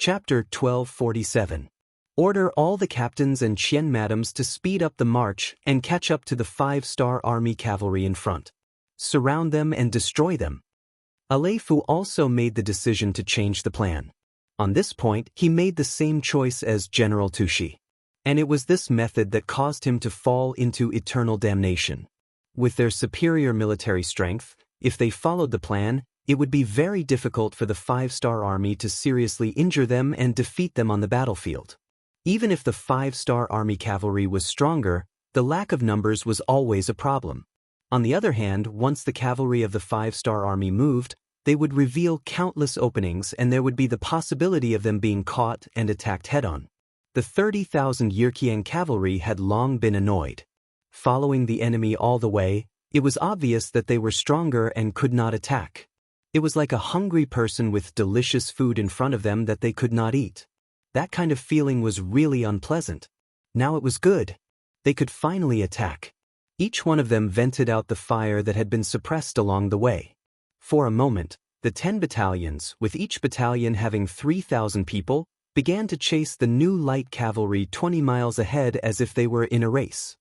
Chapter 1247. Order all the captains and Qian madams to speed up the march and catch up to the 5-star army cavalry in front. Surround them and destroy them. Fu also made the decision to change the plan. On this point, he made the same choice as General Tushi. And it was this method that caused him to fall into eternal damnation. With their superior military strength, if they followed the plan, it would be very difficult for the 5-star army to seriously injure them and defeat them on the battlefield. Even if the 5-star army cavalry was stronger, the lack of numbers was always a problem. On the other hand, once the cavalry of the 5-star army moved, they would reveal countless openings and there would be the possibility of them being caught and attacked head-on. The 30,000 Wuxia cavalry had long been annoyed. Following the enemy all the way, it was obvious that they were stronger and could not attack. It was like a hungry person with delicious food in front of them that they could not eat. That kind of feeling was really unpleasant. Now it was good. They could finally attack. Each one of them vented out the fire that had been suppressed along the way. For a moment, the 10 battalions, with each battalion having 3,000 people, began to chase the new light cavalry 20 miles ahead as if they were in a race.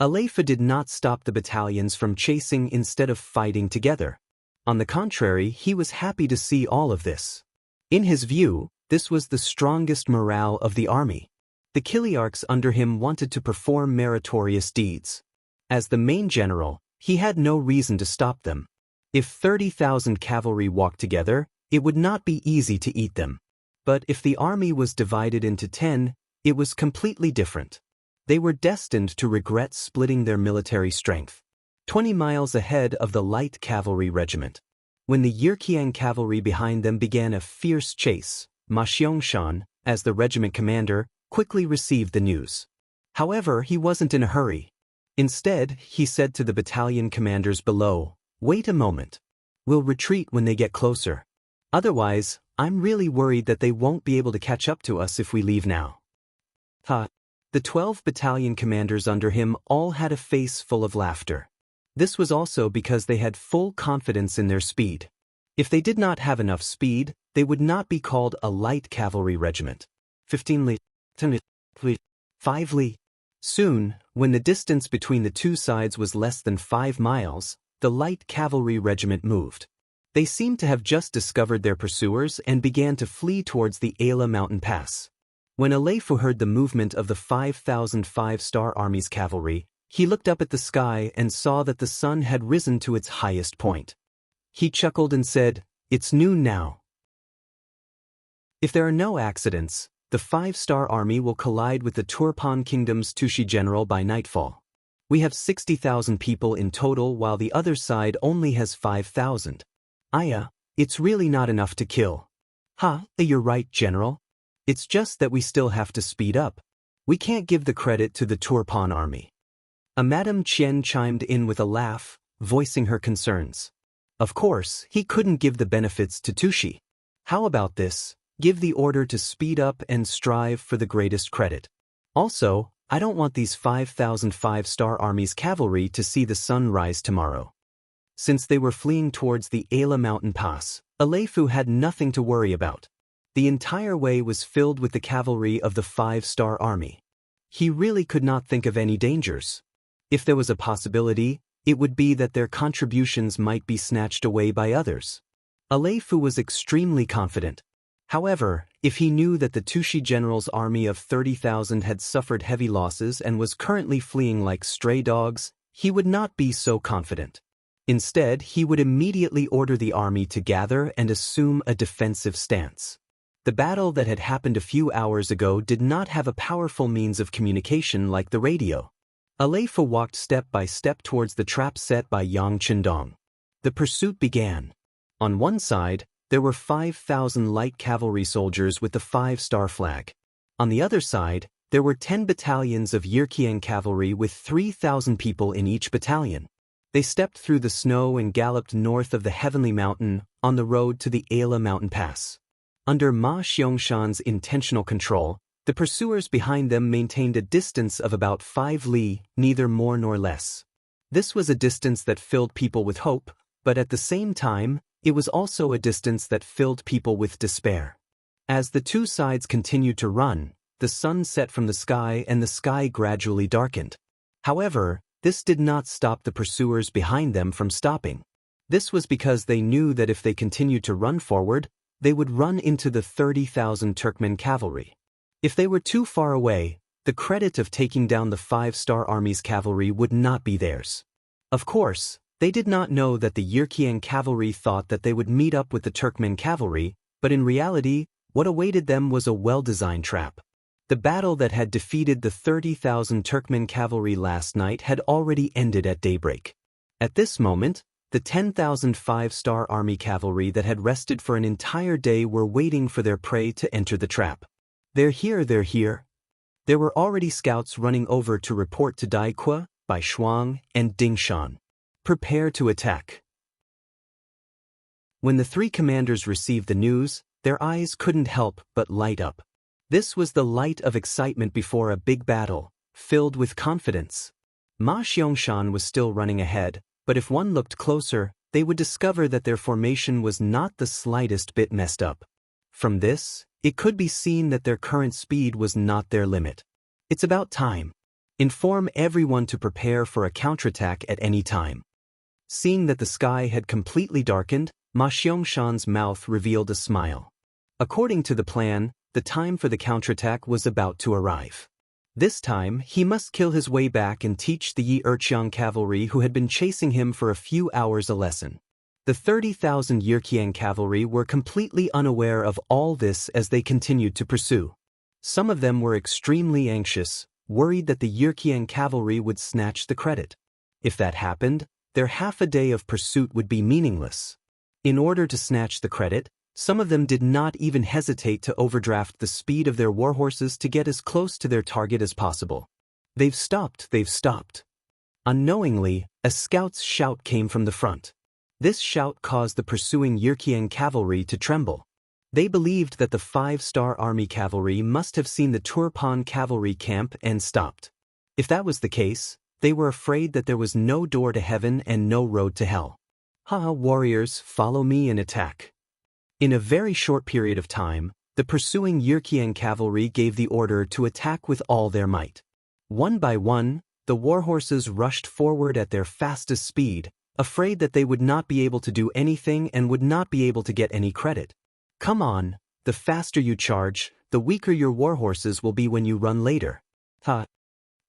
Fu did not stop the battalions from chasing instead of fighting together. On the contrary, he was happy to see all of this. In his view, this was the strongest morale of the army. The Kiliarchs under him wanted to perform meritorious deeds. As the main general, he had no reason to stop them. If 30,000 cavalry walked together, it would not be easy to eat them. But if the army was divided into 10, it was completely different. They were destined to regret splitting their military strength. 20 miles ahead of the light cavalry regiment. When the Wuxia cavalry behind them began a fierce chase, Ma Xiangshan, as the regiment commander, quickly received the news. However, he wasn't in a hurry. Instead, he said to the battalion commanders below, "Wait a moment. We'll retreat when they get closer. Otherwise, I'm really worried that they won't be able to catch up to us if we leave now." The 12 battalion commanders under him all had a face full of laughter. This was also because they had full confidence in their speed. If they did not have enough speed, they would not be called a light cavalry regiment. 15 li, 10 li, 5 li. Soon, when the distance between the two sides was less than 5 miles, the light cavalry regiment moved. They seemed to have just discovered their pursuers and began to flee towards the Ala mountain pass. When Fu heard the movement of the 5,000 5-star army's cavalry, he looked up at the sky and saw that the sun had risen to its highest point. He chuckled and said, "It's noon now. If there are no accidents, the 5-star army will collide with the Turpan Kingdom's Tushi general by nightfall. We have 60,000 people in total while the other side only has 5,000. It's really not enough to kill." You're right, General. It's just that we still have to speed up. We can't give the credit to the Turpan army. A Madame Qian chimed in with a laugh, voicing her concerns. Of course, he couldn't give the benefits to Tushi. How about this? Give the order to speed up and strive for the greatest credit. Also, I don't want these 5,000 5-star army's cavalry to see the sun rise tomorrow. Since they were fleeing towards the Ala mountain pass, Fu had nothing to worry about. The entire way was filled with the cavalry of the 5-star army. He really could not think of any dangers. If there was a possibility, it would be that their contributions might be snatched away by others. Fu was extremely confident. However, if he knew that the Tushi general's army of 30,000 had suffered heavy losses and was currently fleeing like stray dogs, he would not be so confident. Instead, he would immediately order the army to gather and assume a defensive stance. The battle that had happened a few hours ago did not have a powerful means of communication like the radio. Fu walked step by step towards the trap set by Yang Qindong. The pursuit began. On one side, there were 5,000 light cavalry soldiers with the 5-star flag. On the other side, there were 10 battalions of Wuxia cavalry with 3,000 people in each battalion. They stepped through the snow and galloped north of the Heavenly Mountain on the road to the Ala mountain pass. Under Ma Xiangshan's intentional control, the pursuers behind them maintained a distance of about 5 li, neither more nor less. This was a distance that filled people with hope, but at the same time, it was also a distance that filled people with despair. As the two sides continued to run, the sun set from the sky and the sky gradually darkened. However, this did not stop the pursuers behind them from stopping. This was because they knew that if they continued to run forward, they would run into the 30,000 Turkmen cavalry. If they were too far away, the credit of taking down the 5-star army's cavalry would not be theirs. Of course, they did not know that the Yirkian cavalry thought that they would meet up with the Turkmen cavalry, but in reality, what awaited them was a well-designed trap. The battle that had defeated the 30,000 Turkmen cavalry last night had already ended at daybreak. At this moment, the 10,000 5-star army cavalry that had rested for an entire day were waiting for their prey to enter the trap. They're here, they're here. There were already scouts running over to report to Daikua, Bai Shuang, and Ding Shan. Prepare to attack. When the three commanders received the news, their eyes couldn't help but light up. This was the light of excitement before a big battle, filled with confidence. Ma Xiangshan was still running ahead, but if one looked closer, they would discover that their formation was not the slightest bit messed up. From this, it could be seen that their current speed was not their limit. It's about time. Inform everyone to prepare for a counterattack at any time. Seeing that the sky had completely darkened, Ma Xiangshan's mouth revealed a smile. According to the plan, the time for the counterattack was about to arrive. This time, he must kill his way back and teach the Yi Erqiang cavalry who had been chasing him for a few hours a lesson. The 30,000 Yirkian cavalry were completely unaware of all this as they continued to pursue. Some of them were extremely anxious, worried that the Yirkian cavalry would snatch the credit. If that happened, their half a day of pursuit would be meaningless. In order to snatch the credit, some of them did not even hesitate to overdraft the speed of their warhorses to get as close to their target as possible. They've stopped, they've stopped. Unknowingly, a scout's shout came from the front. This shout caused the pursuing Yirkian cavalry to tremble. They believed that the 5-star army cavalry must have seen the Turpan cavalry camp and stopped. If that was the case, they were afraid that there was no door to heaven and no road to hell. Ha, warriors, follow me and attack. In a very short period of time, the pursuing Yirkian cavalry gave the order to attack with all their might. One by one, the warhorses rushed forward at their fastest speed, afraid that they would not be able to do anything and would not be able to get any credit. Come on, the faster you charge, the weaker your warhorses will be when you run later. Ha!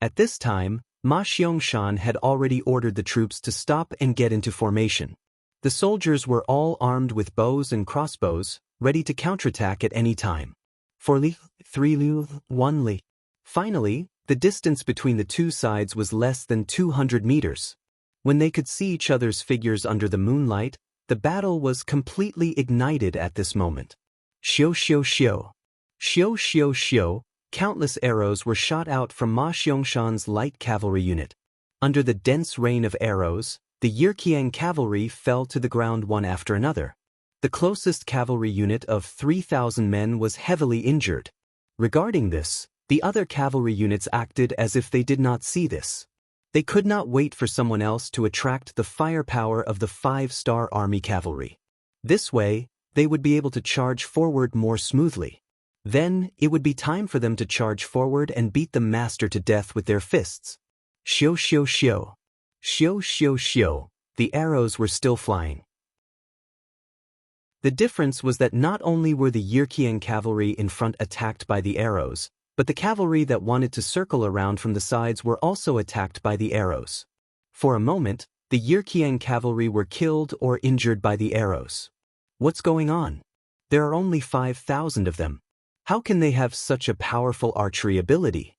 At this time, Ma Xiangshan had already ordered the troops to stop and get into formation. The soldiers were all armed with bows and crossbows, ready to counterattack at any time. 4 li, 3 li, 1 li. Finally, the distance between the two sides was less than 200 meters. When they could see each other's figures under the moonlight, the battle was completely ignited at this moment. Xiu xiu xiu. Xiu xiu xiu. Countless arrows were shot out from Ma Xiangshan's light cavalry unit. Under the dense rain of arrows, the Yirkian cavalry fell to the ground one after another. The closest cavalry unit of 3,000 men was heavily injured. Regarding this, the other cavalry units acted as if they did not see this. They could not wait for someone else to attract the firepower of the 5-star army cavalry. This way, they would be able to charge forward more smoothly. Then, it would be time for them to charge forward and beat the master to death with their fists. Xiu xiu xiu. Xiu xiu xiu. The arrows were still flying. The difference was that not only were the Yirkian cavalry in front attacked by the arrows, but the cavalry that wanted to circle around from the sides were also attacked by the arrows. For a moment, the Yirkian cavalry were killed or injured by the arrows. What's going on? There are only 5,000 of them. How can they have such a powerful archery ability?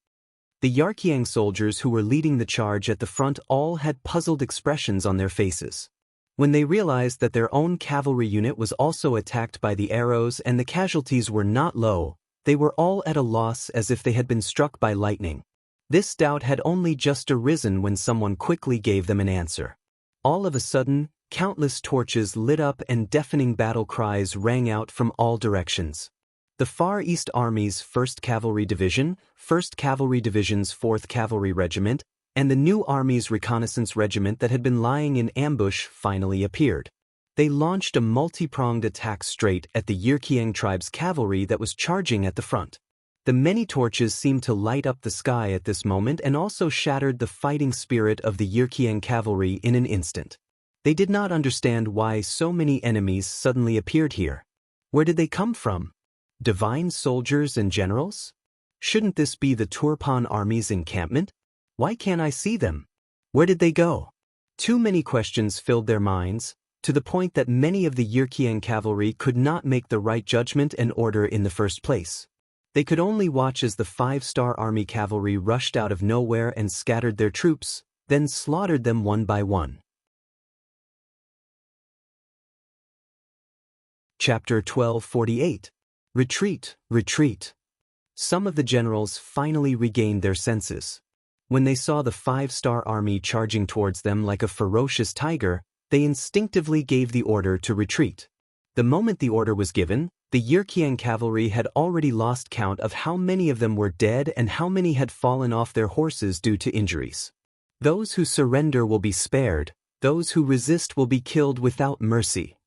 The Yirkian soldiers who were leading the charge at the front all had puzzled expressions on their faces. When they realized that their own cavalry unit was also attacked by the arrows and the casualties were not low, they were all at a loss as if they had been struck by lightning. This doubt had only just arisen when someone quickly gave them an answer. All of a sudden, countless torches lit up and deafening battle cries rang out from all directions. The Far East Army's 1st Cavalry Division, 1st Cavalry Division's 4th Cavalry Regiment, and the new Army's Reconnaissance Regiment that had been lying in ambush finally appeared. They launched a multi-pronged attack straight at the Yirkiang tribe's cavalry that was charging at the front. The many torches seemed to light up the sky at this moment and also shattered the fighting spirit of the Yirkiang cavalry in an instant. They did not understand why so many enemies suddenly appeared here. Where did they come from? Divine soldiers and generals? Shouldn't this be the Turpan army's encampment? Why can't I see them? Where did they go? Too many questions filled their minds, to the point that many of the Yirkiang cavalry could not make the right judgment and order in the first place. They could only watch as the 5-star army cavalry rushed out of nowhere and scattered their troops, then slaughtered them one by one. Chapter 1248. Retreat, Retreat. Some of the generals finally regained their senses. When they saw the 5-star army charging towards them like a ferocious tiger, they instinctively gave the order to retreat. The moment the order was given, the Yirkiang cavalry had already lost count of how many of them were dead and how many had fallen off their horses due to injuries. Those who surrender will be spared, those who resist will be killed without mercy.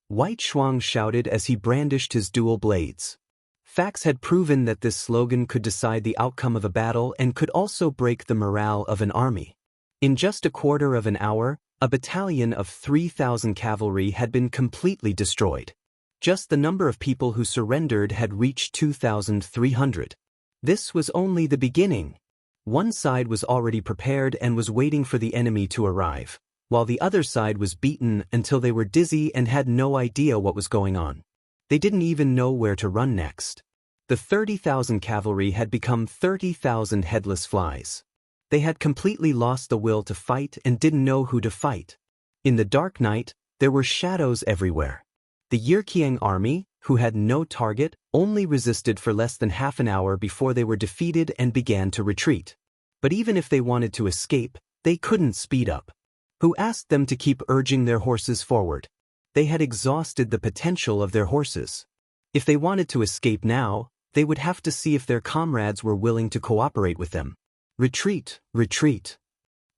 White Shuang shouted as he brandished his dual blades. Facts had proven that this slogan could decide the outcome of a battle and could also break the morale of an army. In just a quarter of an hour, a battalion of 3,000 cavalry had been completely destroyed. Just the number of people who surrendered had reached 2,300. This was only the beginning. One side was already prepared and was waiting for the enemy to arrive, while the other side was beaten until they were dizzy and had no idea what was going on. They didn't even know where to run next. The 30,000 cavalry had become 30,000 headless flies. They had completely lost the will to fight and didn't know who to fight. In the dark night, there were shadows everywhere. The Yirkiang army, who had no target, only resisted for less than half an hour before they were defeated and began to retreat. But even if they wanted to escape, they couldn't speed up. Who asked them to keep urging their horses forward? They had exhausted the potential of their horses. If they wanted to escape now, they would have to see if their comrades were willing to cooperate with them. Retreat, retreat.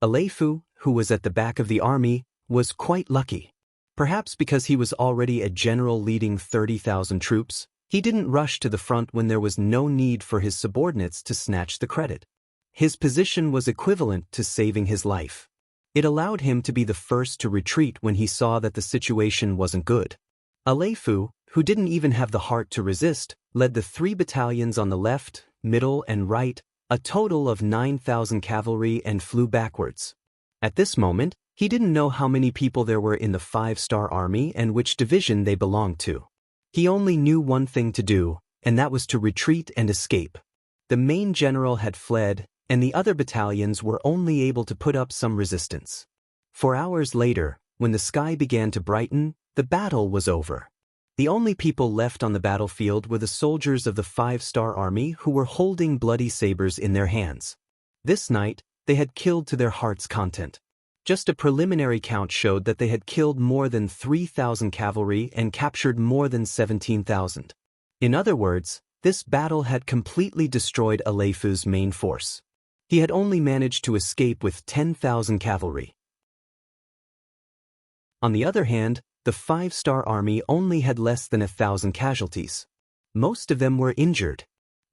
Aleifu, who was at the back of the army, was quite lucky. Perhaps because he was already a general leading 30,000 troops, he didn't rush to the front when there was no need for his subordinates to snatch the credit. His position was equivalent to saving his life. It allowed him to be the first to retreat when he saw that the situation wasn't good. Aleifu, who didn't even have the heart to resist, led the 3 battalions on the left, middle, and right, a total of 9,000 cavalry, and flew backwards. At this moment, he didn't know how many people there were in the 5-star army and which division they belonged to. He only knew one thing to do, and that was to retreat and escape. The main general had fled, and the other battalions were only able to put up some resistance. 4 hours later, when the sky began to brighten, the battle was over. The only people left on the battlefield were the soldiers of the 5-star army who were holding bloody sabers in their hands. This night, they had killed to their heart's content. Just a preliminary count showed that they had killed more than 3,000 cavalry and captured more than 17,000. In other words, this battle had completely destroyed Aleifu's main force. He had only managed to escape with 10,000 cavalry. On the other hand, the 5-star army only had less than 1,000 casualties. Most of them were injured.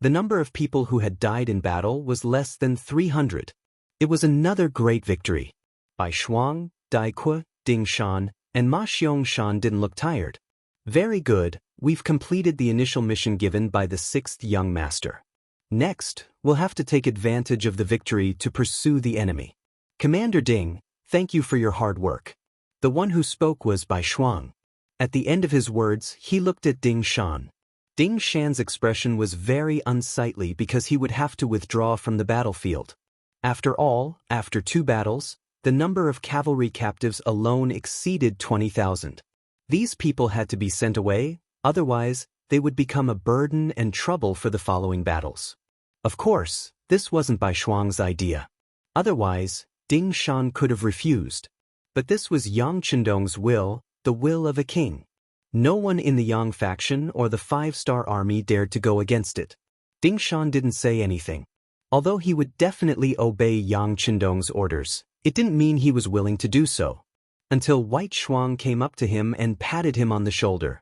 The number of people who had died in battle was less than 300. It was another great victory. Bai Shuang, Dai Ke, Ding Shan, and Ma Xiangshan didn't look tired. Very good, we've completed the initial mission given by the 6th young master. Next, we'll have to take advantage of the victory to pursue the enemy. Commander Ding, thank you for your hard work. The one who spoke was Bai Shuang. At the end of his words, he looked at Ding Shan. Ding Shan's expression was very unsightly because he would have to withdraw from the battlefield. After all, after 2 battles, the number of cavalry captives alone exceeded 20,000. These people had to be sent away, otherwise, they would become a burden and trouble for the following battles. Of course, this wasn't Bai Shuang's idea. Otherwise, Ding Shan could have refused. But this was Yang Chendong's will, the will of a king. No one in the Yang faction or the 5-star army dared to go against it. Ding Shan didn't say anything. Although he would definitely obey Yang Chendong's orders, it didn't mean he was willing to do so. until White Shuang came up to him and patted him on the shoulder.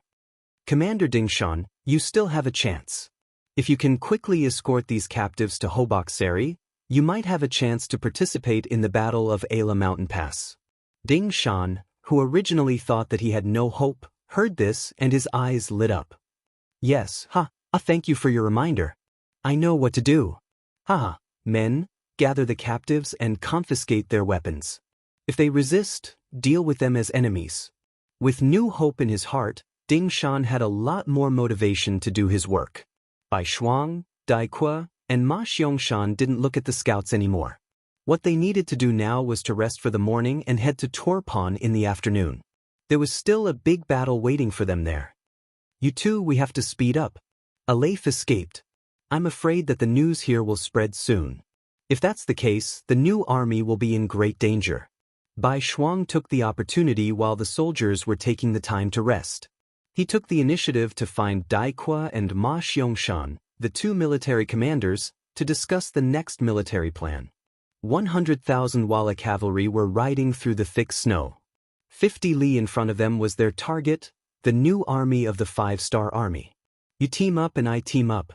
"Commander Ding Shan, you still have a chance. If you can quickly escort these captives to Hobok Seri, you might have a chance to participate in the Battle of Ayla Mountain Pass." Ding Shan, who originally thought that he had no hope, heard this and his eyes lit up. "Yes, thank you for your reminder. I know what to do. Men, gather the captives and confiscate their weapons. If they resist, deal with them as enemies." With new hope in his heart, Ding Shan had a lot more motivation to do his work. Bai Shuang, Dai Ke, and Ma Xiangshan didn't look at the scouts anymore. What they needed to do now was to rest for the morning and head to Torpon in the afternoon. There was still a big battle waiting for them there. "You two, we have to speed up. Alaif escaped. I'm afraid that the news here will spread soon. If that's the case, the new army will be in great danger." Bai Shuang took the opportunity while the soldiers were taking the time to rest. He took the initiative to find Dai Ke and Ma Xiangshan, the two military commanders, to discuss the next military plan. 100,000 Walla cavalry were riding through the thick snow. 50 li in front of them was their target, the new army of the 5-star army. You team up and I team up.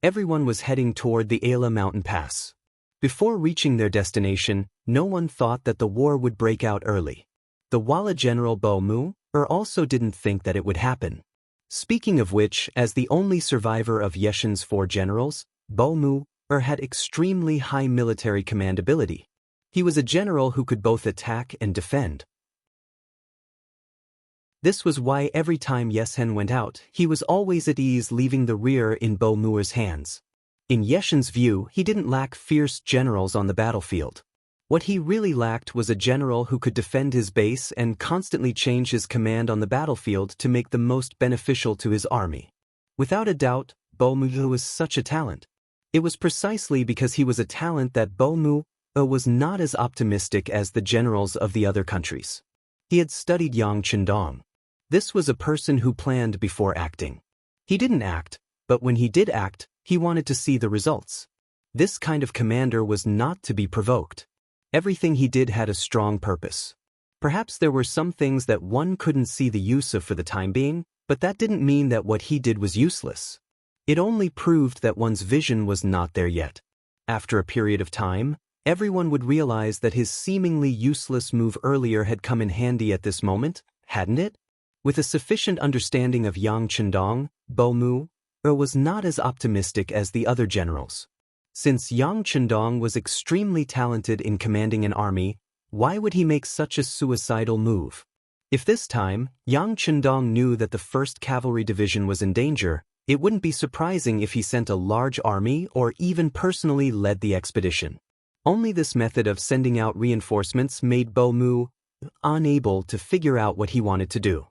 Everyone was heading toward the Ayla Mountain Pass. Before reaching their destination, no one thought that the war would break out early. The Walla general Bo Mu also didn't think that it would happen. Speaking of which, as the only survivor of Yeshen's 4 generals, Bo Mu had extremely high military command ability. He was a general who could both attack and defend. This was why every time Yeshen went out, he was always at ease, leaving the rear in Bo Mu's hands. In Yeshen's view, he didn't lack fierce generals on the battlefield. What he really lacked was a general who could defend his base and constantly change his command on the battlefield to make the most beneficial to his army. Without a doubt, Bo Mu was such a talent. It was precisely because he was a talent that Bo Mu was not as optimistic as the generals of the other countries. He had studied Yang Chendong. This was a person who planned before acting. He didn't act, but when he did act, he wanted to see the results. This kind of commander was not to be provoked. Everything he did had a strong purpose. Perhaps there were some things that one couldn't see the use of for the time being, but that didn't mean that what he did was useless. It only proved that one's vision was not there yet. After a period of time, everyone would realize that his seemingly useless move earlier had come in handy at this moment, hadn't it? With a sufficient understanding of Yang Chendong, Bo Mu was not as optimistic as the other generals. Since Yang Chendong was extremely talented in commanding an army, why would he make such a suicidal move? If this time, Yang Chendong knew that the 1st Cavalry Division was in danger, it wouldn't be surprising if he sent a large army or even personally led the expedition. Only this method of sending out reinforcements made Bo Mu unable to figure out what he wanted to do.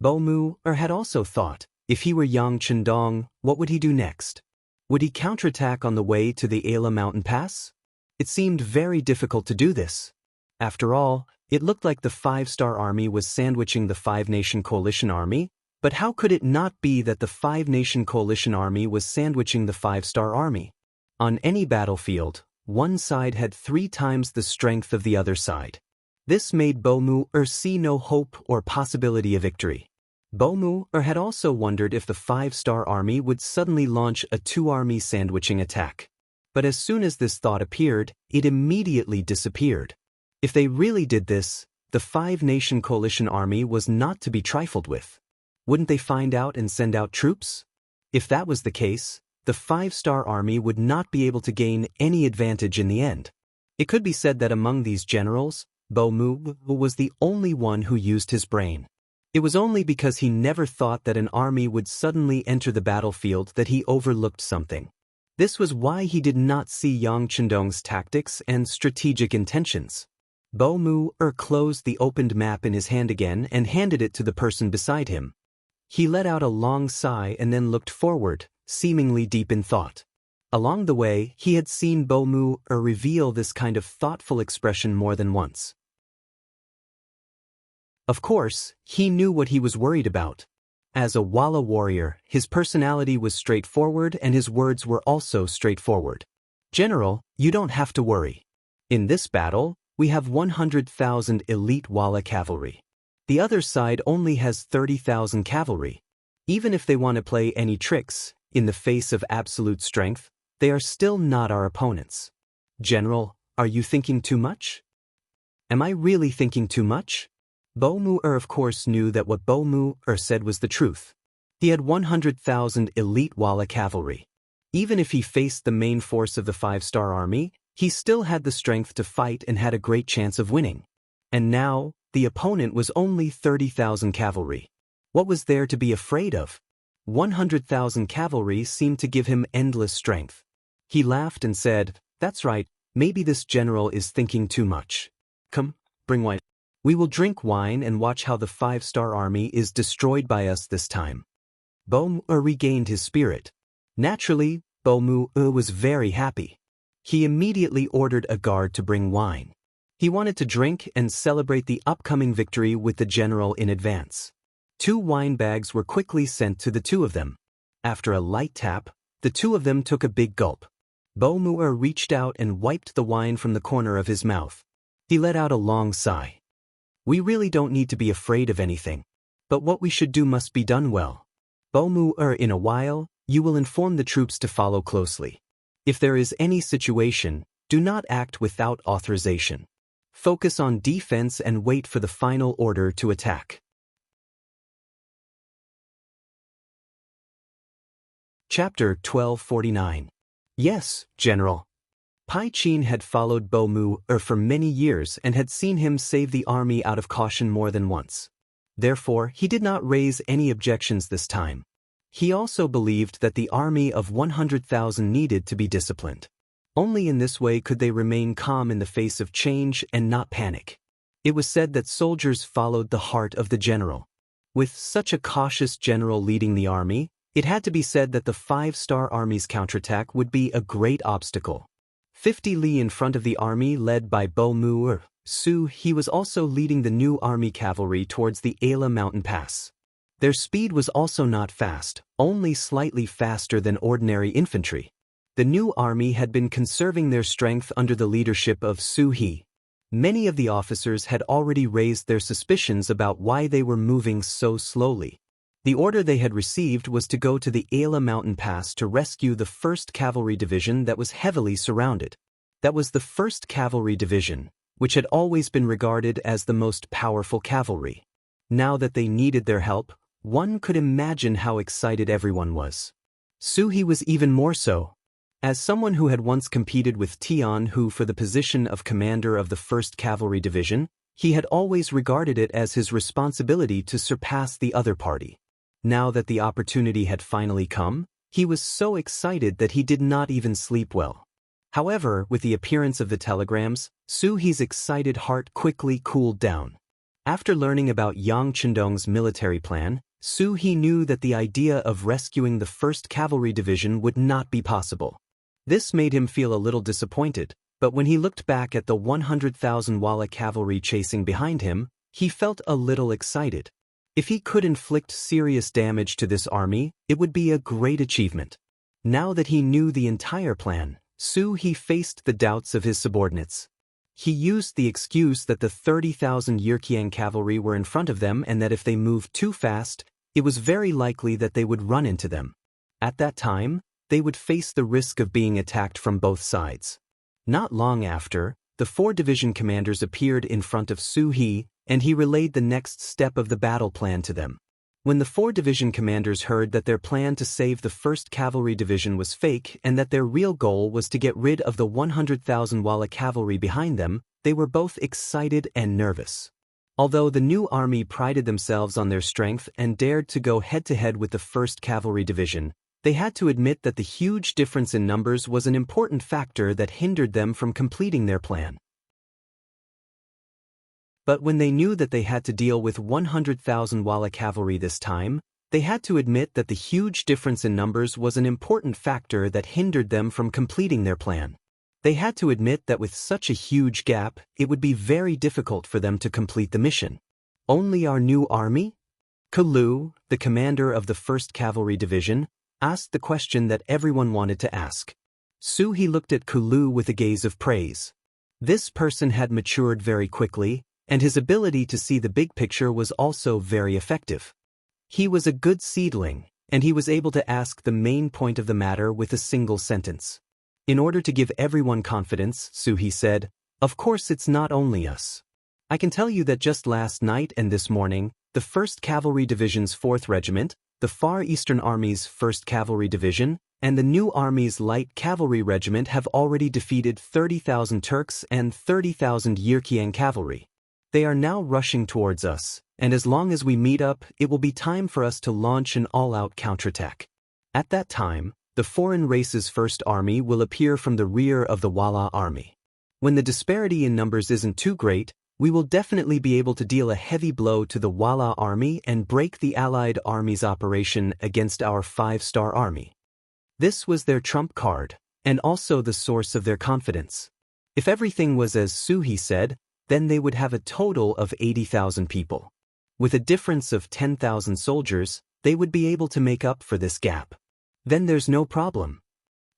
Bo Mu had also thought, if he were Yang Chendong, what would he do next? Would he counterattack on the way to the Ayla Mountain Pass? It seemed very difficult to do this. After all, it looked like the 5-star army was sandwiching the 5-nation coalition army, but how could it not be that the 5-nation coalition army was sandwiching the 5-star army? On any battlefield, one side had 3 times the strength of the other side. This made Bo Mu see no hope or possibility of victory. Bo Mu had also wondered if the 5-star army would suddenly launch a 2-army sandwiching attack. But as soon as this thought appeared, it immediately disappeared. If they really did this, the 5-nation coalition army was not to be trifled with. Wouldn't they find out and send out troops? If that was the case, the 5-star army would not be able to gain any advantage in the end. It could be said that among these generals, Bo Mu was the only one who used his brain. It was only because he never thought that an army would suddenly enter the battlefield that he overlooked something. This was why he did not see Yang Chendong's tactics and strategic intentions. Bo Mu closed the opened map in his hand again and handed it to the person beside him. He let out a long sigh and then looked forward, seemingly deep in thought. Along the way, he had seen Bo Mu reveal this kind of thoughtful expression more than once. Of course, he knew what he was worried about. As a Walla warrior, his personality was straightforward and his words were also straightforward. "General, you don't have to worry. In this battle, We have 100,000 elite Walla cavalry. The other side only has 30,000 cavalry. Even if they want to play any tricks, in the face of absolute strength, they are still not our opponents. General, are you thinking too much? Am I really thinking too much? Bo Mu-er of course knew that what Bo Mu-er said was the truth. He had 100,000 elite Walla cavalry. Even if he faced the main force of the 5-star army, he still had the strength to fight and had a great chance of winning. And now, the opponent was only 30,000 cavalry. What was there to be afraid of? 100,000 cavalry seemed to give him endless strength. He laughed and said, "That's right, maybe this general is thinking too much. Come, bring wine. We will drink wine and watch how the 5-star army is destroyed by us this time." Bo Mu regained his spirit. Naturally, Bo Mu was very happy. He immediately ordered a guard to bring wine. He wanted to drink and celebrate the upcoming victory with the general in advance. 2 wine bags were quickly sent to the 2 of them. After a light tap, the 2 of them took a big gulp. Bo Mu reached out and wiped the wine from the corner of his mouth. He let out a long sigh. We really don't need to be afraid of anything. But what we should do must be done well. Bo Mu, in a while, you will inform the troops to follow closely. If there is any situation, do not act without authorization. Focus on defense and wait for the final order to attack. Chapter 1249. Yes, General. Pai Qin had followed Bo Mu for many years and had seen him save the army out of caution more than once. Therefore, he did not raise any objections this time. He also believed that the army of 100,000 needed to be disciplined. Only in this way could they remain calm in the face of change and not panic. It was said that soldiers followed the heart of the general. With such a cautious general leading the army, it had to be said that the 5-star army's counterattack would be a great obstacle. 50 li in front of the army led by Bo Mu, he was also leading the new army cavalry towards the Ala mountain pass. Their speed was also not fast, only slightly faster than ordinary infantry. The new army had been conserving their strength under the leadership of Su He. Many of the officers had already raised their suspicions about why they were moving so slowly. The order they had received was to go to the Ala mountain pass to rescue the 1st Cavalry Division that was heavily surrounded. That was the 1st Cavalry Division, which had always been regarded as the most powerful cavalry. Now that they needed their help, one could imagine how excited everyone was. Su He was even more so. As someone who had once competed with Tian Hu for the position of commander of the 1st Cavalry Division, he had always regarded it as his responsibility to surpass the other party. Now that the opportunity had finally come, he was so excited that he did not even sleep well. However, with the appearance of the telegrams, Su He's excited heart quickly cooled down. After learning about Yang Chendong's military plan, Su He knew that the idea of rescuing the 1st Cavalry Division would not be possible. This made him feel a little disappointed, but when he looked back at the 100,000 Walla cavalry chasing behind him, he felt a little excited. If he could inflict serious damage to this army, it would be a great achievement. Now that he knew the entire plan, Su He faced the doubts of his subordinates. He used the excuse that the 30,000 Yirkiang cavalry were in front of them and that if they moved too fast, it was very likely that they would run into them. At that time, they would face the risk of being attacked from both sides. Not long after, the 4 division commanders appeared in front of Su He, and he relayed the next step of the battle plan to them. When the 4 division commanders heard that their plan to save the 1st Cavalry Division was fake and that their real goal was to get rid of the 100,000 Walla cavalry behind them, they were both excited and nervous. Although the new army prided themselves on their strength and dared to go head-to-head with the 1st Cavalry Division, they had to admit that the huge difference in numbers was an important factor that hindered them from completing their plan. But when they knew that they had to deal with 100,000 Walla cavalry this time, they had to admit that the huge difference in numbers was an important factor that hindered them from completing their plan. They had to admit that with such a huge gap, it would be very difficult for them to complete the mission. Only our new army? Kalu, the commander of the 1st Cavalry Division, asked the question that everyone wanted to ask. Su He looked at Kalu with a gaze of praise. This person had matured very quickly, and his ability to see the big picture was also very effective. He was a good seedling, and he was able to ask the main point of the matter with a single sentence. In order to give everyone confidence, Suhi said, "Of course it's not only us. I can tell you that just last night and this morning, the 1st Cavalry Division's 4th Regiment, the Far Eastern Army's 1st Cavalry Division, and the New Army's Light Cavalry Regiment have already defeated 30,000 Turks and 30,000 Yirkian cavalry. They are now rushing towards us, and as long as we meet up, it will be time for us to launch an all-out counterattack. At that time, the foreign race's 1st Army will appear from the rear of the Wala Army. When the disparity in numbers isn't too great, we will definitely be able to deal a heavy blow to the Wala Army and break the Allied Army's operation against our 5-star army." This was their trump card, and also the source of their confidence. If everything was as Suhi said, then they would have a total of 80,000 people. With a difference of 10,000 soldiers, they would be able to make up for this gap. Then there's no problem.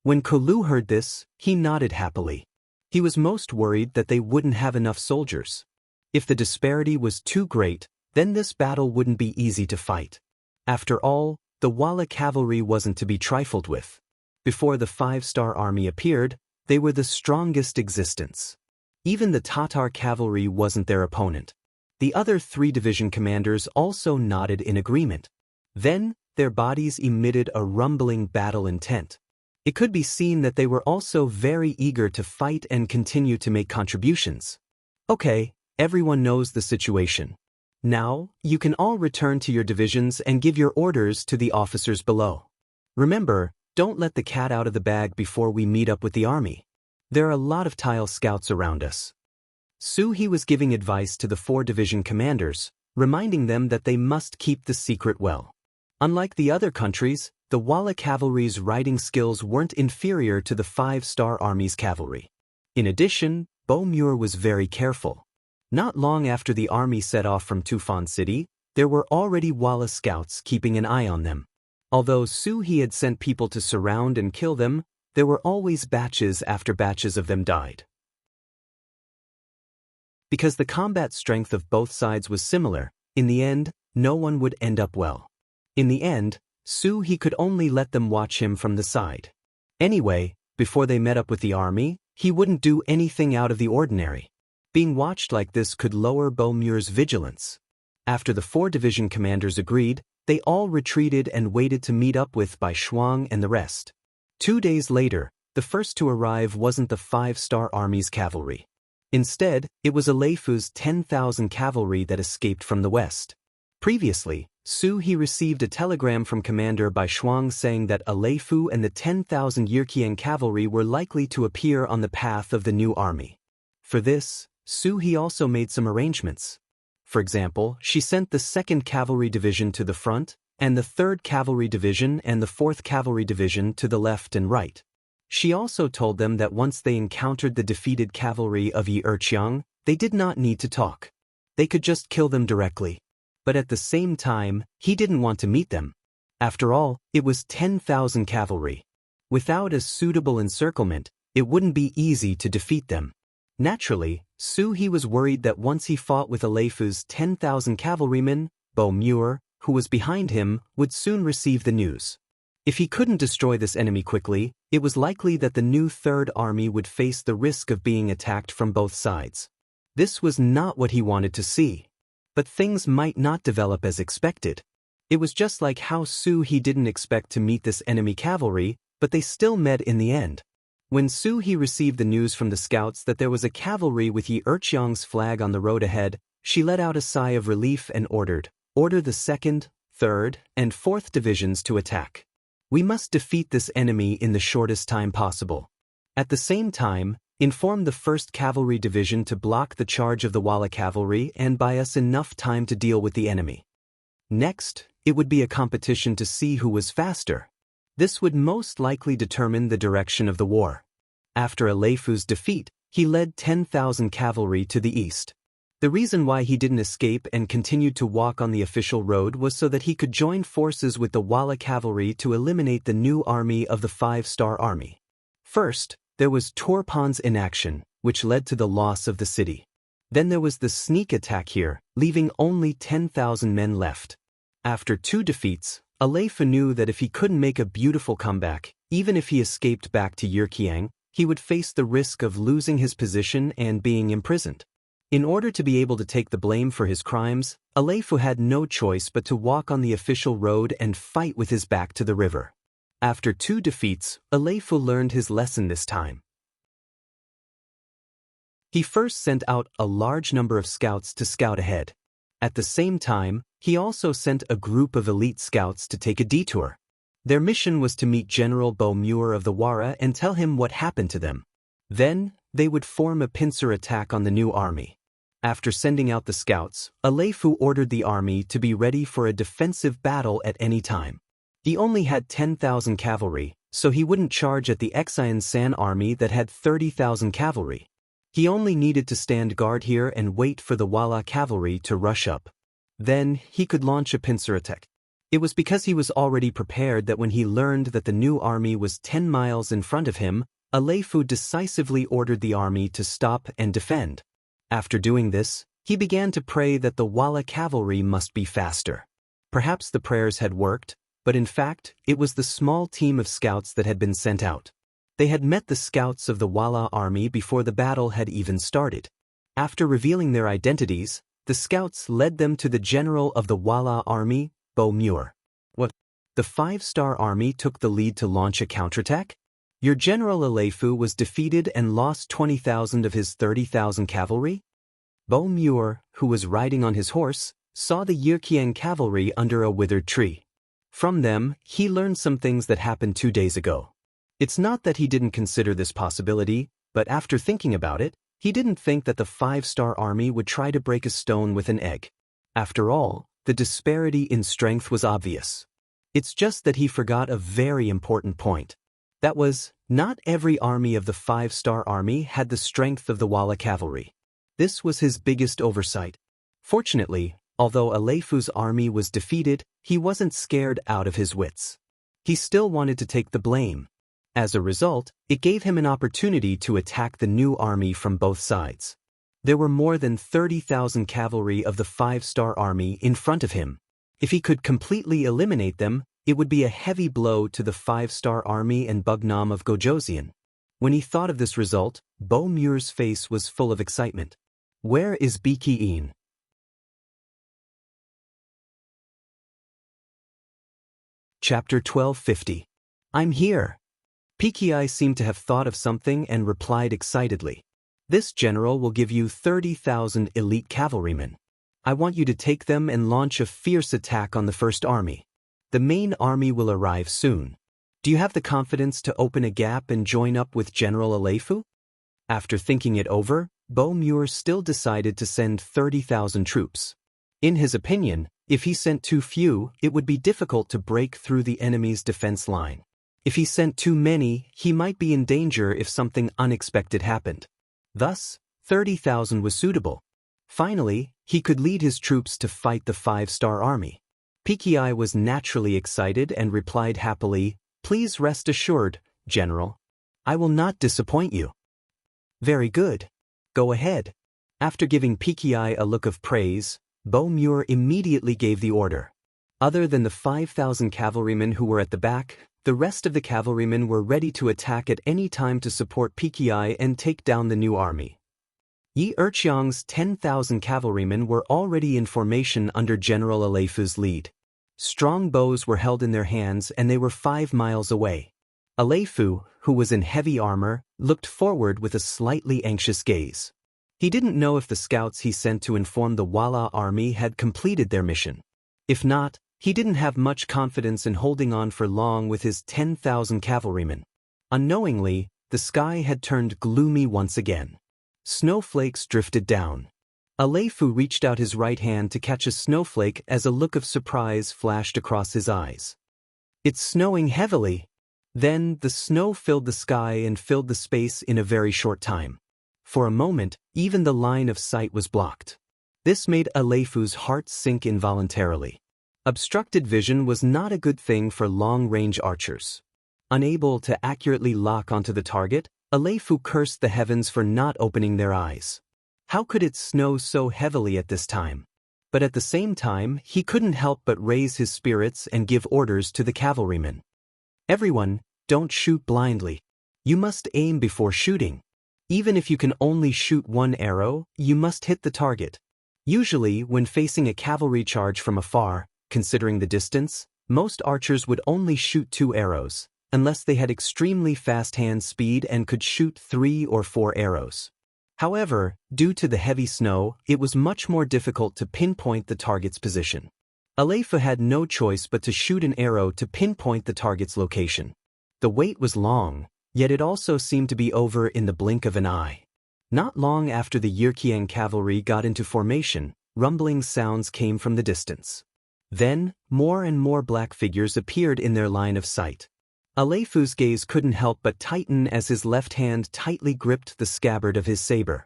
When Kolu heard this, he nodded happily. He was most worried that they wouldn't have enough soldiers. If the disparity was too great, then this battle wouldn't be easy to fight. After all, the Wala cavalry wasn't to be trifled with. Before the 5-star army appeared, they were the strongest existence. Even the Tatar cavalry wasn't their opponent. The other 3 division commanders also nodded in agreement. Then, their bodies emitted a rumbling battle intent. It could be seen that they were also very eager to fight and continue to make contributions. Okay, everyone knows the situation. Now, you can all return to your divisions and give your orders to the officers below. Remember, don't let the cat out of the bag before we meet up with the army. There are a lot of tile scouts around us. Suhi was giving advice to the 4 division commanders, reminding them that they must keep the secret well. Unlike the other countries, the Wala cavalry's riding skills weren't inferior to the 5-star army's cavalry. In addition, Bomur was very careful. Not long after the army set off from Tufan City, there were already Wala scouts keeping an eye on them. Although Suhi had sent people to surround and kill them, there were always batches after batches of them died. Because the combat strength of both sides was similar, in the end, no one would end up well. In the end, Suhi could only let them watch him from the side. Anyway, before they met up with the army, he wouldn't do anything out of the ordinary. Being watched like this could lower Bomur's vigilance. After the 4 division commanders agreed, they all retreated and waited to meet up with Bai Shuang and the rest. 2 days later, the first to arrive wasn't the 5-star army's cavalry. Instead, it was Aleifu's 10,000 cavalry that escaped from the west. Previously, Suhi received a telegram from Commander Bai Shuang saying that Aleifu and the 10,000 Yirkian cavalry were likely to appear on the path of the new army. For this, Suhi also made some arrangements. For example, she sent the 2nd Cavalry Division to the front, and the 3rd Cavalry Division and the 4th Cavalry Division to the left and right. She also told them that once they encountered the defeated cavalry of Yi Erqiang, they did not need to talk. They could just kill them directly. But at the same time, he didn't want to meet them. After all, it was 10,000 cavalry. Without a suitable encirclement, it wouldn't be easy to defeat them. Naturally, Suhi was worried that once he fought with Aleifu's 10,000 cavalrymen, Bomur, who was behind him, would soon receive the news. If he couldn't destroy this enemy quickly, it was likely that the new 3rd Army would face the risk of being attacked from both sides. This was not what he wanted to see. But things might not develop as expected. It was just like how Suhi didn't expect to meet this enemy cavalry, but they still met in the end. When Suhi received the news from the scouts that there was a cavalry with Yi Erqiang's flag on the road ahead, she let out a sigh of relief and order the 2nd, 3rd, and 4th divisions to attack. We must defeat this enemy in the shortest time possible. At the same time, inform the 1st Cavalry Division to block the charge of the Wala cavalry and buy us enough time to deal with the enemy. Next, it would be a competition to see who was faster. This would most likely determine the direction of the war. After Aleifu's defeat, he led 10,000 cavalry to the east. The reason why he didn't escape and continued to walk on the official road was so that he could join forces with the Wala cavalry to eliminate the new army of the 5-star army. First, there was Torpon's inaction, which led to the loss of the city. Then there was the sneak attack here, leaving only 10,000 men left. After 2 defeats, Aleifu knew that if he couldn't make a beautiful comeback, even if he escaped back to Yirqiang, he would face the risk of losing his position and being imprisoned. In order to be able to take the blame for his crimes, Aleifu had no choice but to walk on the official road and fight with his back to the river. After 2 defeats, Aleifu learned his lesson this time. He first sent out a large number of scouts to scout ahead. At the same time, he also sent a group of elite scouts to take a detour. Their mission was to meet General Bo Muir of the Wara and tell him what happened to them. Then, they would form a pincer attack on the new army. After sending out the scouts, Aleifu ordered the army to be ready for a defensive battle at any time. He only had 10,000 cavalry, so he wouldn't charge at the Xian San army that had 30,000 cavalry. He only needed to stand guard here and wait for the Wala cavalry to rush up. Then, he could launch a pincer attack. It was because he was already prepared that when he learned that the new army was 10 miles in front of him, Aleifu decisively ordered the army to stop and defend. After doing this, he began to pray that the Wala cavalry must be faster. Perhaps the prayers had worked, but in fact, it was the small team of scouts that had been sent out. They had met the scouts of the Wala army before the battle had even started. After revealing their identities, the scouts led them to the general of the Wala army, Bo Muir. What? The 5-star army took the lead to launch a counterattack? Your general Aleifu was defeated and lost 20,000 of his 30,000 cavalry? Bo Muir, who was riding on his horse, saw the Yirqiang cavalry under a withered tree. From them, he learned some things that happened 2 days ago. It's not that he didn't consider this possibility, but after thinking about it, he didn't think that the 5-star army would try to break a stone with an egg. After all, the disparity in strength was obvious. It's just that he forgot a very important point. That was, not every army of the 5-star army had the strength of the Wala cavalry. This was his biggest oversight. Fortunately, although Aleifu's army was defeated, he wasn't scared out of his wits. He still wanted to take the blame. As a result, it gave him an opportunity to attack the new army from both sides. There were more than 30,000 cavalry of the 5-star army in front of him. If he could completely eliminate them, it would be a heavy blow to the 5-star army and Bugnam of Gojoseon. When he thought of this result, Bo Muir's face was full of excitement. Where is Biki'in? Chapter 1250. I'm here. Pki seemed to have thought of something and replied excitedly. This general will give you 30,000 elite cavalrymen. I want you to take them and launch a fierce attack on the first army. The main army will arrive soon. Do you have the confidence to open a gap and join up with General Aleifu? After thinking it over, Bo Muir still decided to send 30,000 troops. In his opinion, if he sent too few, it would be difficult to break through the enemy's defense line. If he sent too many, he might be in danger if something unexpected happened. Thus, 30,000 was suitable. Finally, he could lead his troops to fight the 5-star army. Pki was naturally excited and replied happily, "Please rest assured, General. I will not disappoint you." Very good. Go ahead. After giving Pki a look of praise, Bo Muir immediately gave the order. Other than the 5,000 cavalrymen who were at the back, the rest of the cavalrymen were ready to attack at any time to support Pki and take down the new army. Yi Erqiang's 10,000 cavalrymen were already in formation under General Aleifu's lead. Strong bows were held in their hands and they were 5 miles away. Aleifu, who was in heavy armor, looked forward with a slightly anxious gaze. He didn't know if the scouts he sent to inform the Wala army had completed their mission. If not, he didn't have much confidence in holding on for long with his 10,000 cavalrymen. Unknowingly, the sky had turned gloomy once again. Snowflakes drifted down. Aleifu reached out his right hand to catch a snowflake as a look of surprise flashed across his eyes. It's snowing heavily. Then, the snow filled the sky and filled the space in a very short time. For a moment, even the line of sight was blocked. This made Aleifu's heart sink involuntarily. Obstructed vision was not a good thing for long-range archers. Unable to accurately lock onto the target, Aleifu cursed the heavens for not opening their eyes. How could it snow so heavily at this time? But at the same time, he couldn't help but raise his spirits and give orders to the cavalrymen. Everyone, don't shoot blindly. You must aim before shooting. Even if you can only shoot one arrow, you must hit the target. Usually, when facing a cavalry charge from afar, considering the distance, most archers would only shoot 2 arrows, unless they had extremely fast hand speed and could shoot 3 or 4 arrows. However, due to the heavy snow, it was much more difficult to pinpoint the target's position. Aleifu had no choice but to shoot an arrow to pinpoint the target's location. The wait was long, yet it also seemed to be over in the blink of an eye. Not long after the Wuxia cavalry got into formation, rumbling sounds came from the distance. Then, more and more black figures appeared in their line of sight. Aleifu's gaze couldn't help but tighten as his left hand tightly gripped the scabbard of his saber.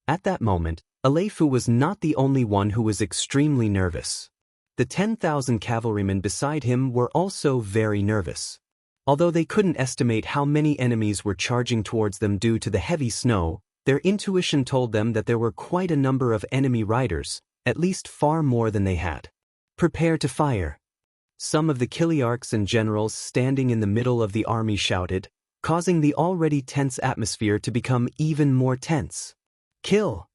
At that moment, Aleifu was not the only one who was extremely nervous. The 10,000 cavalrymen beside him were also very nervous. Although they couldn't estimate how many enemies were charging towards them due to the heavy snow, their intuition told them that there were quite a number of enemy riders, at least far more than they had. Prepare to fire. Some of the Kiliarchs and generals standing in the middle of the army shouted, causing the already tense atmosphere to become even more tense. Kill!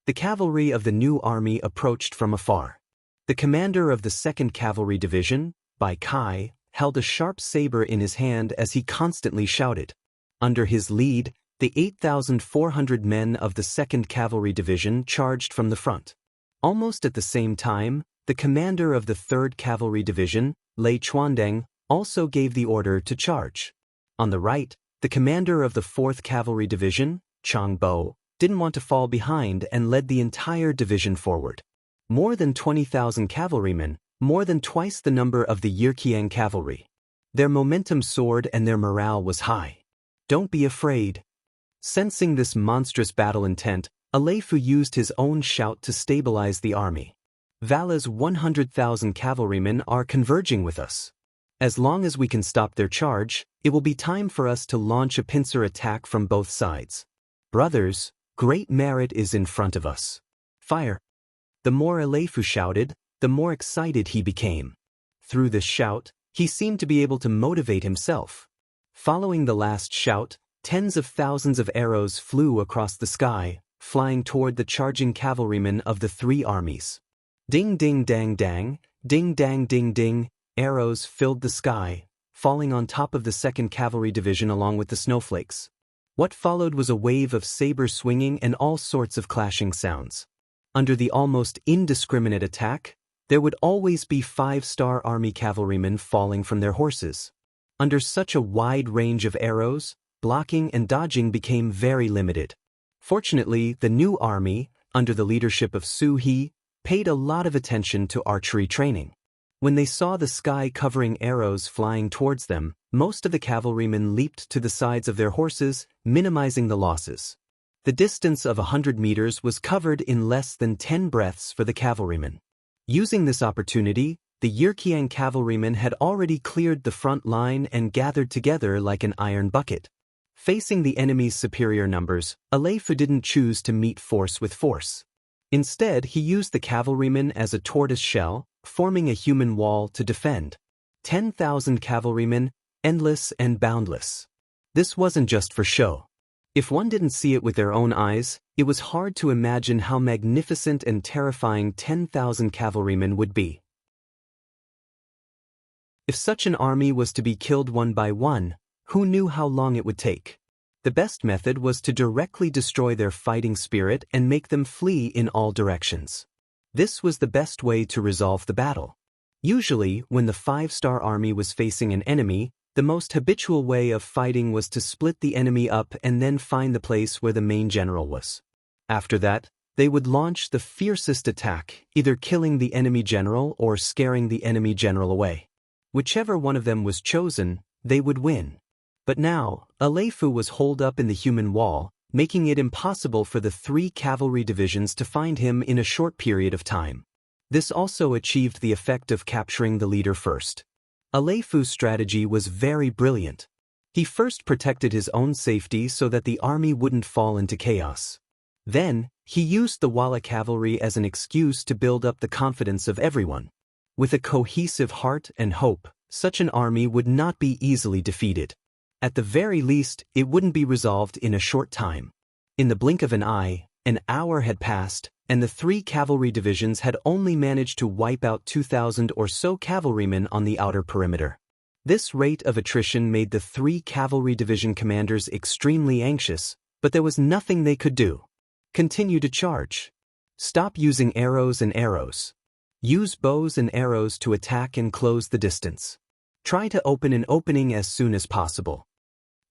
The cavalry of the new army approached from afar. The commander of the 2nd Cavalry Division, Bai Kai, held a sharp saber in his hand as he constantly shouted. Under his lead, the 8,400 men of the 2nd Cavalry Division charged from the front. Almost at the same time, the commander of the 3rd Cavalry Division, Lei Chuandeng, also gave the order to charge. On the right, the commander of the 4th Cavalry Division, Chang Bo, didn't want to fall behind and led the entire division forward. More than 20,000 cavalrymen, more than twice the number of the Wuxia cavalry. Their momentum soared and their morale was high. Don't be afraid. Sensing this monstrous battle intent, Aleifu used his own shout to stabilize the army. Vala's 100,000 cavalrymen are converging with us. As long as we can stop their charge, it will be time for us to launch a pincer attack from both sides. Brothers, great merit is in front of us. Fire! The more Aleifu shouted, the more excited he became. Through this shout, he seemed to be able to motivate himself. Following the last shout, tens of thousands of arrows flew across the sky, flying toward the charging cavalrymen of the 3 armies. Ding ding dang dang, ding dang ding ding, arrows filled the sky, falling on top of the 2nd Cavalry Division along with the snowflakes. What followed was a wave of saber swinging and all sorts of clashing sounds. Under the almost indiscriminate attack, there would always be 5-star army cavalrymen falling from their horses. Under such a wide range of arrows, blocking and dodging became very limited. Fortunately, the new army, under the leadership of Su He, paid a lot of attention to archery training. When they saw the sky covering arrows flying towards them, most of the cavalrymen leaped to the sides of their horses, minimizing the losses. The distance of 100 meters was covered in less than 10 breaths for the cavalrymen. Using this opportunity, the Wuxia cavalrymen had already cleared the front line and gathered together like an iron bucket. Facing the enemy's superior numbers, Aleifu didn't choose to meet force with force. Instead, he used the cavalrymen as a tortoise shell, forming a human wall to defend. 10,000 cavalrymen, endless and boundless. This wasn't just for show. If one didn't see it with their own eyes, it was hard to imagine how magnificent and terrifying 10,000 cavalrymen would be. If such an army was to be killed one by one, who knew how long it would take? The best method was to directly destroy their fighting spirit and make them flee in all directions. This was the best way to resolve the battle. Usually, when the 5-star army was facing an enemy, the most habitual way of fighting was to split the enemy up and then find the place where the main general was. After that, they would launch the fiercest attack, either killing the enemy general or scaring the enemy general away. Whichever one of them was chosen, they would win. But now, Aleifu was holed up in the human wall, making it impossible for the 3 cavalry divisions to find him in a short period of time. This also achieved the effect of capturing the leader first. Aleifu's strategy was very brilliant. He first protected his own safety so that the army wouldn't fall into chaos. Then, he used the Wala cavalry as an excuse to build up the confidence of everyone. With a cohesive heart and hope, such an army would not be easily defeated. At the very least, it wouldn't be resolved in a short time. In the blink of an eye, an hour had passed, and the 3 cavalry divisions had only managed to wipe out 2,000 or so cavalrymen on the outer perimeter. This rate of attrition made the 3 cavalry division commanders extremely anxious, but there was nothing they could do. Continue to charge. Stop using arrows and arrows. Use bows and arrows to attack and close the distance. Try to open an opening as soon as possible.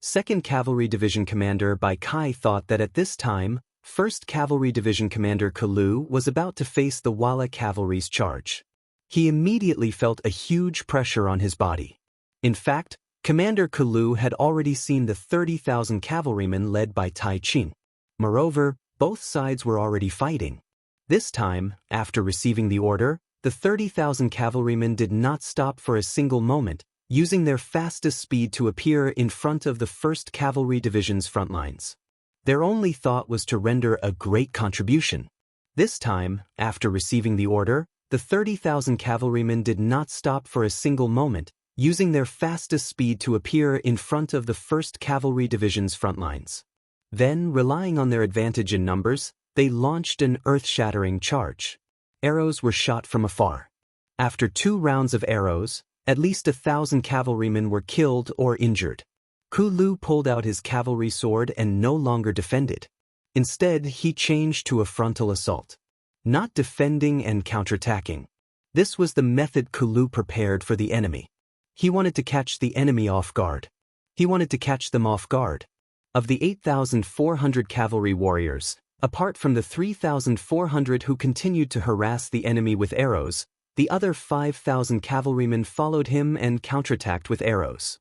2nd Cavalry Division Commander Bai Kai thought that at this time, 1st Cavalry Division Commander Kalu was about to face the Wala cavalry's charge. He immediately felt a huge pressure on his body. In fact, Commander Kalu had already seen the 30,000 cavalrymen led by Tai Qin. Moreover, both sides were already fighting. This time, after receiving the order, the 30,000 cavalrymen did not stop for a single moment, using their fastest speed to appear in front of the 1st Cavalry Division's front lines. Their only thought was to render a great contribution. This time, after receiving the order, the 30,000 cavalrymen did not stop for a single moment, using their fastest speed to appear in front of the 1st Cavalry Division's front lines. Then, relying on their advantage in numbers, they launched an earth-shattering charge. Arrows were shot from afar. After 2 rounds of arrows, at least 1,000 cavalrymen were killed or injured. Kulu pulled out his cavalry sword and no longer defended. Instead, he changed to a frontal assault. Not defending and counterattacking. This was the method Kulu prepared for the enemy. He wanted to catch the enemy off guard. He wanted to catch them off guard. Of the 8,400 cavalry warriors, apart from the 3,400 who continued to harass the enemy with arrows, the other 5,000 cavalrymen followed him and counterattacked with arrows.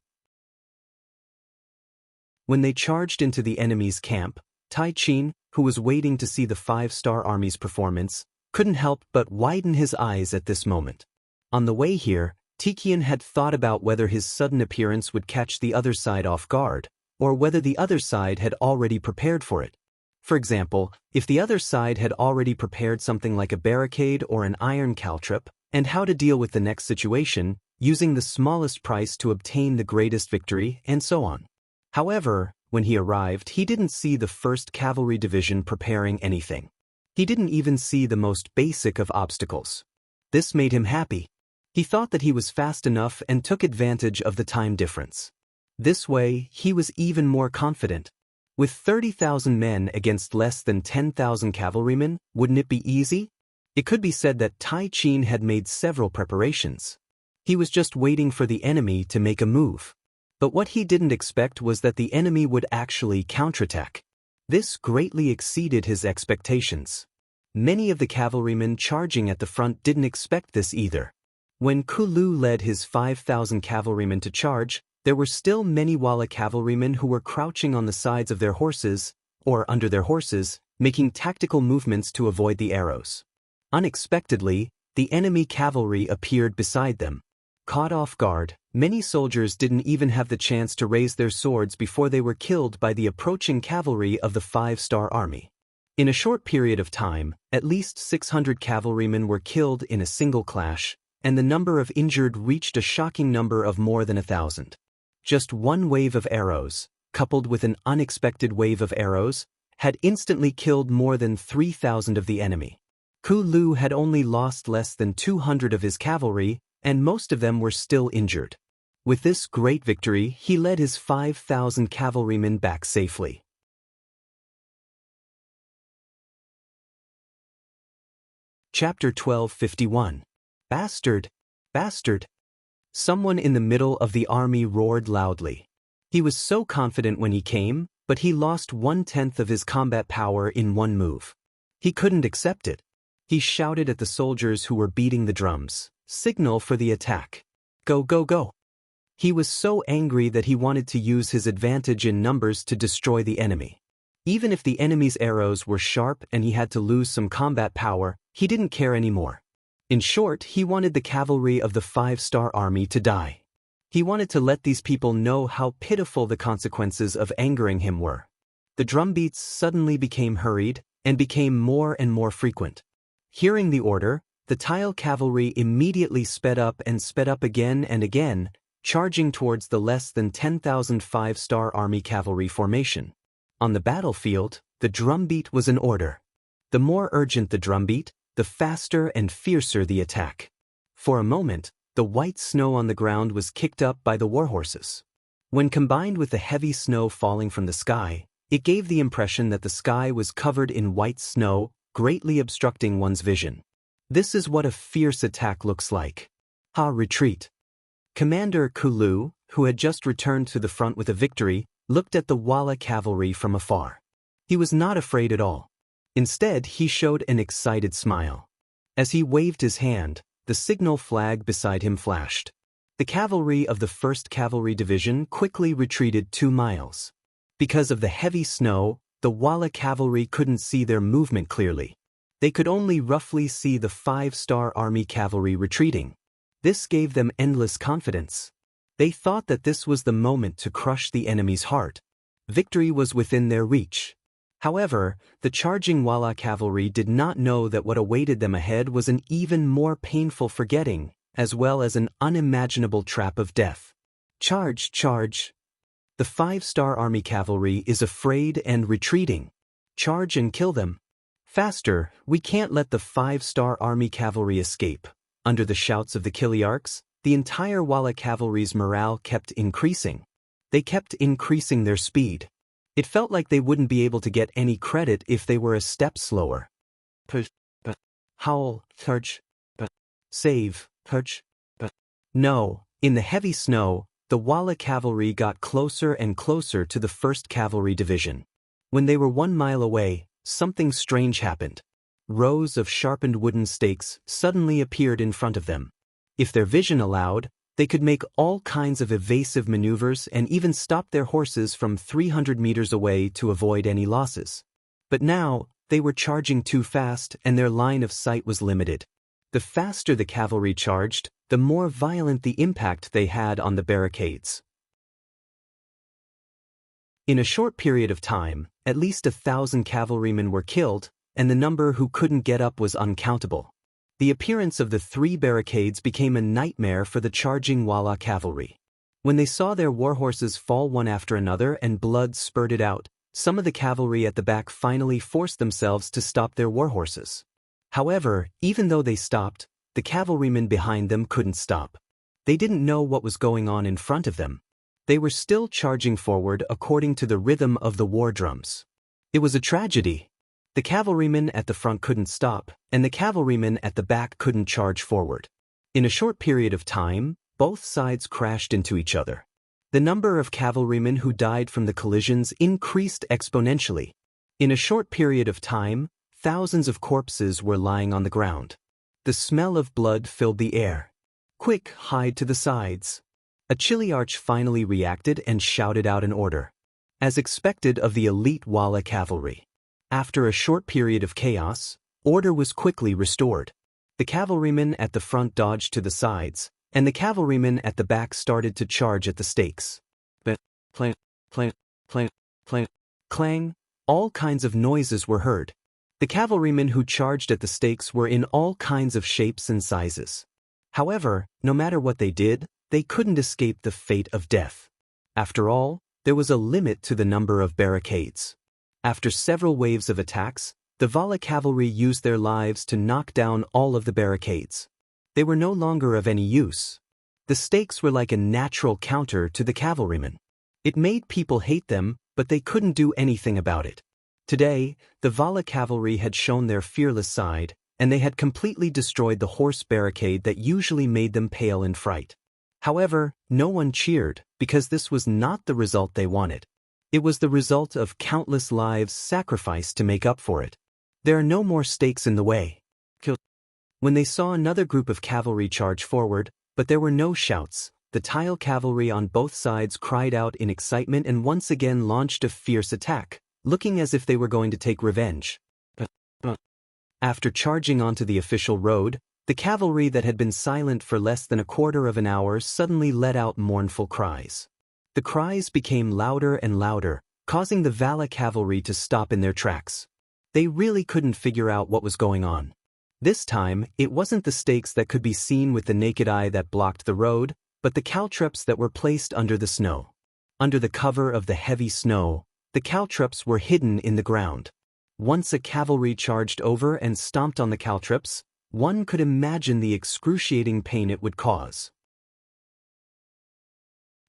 When they charged into the enemy's camp, Tai Qin, who was waiting to see the 5-star army's performance, couldn't help but widen his eyes at this moment. On the way here, Tiqian had thought about whether his sudden appearance would catch the other side off guard, or whether the other side had already prepared for it. For example, if the other side had already prepared something like a barricade or an iron caltrip, and how to deal with the next situation, using the smallest price to obtain the greatest victory, and so on. However, when he arrived, he didn't see the 1st Cavalry Division preparing anything. He didn't even see the most basic of obstacles. This made him happy. He thought that he was fast enough and took advantage of the time difference. This way, he was even more confident. With 30,000 men against less than 10,000 cavalrymen, wouldn't it be easy? It could be said that Tai Qin had made several preparations. He was just waiting for the enemy to make a move. But what he didn't expect was that the enemy would actually counterattack. This greatly exceeded his expectations. Many of the cavalrymen charging at the front didn't expect this either. When Kulu led his 5,000 cavalrymen to charge, there were still many Wala cavalrymen who were crouching on the sides of their horses, or under their horses, making tactical movements to avoid the arrows. Unexpectedly, the enemy cavalry appeared beside them. Caught off guard, many soldiers didn't even have the chance to raise their swords before they were killed by the approaching cavalry of the 5-star army. In a short period of time, at least 600 cavalrymen were killed in a single clash, and the number of injured reached a shocking number of more than 1,000. Just one wave of arrows, coupled with an unexpected wave of arrows, had instantly killed more than 3,000 of the enemy. Kulu had only lost less than 200 of his cavalry, and most of them were still injured. With this great victory, he led his 5,000 cavalrymen back safely. Chapter 1251. Bastard! Bastard! Someone in the middle of the army roared loudly. He was so confident when he came, but he lost 1/10 of his combat power in one move. He couldn't accept it. He shouted at the soldiers who were beating the drums, "Signal for the attack. Go, go, go." He was so angry that he wanted to use his advantage in numbers to destroy the enemy. Even if the enemy's arrows were sharp and he had to lose some combat power, he didn't care anymore. In short, he wanted the cavalry of the 5-star army to die. He wanted to let these people know how pitiful the consequences of angering him were. The drumbeats suddenly became hurried and became more and more frequent. Hearing the order, the tile cavalry immediately sped up again and again, charging towards the less than 10,000 five-star army cavalry formation. On the battlefield, the drumbeat was an order. The more urgent the drumbeat, the faster and fiercer the attack. For a moment, the white snow on the ground was kicked up by the warhorses. When combined with the heavy snow falling from the sky, it gave the impression that the sky was covered in white snow, greatly obstructing one's vision. This is what a fierce attack looks like. Retreat. Commander Kulu, who had just returned to the front with a victory, looked at the Walla cavalry from afar. He was not afraid at all. Instead, he showed an excited smile. As he waved his hand, the signal flag beside him flashed. The cavalry of the 1st Cavalry Division quickly retreated 2 miles. Because of the heavy snow, the Walla cavalry couldn't see their movement clearly. They could only roughly see the 5-star army cavalry retreating. This gave them endless confidence. They thought that this was the moment to crush the enemy's heart. Victory was within their reach. However, the charging Walla cavalry did not know that what awaited them ahead was an even more painful forgetting, as well as an unimaginable trap of death. Charge, charge! The 5-star army cavalry is afraid and retreating. Charge and kill them. Faster, we can't let the 5-star army cavalry escape. Under the shouts of the Kiliarchs, the entire Walla cavalry's morale kept increasing. They kept increasing their speed. It felt like they wouldn't be able to get any credit if they were a step slower. Push, but howl, charge, but save, charge, but no. In the heavy snow, the Walla cavalry got closer and closer to the 1st Cavalry Division. When they were 1 mile away, something strange happened. Rows of sharpened wooden stakes suddenly appeared in front of them. If their vision allowed, they could make all kinds of evasive maneuvers and even stop their horses from 300 meters away to avoid any losses. But now, they were charging too fast and their line of sight was limited. The faster the cavalry charged, the more violent the impact they had on the barricades. In a short period of time, at least 1,000 cavalrymen were killed, and the number who couldn't get up was uncountable. The appearance of the 3 barricades became a nightmare for the charging Walla cavalry. When they saw their warhorses fall one after another and blood spurted out, some of the cavalry at the back finally forced themselves to stop their warhorses. However, even though they stopped, the cavalrymen behind them couldn't stop. They didn't know what was going on in front of them. They were still charging forward according to the rhythm of the war drums. It was a tragedy. The cavalrymen at the front couldn't stop, and the cavalrymen at the back couldn't charge forward. In a short period of time, both sides crashed into each other. The number of cavalrymen who died from the collisions increased exponentially. In a short period of time, thousands of corpses were lying on the ground. The smell of blood filled the air. Quick, hide to the sides. A Chiliarch finally reacted and shouted out an order. As expected of the elite Walla cavalry. After a short period of chaos, order was quickly restored. The cavalrymen at the front dodged to the sides, and the cavalrymen at the back started to charge at the stakes. But clang, clang, clang, clang, clang, all kinds of noises were heard. The cavalrymen who charged at the stakes were in all kinds of shapes and sizes. However, no matter what they did, they couldn't escape the fate of death. After all, there was a limit to the number of barricades. After several waves of attacks, the Walla cavalry used their lives to knock down all of the barricades. They were no longer of any use. The stakes were like a natural counter to the cavalrymen. It made people hate them, but they couldn't do anything about it. Today, the Walla cavalry had shown their fearless side, and they had completely destroyed the horse barricade that usually made them pale in fright. However, no one cheered, because this was not the result they wanted. It was the result of countless lives sacrificed to make up for it. There are no more stakes in the way. When they saw another group of cavalry charge forward, but there were no shouts, the tile cavalry on both sides cried out in excitement and once again launched a fierce attack, looking as if they were going to take revenge. After charging onto the official road, The cavalry that had been silent for less than a quarter of an hour suddenly let out mournful cries. The cries became louder and louder, causing the Vala cavalry to stop in their tracks. They really couldn't figure out what was going on. This time, it wasn't the stakes that could be seen with the naked eye that blocked the road, but the caltrops that were placed under the snow. Under the cover of the heavy snow, the caltrops were hidden in the ground. Once a cavalry charged over and stomped on the caltrops, one could imagine the excruciating pain it would cause.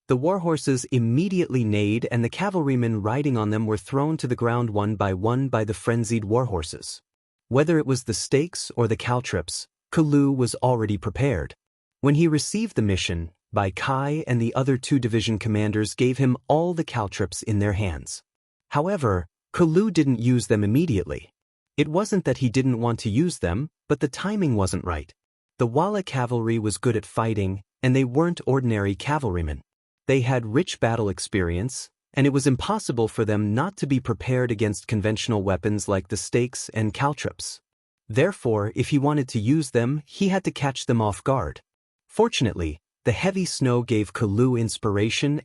The warhorses immediately neighed and the cavalrymen riding on them were thrown to the ground one by the frenzied warhorses. Whether it was the stakes or the caltrops, Kulu was already prepared. When he received the mission, Bai Kai and the other 2 division commanders gave him all the caltrops in their hands. However, Kulu didn't use them immediately. It wasn't that he didn't want to use them, but the timing wasn't right. The Wala cavalry was good at fighting, and they weren't ordinary cavalrymen. They had rich battle experience, and it was impossible for them not to be prepared against conventional weapons like the stakes and caltrops. Therefore, if he wanted to use them, he had to catch them off guard. Fortunately, the heavy snow gave Kulu inspiration.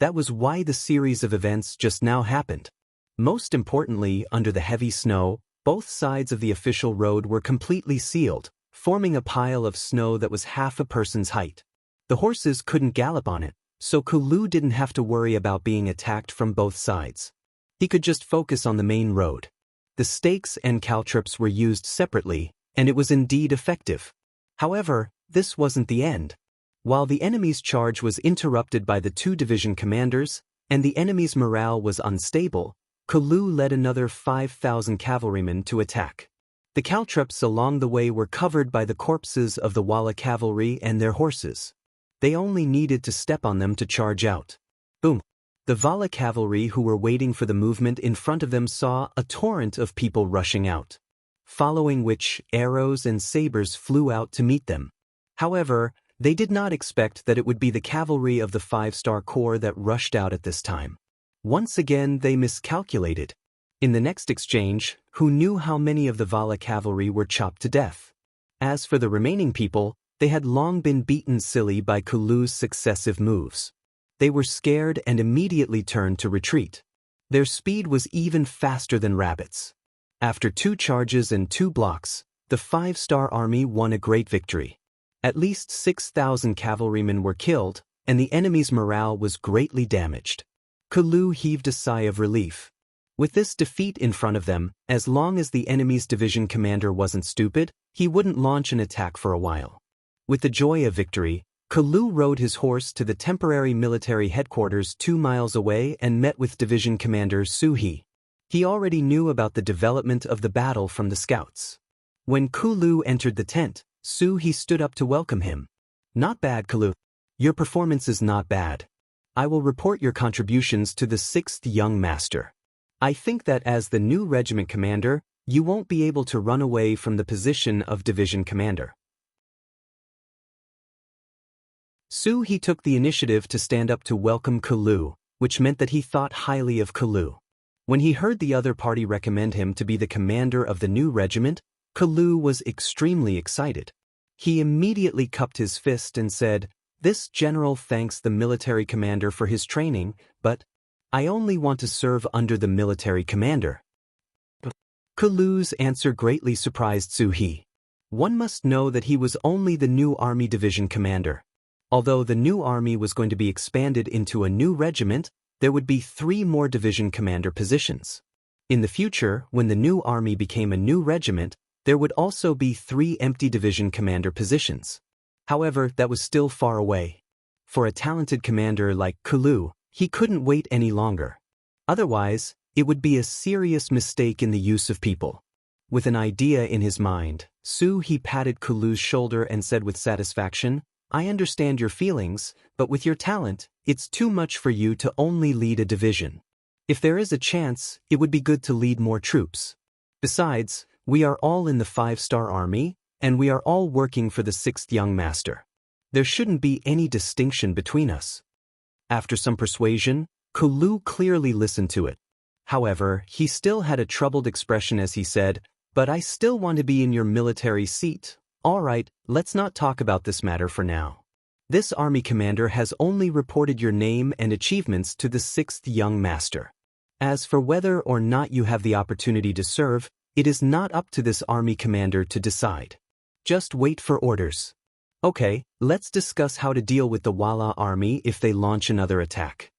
That was why the series of events just now happened. Most importantly, under the heavy snow, both sides of the official road were completely sealed, forming a pile of snow that was half a person's height. The horses couldn't gallop on it, so Kulu didn't have to worry about being attacked from both sides. He could just focus on the main road. The stakes and caltrops were used separately, and it was indeed effective. However, this wasn't the end. While the enemy's charge was interrupted by the 2 division commanders, and the enemy's morale was unstable, Kulu led another 5,000 cavalrymen to attack. The caltrops along the way were covered by the corpses of the Wala cavalry and their horses. They only needed to step on them to charge out. Boom! The Vala cavalry who were waiting for the movement in front of them saw a torrent of people rushing out, following which arrows and sabers flew out to meet them. However, they did not expect that it would be the cavalry of the 5-star corps that rushed out at this time. Once again, they miscalculated. In the next exchange, who knew how many of the Vala cavalry were chopped to death? As for the remaining people, they had long been beaten silly by Kulu's successive moves. They were scared and immediately turned to retreat. Their speed was even faster than rabbits. After 2 charges and 2 blocks, the 5-star army won a great victory. At least 6,000 cavalrymen were killed, and the enemy's morale was greatly damaged. Kulu heaved a sigh of relief. With this defeat in front of them, as long as the enemy's division commander wasn't stupid, he wouldn't launch an attack for a while. With the joy of victory, Kulu rode his horse to the temporary military headquarters 2 miles away and met with division commander Suhi. He already knew about the development of the battle from the scouts. When Kulu entered the tent, Suhi stood up to welcome him. "Not bad, Kulu. Your performance is not bad. I will report your contributions to the 6th young master. I think that as the new regiment commander, you won't be able to run away from the position of division commander." Suhi took the initiative to stand up to welcome Kulu, which meant that he thought highly of Kulu. When he heard the other party recommend him to be the commander of the new regiment, Kulu was extremely excited. He immediately cupped his fist and said, "This general thanks the military commander for his training, but I only want to serve under the military commander." Kulu's answer greatly surprised Suhi. One must know that he was only the new army division commander. Although the new army was going to be expanded into a new regiment, there would be 3 more division commander positions. In the future, when the new army became a new regiment, there would also be 3 empty division commander positions. However, that was still far away. For a talented commander like Kulu, he couldn't wait any longer. Otherwise, it would be a serious mistake in the use of people. With an idea in his mind, Suhi patted Kulu's shoulder and said with satisfaction, "I understand your feelings, but with your talent, it's too much for you to only lead a division. If there is a chance, it would be good to lead more troops. Besides, we are all in the 5-star army, and we are all working for the 6th young master. There shouldn't be any distinction between us." After some persuasion, Kulu clearly listened to it. However, he still had a troubled expression as he said, But I still want to be in your military seat. All right, let's not talk about this matter for now. This army commander has only reported your name and achievements to the 6th young master. As for whether or not you have the opportunity to serve, it is not up to this army commander to decide. Just wait for orders. Okay, let's discuss how to deal with the Wala army if they launch another attack.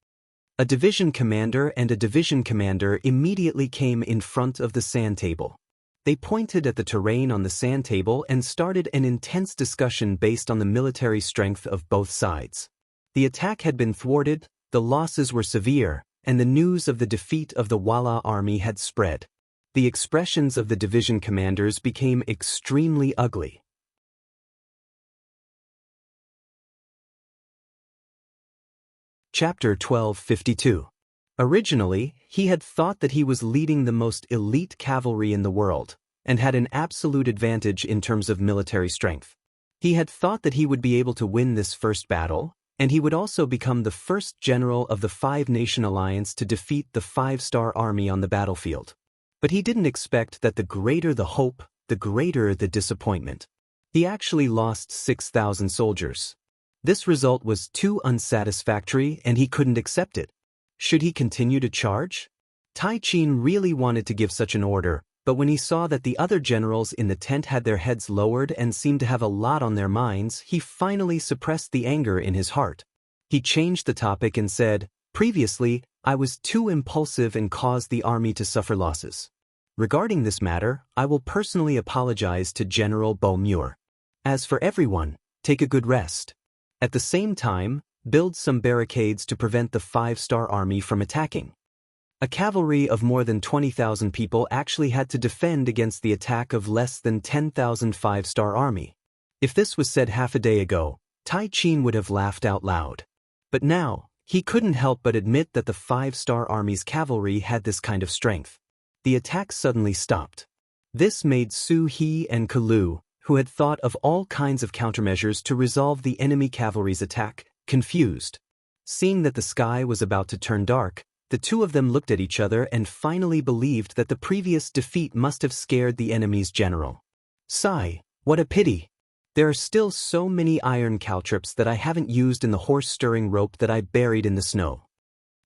A division commander and a division commander immediately came in front of the sand table. They pointed at the terrain on the sand table and started an intense discussion based on the military strength of both sides. The attack had been thwarted, the losses were severe, and the news of the defeat of the Wala army had spread. The expressions of the division commanders became extremely ugly. Chapter 1252. Originally, he had thought that he was leading the most elite cavalry in the world, and had an absolute advantage in terms of military strength. He had thought that he would be able to win this first battle, and he would also become the first general of the Five-Nation Alliance to defeat the Five-Star Army on the battlefield. But he didn't expect that the greater the hope, the greater the disappointment. He actually lost 6,000 soldiers. This result was too unsatisfactory and he couldn't accept it. Should he continue to charge? Tai Qin really wanted to give such an order, but when he saw that the other generals in the tent had their heads lowered and seemed to have a lot on their minds, he finally suppressed the anger in his heart. He changed the topic and said, "Previously, I was too impulsive and caused the army to suffer losses. Regarding this matter, I will personally apologize to General Beaumur. As for everyone, take a good rest. At the same time, build some barricades to prevent the Five-Star Army from attacking." A cavalry of more than 20,000 people actually had to defend against the attack of less than 10,000 Five-Star Army. If this was said half a day ago, Tai Qin would have laughed out loud. But now, he couldn't help but admit that the Five-Star Army's cavalry had this kind of strength. The attack suddenly stopped. This made Su He and Kalu, who had thought of all kinds of countermeasures to resolve the enemy cavalry's attack, confused. Seeing that the sky was about to turn dark, the two of them looked at each other and finally believed that the previous defeat must have scared the enemy's general. Sigh, what a pity. There are still so many iron caltrops that I haven't used in the horse-stirring rope that I buried in the snow.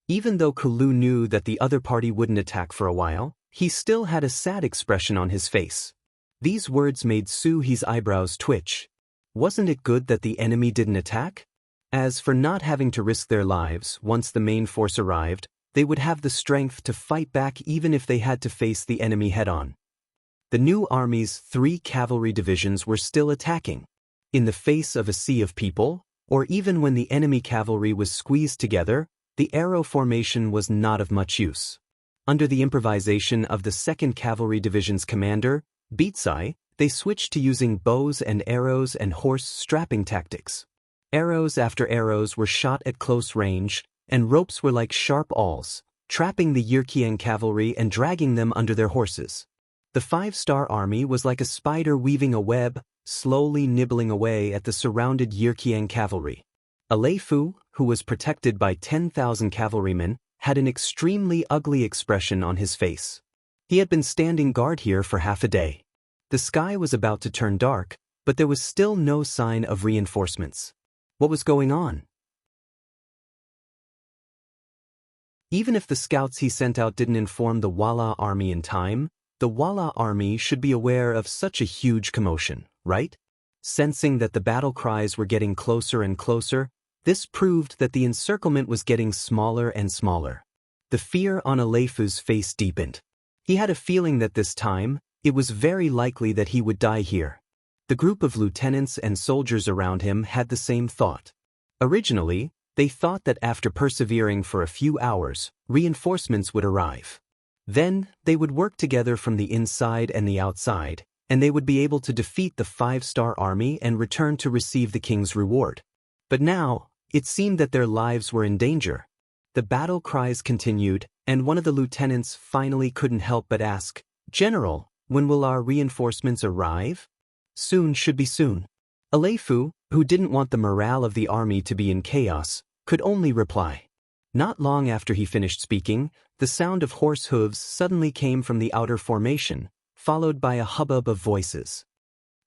Even though Kalu knew that the other party wouldn't attack for a while, he still had a sad expression on his face. These words made Su He's eyebrows twitch. Wasn't it good that the enemy didn't attack? As for not having to risk their lives once the main force arrived, they would have the strength to fight back even if they had to face the enemy head-on. The new army's 3 cavalry divisions were still attacking. In the face of a sea of people, or even when the enemy cavalry was squeezed together, the arrow formation was not of much use. Under the improvisation of the 2nd Cavalry Division's commander, Beatsai, they switched to using bows and arrows and horse strapping tactics. Arrows after arrows were shot at close range, and ropes were like sharp awls, trapping the Yirkian cavalry and dragging them under their horses. The Five-Star Army was like a spider weaving a web, slowly nibbling away at the surrounded Yirkian cavalry. Aleifu, who was protected by 10,000 cavalrymen, had an extremely ugly expression on his face. He had been standing guard here for half a day. The sky was about to turn dark, but there was still no sign of reinforcements. What was going on? Even if the scouts he sent out didn't inform the Wala army in time, the Wala army should be aware of such a huge commotion, right? Sensing that the battle cries were getting closer and closer, this proved that the encirclement was getting smaller and smaller. The fear on Aleifu's face deepened. He had a feeling that this time, it was very likely that he would die here. The group of lieutenants and soldiers around him had the same thought. Originally, they thought that after persevering for a few hours, reinforcements would arrive. Then, they would work together from the inside and the outside, and they would be able to defeat the Five-Star Army and return to receive the king's reward. But now, it seemed that their lives were in danger. The battle cries continued, and one of the lieutenants finally couldn't help but ask, "General, when will our reinforcements arrive?" "Soon should be soon." Aleifu, who didn't want the morale of the army to be in chaos, could only reply. Not long after he finished speaking, the sound of horse hooves suddenly came from the outer formation, followed by a hubbub of voices.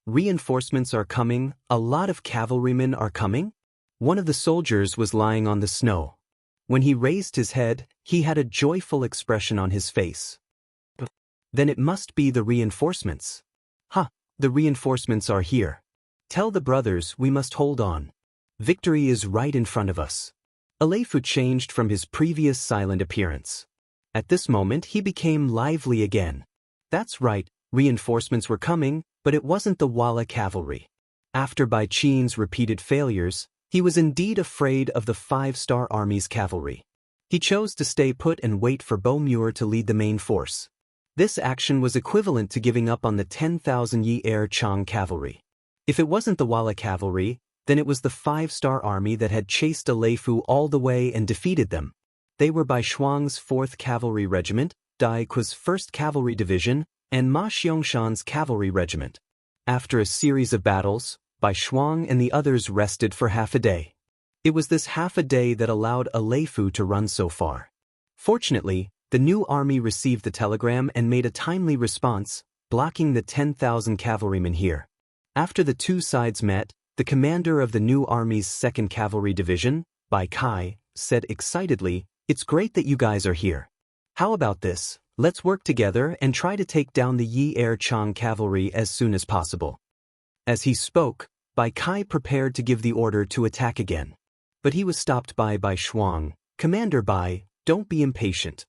Reinforcements are coming, a lot of cavalrymen are coming? One of the soldiers was lying on the snow. When he raised his head, he had a joyful expression on his face. Then it must be the reinforcements. Ha, the reinforcements are here. Tell the brothers we must hold on. Victory is right in front of us. Aleifu changed from his previous silent appearance. At this moment he became lively again. That's right, reinforcements were coming, but it wasn't the Walla cavalry. After Bai Qin's repeated failures, he was indeed afraid of the 5-star army's cavalry. He chose to stay put and wait for Bo Muir to lead the main force. This action was equivalent to giving up on the 10,000 Yi Er Chang cavalry. If it wasn't the Walla cavalry, then it was the 5-star army that had chased Aleifu all the way and defeated them. They were Bai Shuang's 4th Cavalry Regiment, Dai Ku's 1st Cavalry Division, and Ma Xiangshan's Cavalry Regiment. After a series of battles, Bai Shuang and the others rested for half a day. It was this half a day that allowed Aleifu to run so far. Fortunately, the new army received the telegram and made a timely response, blocking the 10,000 cavalrymen here. After the two sides met, the commander of the new army's 2nd Cavalry Division, Bai Kai, said excitedly, "It's great that you guys are here. How about this? Let's work together and try to take down the Yi Er Chang cavalry as soon as possible." As he spoke, Bai Kai prepared to give the order to attack again. But he was stopped by Bai Shuang. "Commander Bai, don't be impatient."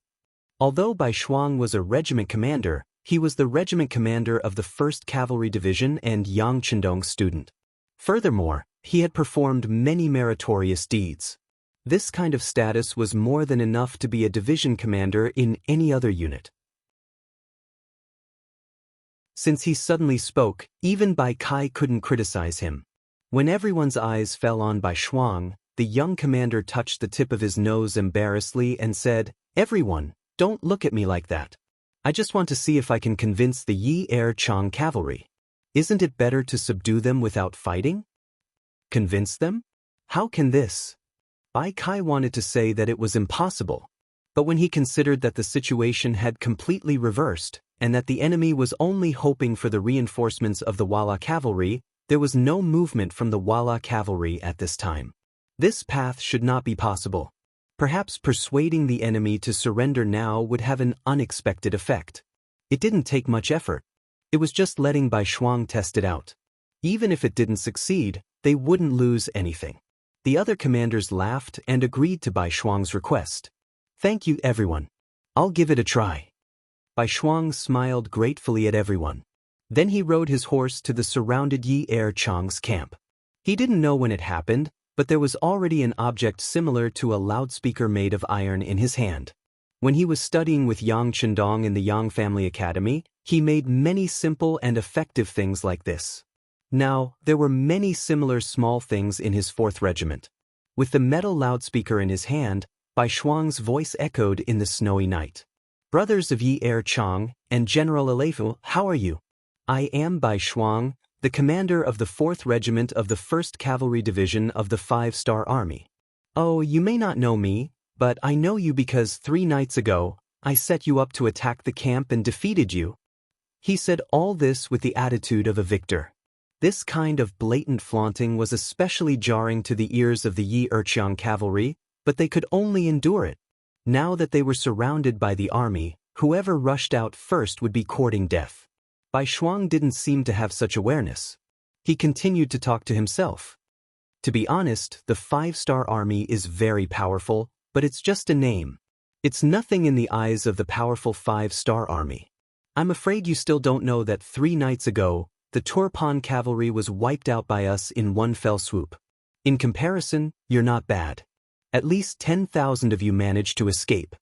Although Bai Shuang was a regiment commander, he was the regiment commander of the 1st Cavalry Division and Yang Chendong's student. Furthermore, he had performed many meritorious deeds. This kind of status was more than enough to be a division commander in any other unit. Since he suddenly spoke, even Bai Kai couldn't criticize him. When everyone's eyes fell on Bai Shuang, the young commander touched the tip of his nose embarrassedly and said, "Everyone, don't look at me like that. I just want to see if I can convince the Yi Er Chang cavalry. Isn't it better to subdue them without fighting? Convince them? How can this?" Bai Kai wanted to say that it was impossible. But when he considered that the situation had completely reversed, and that the enemy was only hoping for the reinforcements of the Walla cavalry, there was no movement from the Walla cavalry at this time. This path should not be possible. Perhaps persuading the enemy to surrender now would have an unexpected effect. It didn't take much effort. It was just letting Bai Shuang test it out. Even if it didn't succeed, they wouldn't lose anything. The other commanders laughed and agreed to Bai Shuang's request. "Thank you, everyone. I'll give it a try." Bai Shuang smiled gratefully at everyone. Then he rode his horse to the surrounded Yi Er Chang's camp. He didn't know when it happened, but there was already an object similar to a loudspeaker made of iron in his hand. When he was studying with Yang Chendong in the Yang Family Academy, he made many simple and effective things like this. Now, there were many similar small things in his 4th Regiment. With the metal loudspeaker in his hand, Bai Shuang's voice echoed in the snowy night. "Brothers of Yi Er Chang and General Aleifu, how are you? I am Bai Shuang, the commander of the 4th Regiment of the 1st Cavalry Division of the 5-Star Army. Oh, you may not know me, but I know you because 3 nights ago, I set you up to attack the camp and defeated you." He said all this with the attitude of a victor. This kind of blatant flaunting was especially jarring to the ears of the Yi Er Chang cavalry, but they could only endure it. Now that they were surrounded by the army, whoever rushed out first would be courting death. Bai Shuang didn't seem to have such awareness. He continued to talk to himself. To be honest, the 5-star army is very powerful, but it's just a name. It's nothing in the eyes of the powerful 5-star army. I'm afraid you still don't know that 3 nights ago, the Turpan cavalry was wiped out by us in one fell swoop. In comparison, you're not bad. At least 10,000 of you managed to escape.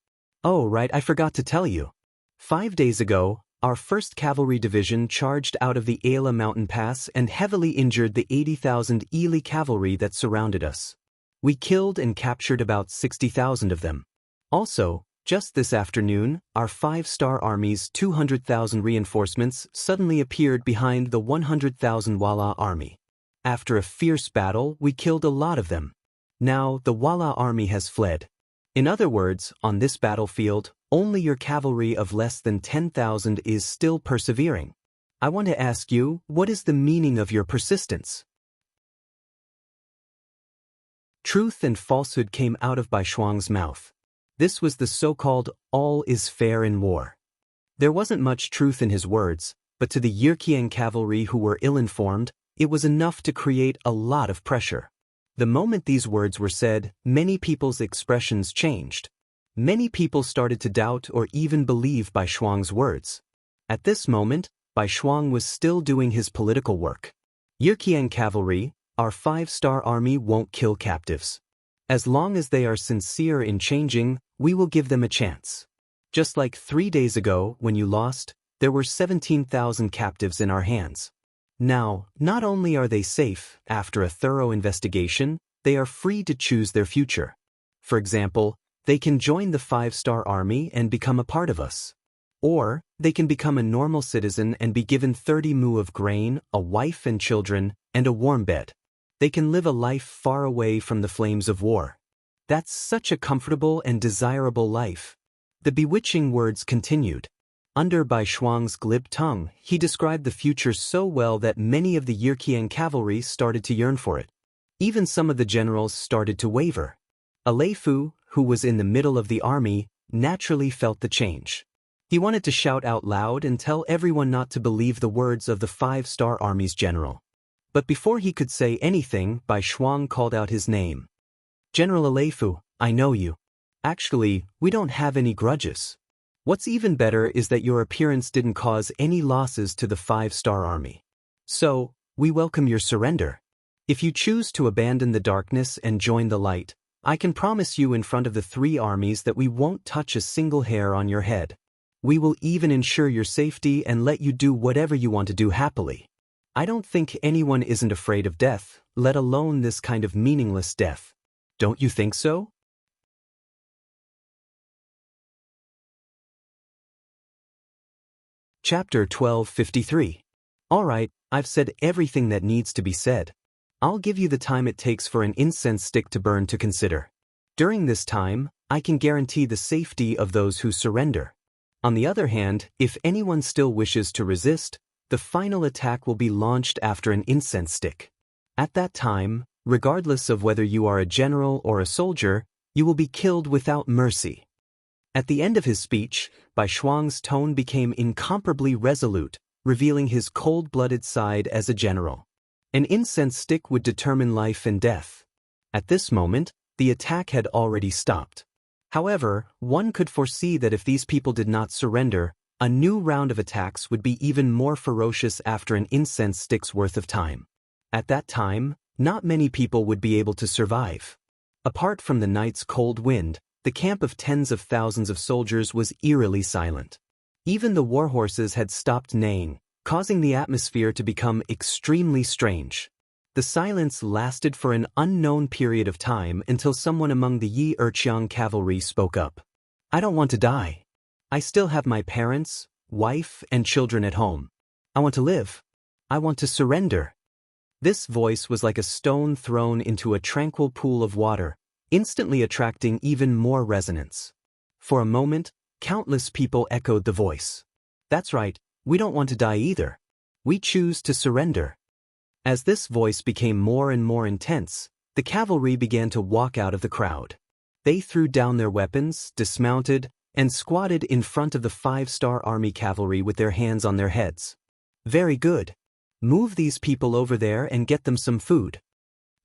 Oh, right, I forgot to tell you. 5 days ago, our 1st Cavalry Division charged out of the Ayla mountain pass and heavily injured the 80,000 Ili cavalry that surrounded us. We killed and captured about 60,000 of them. Also, just this afternoon, our 5-star army's 200,000 reinforcements suddenly appeared behind the 100,000 Walla army. After a fierce battle, we killed a lot of them. Now, the Walla army has fled. In other words, on this battlefield, Only your cavalry of less than 10,000 is still persevering. I want to ask you, what is the meaning of your persistence? Truth and falsehood came out of Bai Shuang's mouth. This was the so-called all is fair in war. There wasn't much truth in his words, but to the Yirqiang cavalry who were ill-informed, it was enough to create a lot of pressure. The moment these words were said, many people's expressions changed. Many people started to doubt or even believe Bai Shuang's words. At this moment, Bai Shuang was still doing his political work. Yirqiang cavalry, our 5-star army won't kill captives. As long as they are sincere in changing, we will give them a chance. Just like 3 days ago, when you lost, there were 17,000 captives in our hands. Now, not only are they safe, after a thorough investigation, they are free to choose their future. For example, they can join the 5-star army and become a part of us. Or, they can become a normal citizen and be given 30 mu of grain, a wife and children, and a warm bed. They can live a life far away from the flames of war. That's such a comfortable and desirable life. The bewitching words continued. Under Bai Shuang's glib tongue, he described the future so well that many of the Yirqiang cavalry started to yearn for it. Even some of the generals started to waver. Aleifu, who was in the middle of the army, naturally felt the change. He wanted to shout out loud and tell everyone not to believe the words of the 5-star army's general. But before he could say anything, Bai Shuang called out his name. General Aleifu, I know you. Actually, we don't have any grudges. What's even better is that your appearance didn't cause any losses to the 5-star army. So, we welcome your surrender. If you choose to abandon the darkness and join the light, I can promise you in front of the 3 armies that we won't touch a single hair on your head. We will even ensure your safety and let you do whatever you want to do happily. I don't think anyone isn't afraid of death, let alone this kind of meaningless death. Don't you think so? Chapter 1253. Alright, I've said everything that needs to be said. I'll give you the time it takes for an incense stick to burn to consider. During this time, I can guarantee the safety of those who surrender. On the other hand, if anyone still wishes to resist, the final attack will be launched after an incense stick. At that time, regardless of whether you are a general or a soldier, you will be killed without mercy. At the end of his speech, Bai Shuang's tone became incomparably resolute, revealing his cold-blooded side as a general. An incense stick would determine life and death. At this moment, the attack had already stopped. However, one could foresee that if these people did not surrender, a new round of attacks would be even more ferocious after an incense stick's worth of time. At that time, not many people would be able to survive. Apart from the night's cold wind, the camp of tens of thousands of soldiers was eerily silent. Even the warhorses had stopped neighing, causing the atmosphere to become extremely strange. The silence lasted for an unknown period of time until someone among the Yirqiang cavalry spoke up. I don't want to die. I still have my parents, wife, and children at home. I want to live. I want to surrender. This voice was like a stone thrown into a tranquil pool of water, instantly attracting even more resonance. For a moment, countless people echoed the voice. That's right, we don't want to die either. We choose to surrender. As this voice became more and more intense, the cavalry began to walk out of the crowd. They threw down their weapons, dismounted, and squatted in front of the 5-star army cavalry with their hands on their heads. Very good. Move these people over there and get them some food.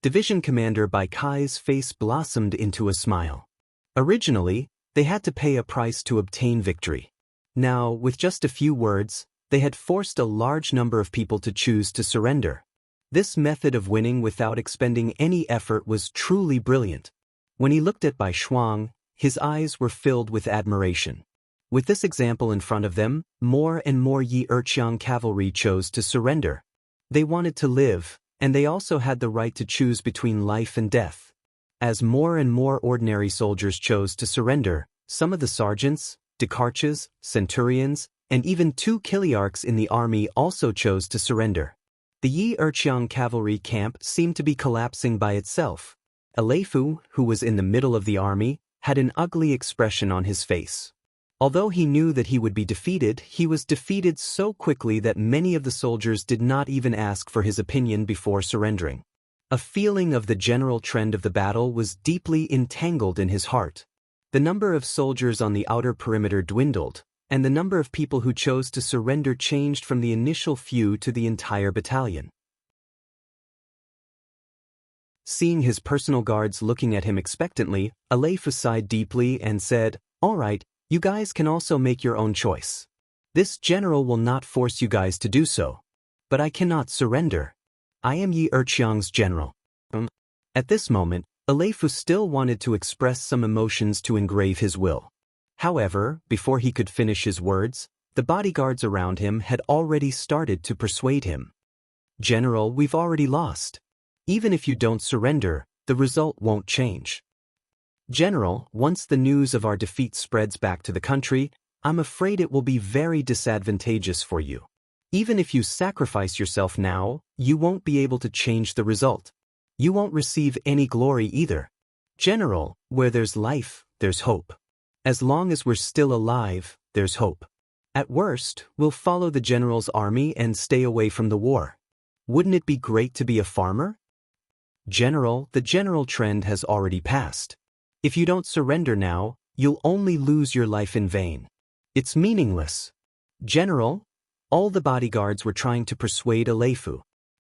Division Commander Bai Kai's face blossomed into a smile. Originally, they had to pay a price to obtain victory. Now, with just a few words, they had forced a large number of people to choose to surrender. This method of winning without expending any effort was truly brilliant. When he looked at Bai Shuang, his eyes were filled with admiration. With this example in front of them, more and more Yirqiang cavalry chose to surrender. They wanted to live, and they also had the right to choose between life and death. As more and more ordinary soldiers chose to surrender, some of the sergeants, Dekarches, centurions, and even 2 Kiliarchs in the army also chose to surrender. The Yirqiang cavalry camp seemed to be collapsing by itself. Aleifu, who was in the middle of the army, had an ugly expression on his face. Although he knew that he would be defeated, he was defeated so quickly that many of the soldiers did not even ask for his opinion before surrendering. A feeling of the general trend of the battle was deeply entangled in his heart. The number of soldiers on the outer perimeter dwindled, and the number of people who chose to surrender changed from the initial few to the entire battalion. Seeing his personal guards looking at him expectantly, Aleph sighed deeply and said, "All right, you guys can also make your own choice. This general will not force you guys to do so. But I cannot surrender. I am Yi Erqiang's general." At this moment, Aleph still wanted to express some emotions to engrave his will. However, before he could finish his words, the bodyguards around him had already started to persuade him. "General, we've already lost. Even if you don't surrender, the result won't change. General, once the news of our defeat spreads back to the country, I'm afraid it will be very disadvantageous for you. Even if you sacrifice yourself now, you won't be able to change the result. You won't receive any glory either. General, where there's life, there's hope. As long as we're still alive, there's hope. At worst, we'll follow the general's army and stay away from the war. Wouldn't it be great to be a farmer? General, the general trend has already passed. If you don't surrender now, you'll only lose your life in vain. It's meaningless." "General," all the bodyguards were trying to persuade Aleph.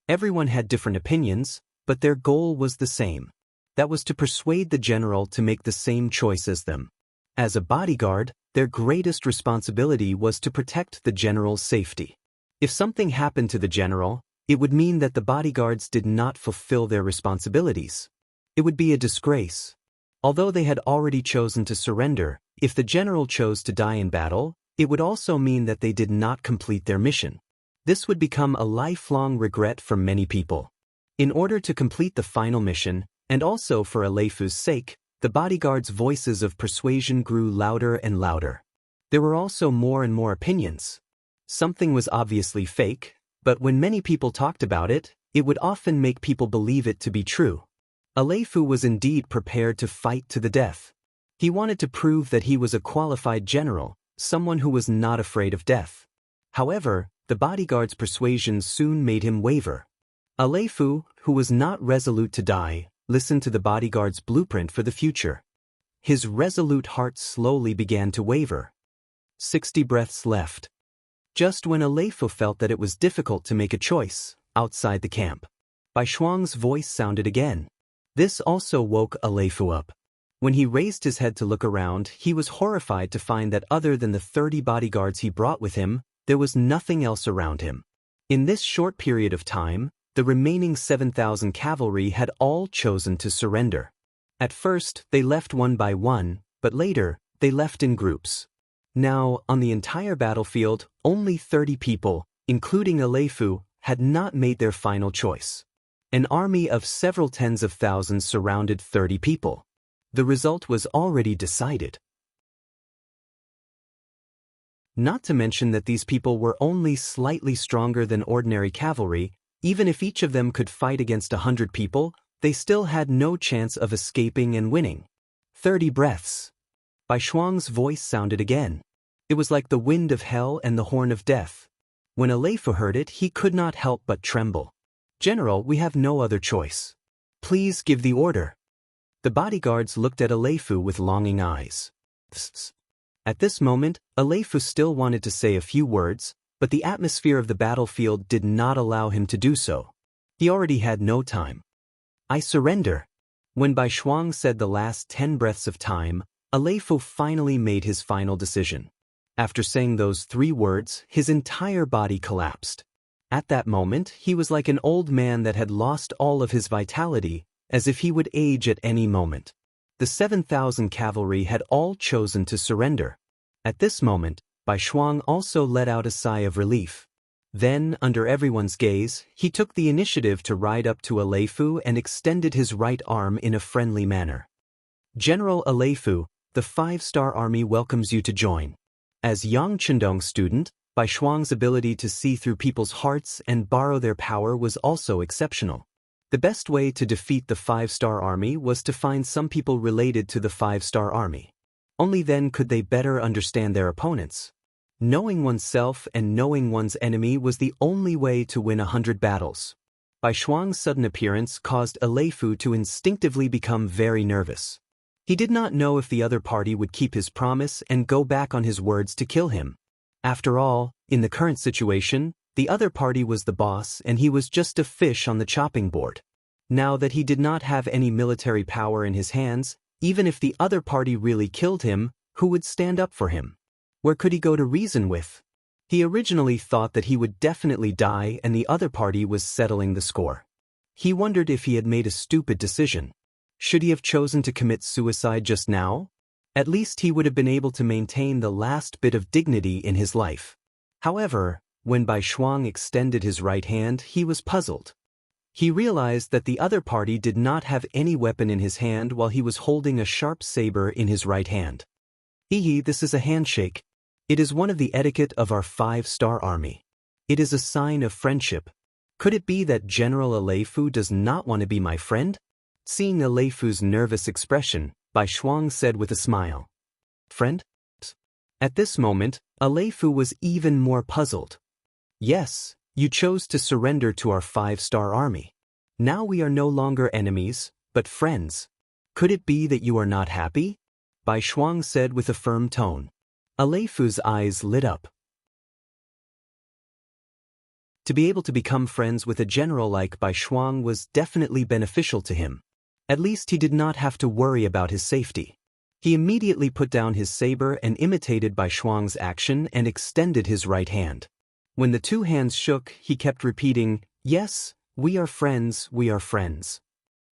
Everyone had different opinions, but their goal was the same. That was to persuade the general to make the same choice as them. As a bodyguard, their greatest responsibility was to protect the general's safety. If something happened to the general, it would mean that the bodyguards did not fulfill their responsibilities. It would be a disgrace. Although they had already chosen to surrender, if the general chose to die in battle, it would also mean that they did not complete their mission. This would become a lifelong regret for many people. In order to complete the final mission, and also for Aleph's sake, the bodyguards' voices of persuasion grew louder and louder. There were also more and more opinions. Something was obviously fake, but when many people talked about it, it would often make people believe it to be true. Aleph was indeed prepared to fight to the death. He wanted to prove that he was a qualified general, someone who was not afraid of death. However, the bodyguard's persuasion soon made him waver. Aleph, who was not resolute to die, listened to the bodyguard's blueprint for the future. His resolute heart slowly began to waver. 60 breaths left. Just when Aleph felt that it was difficult to make a choice, outside the camp, Bai Shuang's voice sounded again. This also woke Aleph up. When he raised his head to look around, he was horrified to find that other than the 30 bodyguards he brought with him, there was nothing else around him. In this short period of time, the remaining 7,000 cavalry had all chosen to surrender. At first, they left one by one, but later, they left in groups. Now, on the entire battlefield, only 30 people, including Aleph, had not made their final choice. An army of several tens of thousands surrounded 30 people. The result was already decided. Not to mention that these people were only slightly stronger than ordinary cavalry. Even if each of them could fight against 100 people, they still had no chance of escaping and winning. 30 breaths. Bai Shuang's voice sounded again. It was like the wind of hell and the horn of death. When Aleph heard it, he could not help but tremble. "General, we have no other choice. Please give the order." The bodyguards looked at Aleph with longing eyes. At this moment, Aleph still wanted to say a few words, but the atmosphere of the battlefield did not allow him to do so. He already had no time. "I surrender." When Bai Shuang said the last 10 breaths of time, Aleph finally made his final decision. After saying those 3 words, his entire body collapsed. At that moment, he was like an old man that had lost all of his vitality, as if he would age at any moment. The 7,000 cavalry had all chosen to surrender. At this moment, Bai Shuang also let out a sigh of relief. Then, under everyone's gaze, he took the initiative to ride up to Aleph and extended his right arm in a friendly manner. "General Aleph, the 5-star army welcomes you to join." As Yang Chendong's student, Bai Shuang's ability to see through people's hearts and borrow their power was also exceptional. The best way to defeat the 5-star army was to find some people related to the 5-star army. Only then could they better understand their opponents. Knowing oneself and knowing one's enemy was the only way to win 100 battles. Bai Shuang's sudden appearance caused Aleifu to instinctively become very nervous. He did not know if the other party would keep his promise and go back on his words to kill him. After all, in the current situation, the other party was the boss and he was just a fish on the chopping board. Now that he did not have any military power in his hands, even if the other party really killed him, who would stand up for him? Where could he go to reason with? He originally thought that he would definitely die and the other party was settling the score. He wondered if he had made a stupid decision. Should he have chosen to commit suicide just now? At least he would have been able to maintain the last bit of dignity in his life. However, when Bai Shuang extended his right hand, he was puzzled. He realized that the other party did not have any weapon in his hand while he was holding a sharp saber in his right hand. This is a handshake. It is one of the etiquette of our 5-star army. It is a sign of friendship. Could it be that General Aleifu does not want to be my friend? Seeing Aleifu's nervous expression, Bai Shuang said with a smile. Friend? At this moment, Aleifu was even more puzzled. Yes, you chose to surrender to our 5-star army. Now we are no longer enemies, but friends. Could it be that you are not happy? Bai Shuang said with a firm tone. Aleifu's eyes lit up. To be able to become friends with a general like Bai Shuang was definitely beneficial to him. At least he did not have to worry about his safety. He immediately put down his saber and imitated Bai Shuang's action and extended his right hand. When the two hands shook, he kept repeating, "Yes, we are friends, we are friends."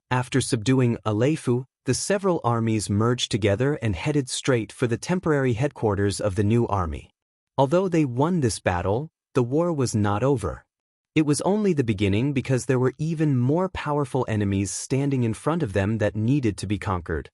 After subduing Aleifu, the several armies merged together and headed straight for the temporary headquarters of the new army. Although they won this battle, the war was not over. It was only the beginning because there were even more powerful enemies standing in front of them that needed to be conquered.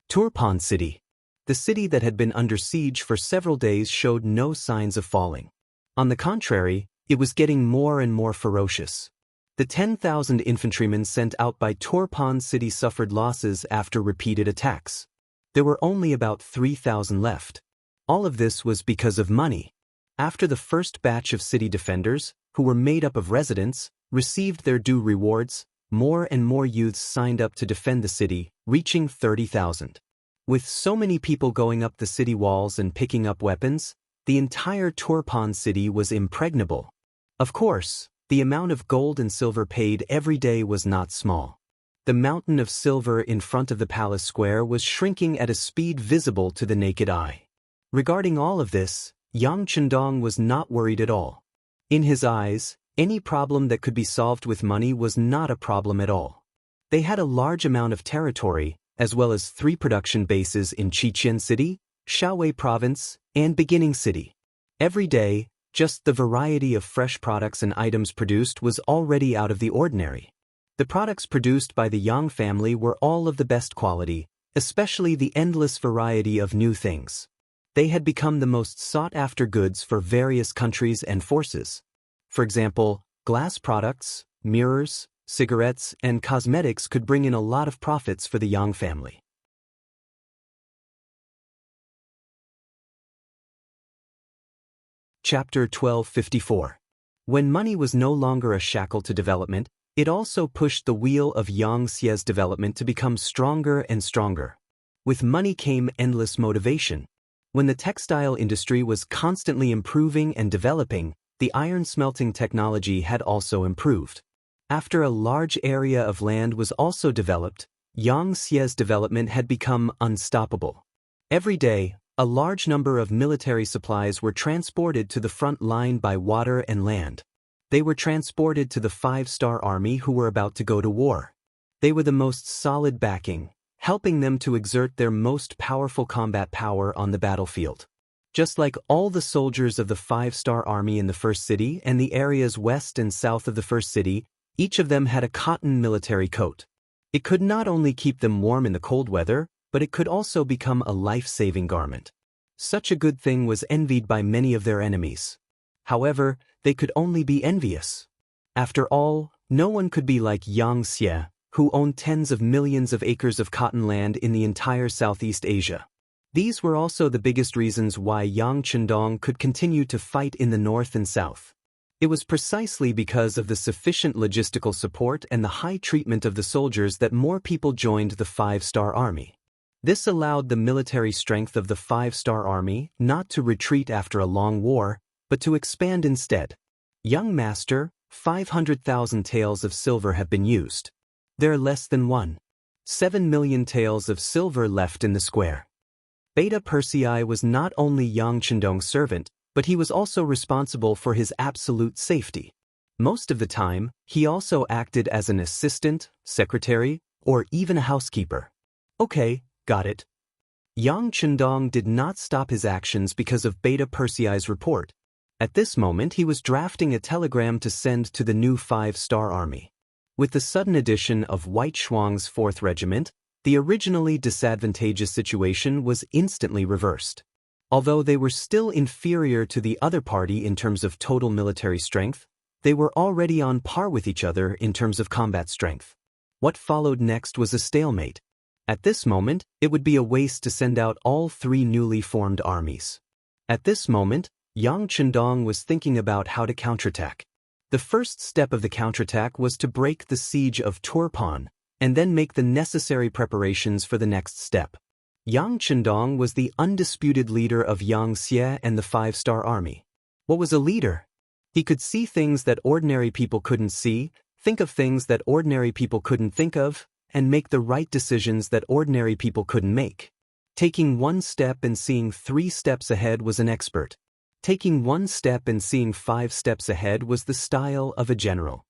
Turpan City. The city that had been under siege for several days showed no signs of falling. On the contrary, it was getting more and more ferocious. The 10,000 infantrymen sent out by Turpan City suffered losses after repeated attacks. There were only about 3,000 left. All of this was because of money. After the first batch of city defenders, who were made up of residents, received their due rewards, more and more youths signed up to defend the city, reaching 30,000. With so many people going up the city walls and picking up weapons, the entire Turpan City was impregnable. Of course, the amount of gold and silver paid every day was not small. The mountain of silver in front of the palace square was shrinking at a speed visible to the naked eye. Regarding all of this, Yang Chendong was not worried at all. In his eyes, any problem that could be solved with money was not a problem at all. They had a large amount of territory, as well as 3 production bases in Qiqian City, Shaowei Province, and Beginning City. Every day, just the variety of fresh products and items produced was already out of the ordinary. The products produced by the Yang family were all of the best quality, especially the endless variety of new things. They had become the most sought-after goods for various countries and forces. For example, glass products, mirrors, cigarettes, and cosmetics could bring in a lot of profits for the Yang family. Chapter 1254. When money was no longer a shackle to development, it also pushed the wheel of Xia's development to become stronger and stronger. With money came endless motivation. When the textile industry was constantly improving and developing, the iron smelting technology had also improved. After a large area of land was also developed, Xia's development had become unstoppable. Every day, a large number of military supplies were transported to the front line by water and land. They were transported to the 5-star army who were about to go to war. They were the most solid backing, helping them to exert their most powerful combat power on the battlefield. Just like all the soldiers of the 5-star army in the first city and the areas west and south of the first city, each of them had a cotton military coat. It could not only keep them warm in the cold weather, but it could also become a life-saving garment. Such a good thing was envied by many of their enemies. However, they could only be envious. After all, no one could be like Xianxia, who owned tens of millions of acres of cotton land in the entire Southeast Asia. These were also the biggest reasons why Yang Chendong could continue to fight in the north and south. It was precisely because of the sufficient logistical support and the high treatment of the soldiers that more people joined the five-star army. This allowed the military strength of the five-star army not to retreat after a long war, but to expand instead. Young Master, 500,000 taels of silver have been used. There are less than 1.7 million taels of silver left in the square. Beta Persei was not only Yang Chendong's servant, but he was also responsible for his absolute safety. Most of the time, he also acted as an assistant, secretary, or even a housekeeper. Okay, got it. Yang Chendong did not stop his actions because of Beta Persei's report. At this moment he was drafting a telegram to send to the new five-star army. With the sudden addition of White Shuang's 4th Regiment, the originally disadvantageous situation was instantly reversed. Although they were still inferior to the other party in terms of total military strength, they were already on par with each other in terms of combat strength. What followed next was a stalemate. At this moment, it would be a waste to send out all 3 newly formed armies. At this moment, Yang Chendong was thinking about how to counterattack. The first step of the counterattack was to break the siege of Turpan, and then make the necessary preparations for the next step. Yang Chendong was the undisputed leader of Xianxia and the five-star army. What was a leader? He could see things that ordinary people couldn't see, think of things that ordinary people couldn't think of, and make the right decisions that ordinary people couldn't make. Taking one step and seeing 3 steps ahead was an expert. Taking one step and seeing 5 steps ahead was the style of a general.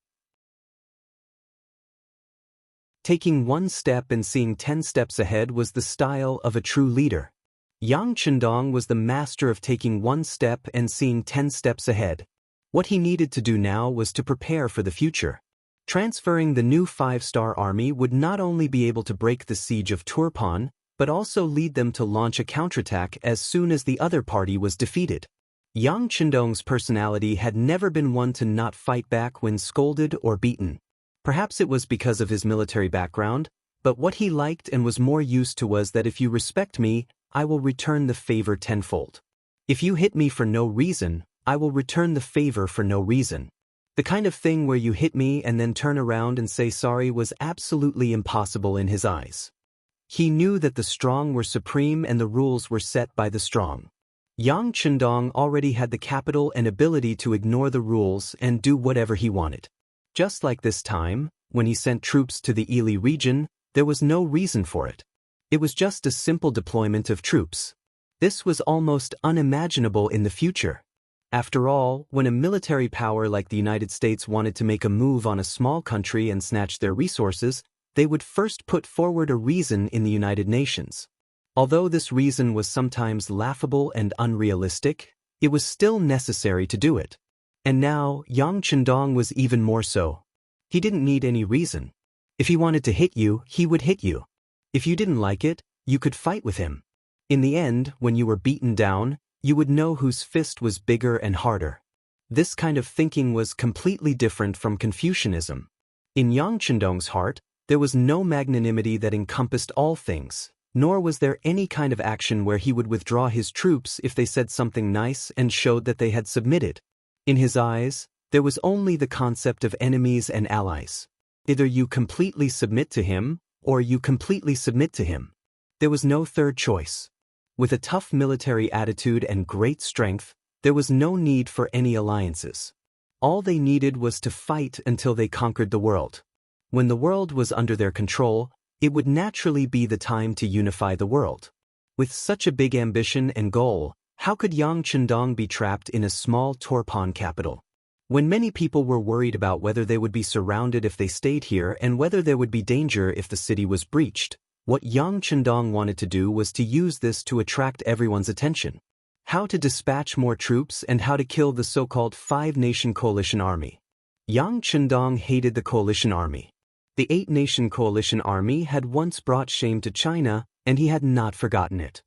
Taking one step and seeing 10 steps ahead was the style of a true leader. Yang Chendong was the master of taking one step and seeing 10 steps ahead. What he needed to do now was to prepare for the future. Transferring the new five-star army would not only be able to break the siege of Turpan, but also lead them to launch a counterattack as soon as the other party was defeated. Yang Chendong's personality had never been one to not fight back when scolded or beaten. Perhaps it was because of his military background, but what he liked and was more used to was that if you respect me, I will return the favor tenfold. If you hit me for no reason, I will return the favor for no reason. The kind of thing where you hit me and then turn around and say sorry was absolutely impossible in his eyes. He knew that the strong were supreme and the rules were set by the strong. Yang Chendong already had the capital and ability to ignore the rules and do whatever he wanted. Just like this time, when he sent troops to the Ili region, there was no reason for it. It was just a simple deployment of troops. This was almost unimaginable in the future. After all, when a military power like the United States wanted to make a move on a small country and snatch their resources, they would first put forward a reason in the United Nations. Although this reason was sometimes laughable and unrealistic, it was still necessary to do it. And now, Yang Chendong was even more so. He didn't need any reason. If he wanted to hit you, he would hit you. If you didn't like it, you could fight with him. In the end, when you were beaten down, you would know whose fist was bigger and harder. This kind of thinking was completely different from Confucianism. In Yang Chendong's heart, there was no magnanimity that encompassed all things, nor was there any kind of action where he would withdraw his troops if they said something nice and showed that they had submitted. In his eyes, there was only the concept of enemies and allies. Either you completely submit to him, or you completely submit to him. There was no third choice. With a tough military attitude and great strength, there was no need for any alliances. All they needed was to fight until they conquered the world. When the world was under their control, it would naturally be the time to unify the world. With such a big ambition and goal, how could Yang Chendong be trapped in a small Turpan capital? When many people were worried about whether they would be surrounded if they stayed here and whether there would be danger if the city was breached, what Yang Chendong wanted to do was to use this to attract everyone's attention. How to dispatch more troops and how to kill the so-called five-nation coalition army. Yang Chendong hated the coalition army. The 8-nation coalition army had once brought shame to China, and he had not forgotten it.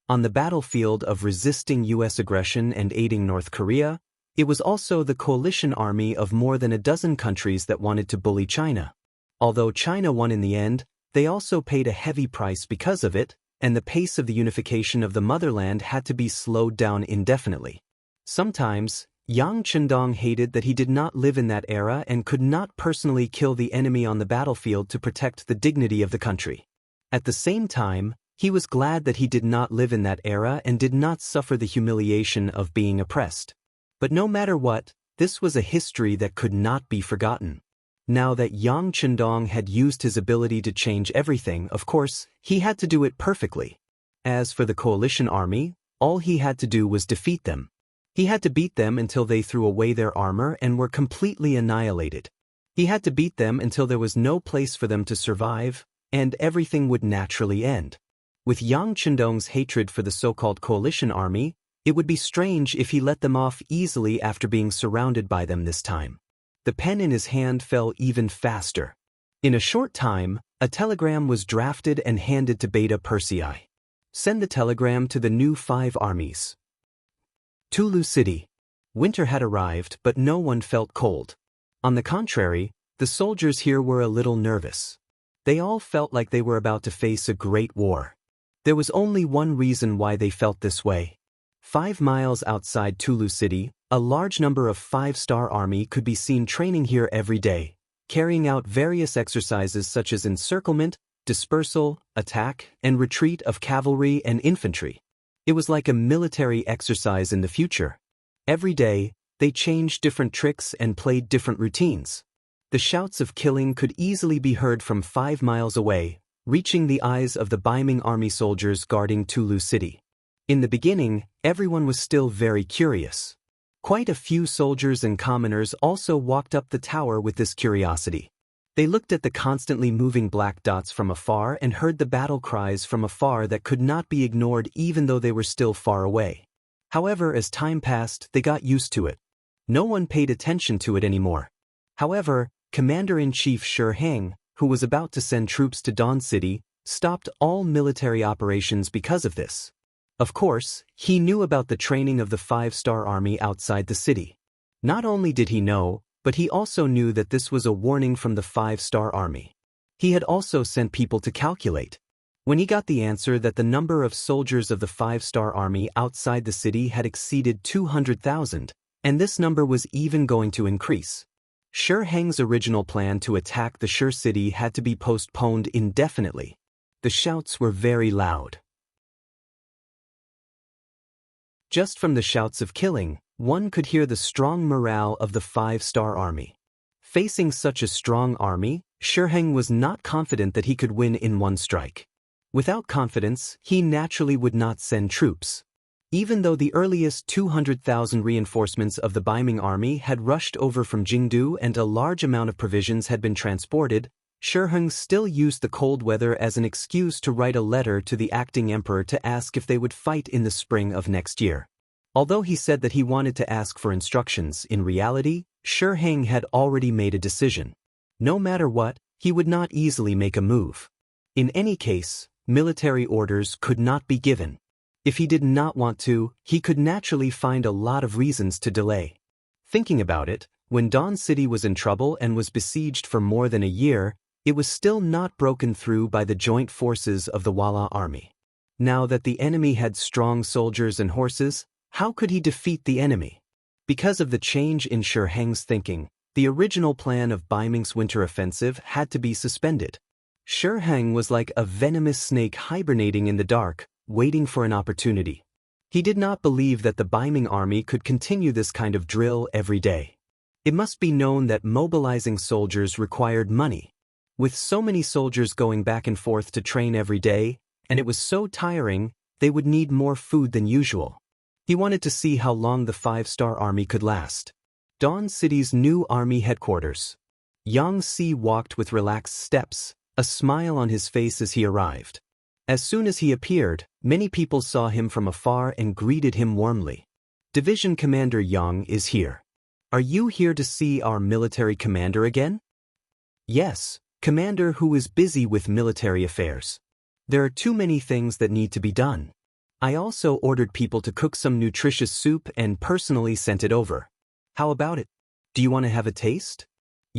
On the battlefield of resisting U.S. aggression and aiding North Korea, it was also the coalition army of more than a dozen countries that wanted to bully China. Although China won in the end, They also paid a heavy price because of it, and the pace of the unification of the motherland had to be slowed down indefinitely. Sometimes, Yang Chendong hated that he did not live in that era and could not personally kill the enemy on the battlefield to protect the dignity of the country. At the same time, he was glad that he did not live in that era and did not suffer the humiliation of being oppressed. But no matter what, this was a history that could not be forgotten. Now that Yang Chendong had used his ability to change everything, of course, he had to do it perfectly. As for the coalition army, all he had to do was defeat them. He had to beat them until they threw away their armor and were completely annihilated. He had to beat them until there was no place for them to survive, and everything would naturally end. With Yang Chendong's hatred for the so-called coalition army, it would be strange if he let them off easily after being surrounded by them this time. The pen in his hand fell even faster. In a short time, a telegram was drafted and handed to Beta Persei. Send the telegram to the new 5 armies. Tulu City. Winter had arrived, but no one felt cold. On the contrary, the soldiers here were a little nervous. They all felt like they were about to face a great war. There was only one reason why they felt this way. 5 miles outside Tulu City, a large number of 5-star army could be seen training here every day, carrying out various exercises such as encirclement, dispersal, attack, and retreat of cavalry and infantry. It was like a military exercise in the future. Every day, they changed different tricks and played different routines. The shouts of killing could easily be heard from 5 miles away, reaching the eyes of the Baiming army soldiers guarding Tulu City. In the beginning, everyone was still very curious. Quite a few soldiers and commoners also walked up the tower with this curiosity. They looked at the constantly moving black dots from afar and heard the battle cries from afar that could not be ignored even though they were still far away. However, as time passed, they got used to it. No one paid attention to it anymore. However, Commander-in-Chief Shi Heng, who was about to send troops to Dawn City, stopped all military operations because of this. Of course, he knew about the training of the 5-star army outside the city. Not only did he know, but he also knew that this was a warning from the 5-star army. He had also sent people to calculate. When he got the answer that the number of soldiers of the 5-star army outside the city had exceeded 200,000, and this number was even going to increase. Shi Heng's original plan to attack the Shi city had to be postponed indefinitely. The shouts were very loud. Just from the shouts of killing, one could hear the strong morale of the 5-star army. Facing such a strong army, Shi Heng was not confident that he could win in one strike. Without confidence, he naturally would not send troops. Even though the earliest 200,000 reinforcements of the Baiming army had rushed over from Jingdu and a large amount of provisions had been transported, Shi Heng still used the cold weather as an excuse to write a letter to the acting emperor to ask if they would fight in the spring of next year. Although he said that he wanted to ask for instructions, in reality, Shi Heng had already made a decision. No matter what, he would not easily make a move. In any case, military orders could not be given. If he did not want to, he could naturally find a lot of reasons to delay. Thinking about it, when Dawn City was in trouble and was besieged for more than a year, it was still not broken through by the joint forces of the Walla army. Now that the enemy had strong soldiers and horses, how could he defeat the enemy? Because of the change in Shi Heng's thinking, the original plan of Baiming's winter offensive had to be suspended. Shi Heng was like a venomous snake hibernating in the dark, waiting for an opportunity. He did not believe that the Baiming army could continue this kind of drill every day. It must be known that mobilizing soldiers required money. With so many soldiers going back and forth to train every day, and it was so tiring, they would need more food than usual. He wanted to see how long the 5-star army could last. Dawn City's new army headquarters. Yang Si walked with relaxed steps, a smile on his face as he arrived. As soon as he appeared, many people saw him from afar and greeted him warmly. Division Commander Yang is here. Are you here to see our military commander again? Yes, Commander who is busy with military affairs. There are too many things that need to be done. I also ordered people to cook some nutritious soup and personally sent it over. How about it? Do you want to have a taste?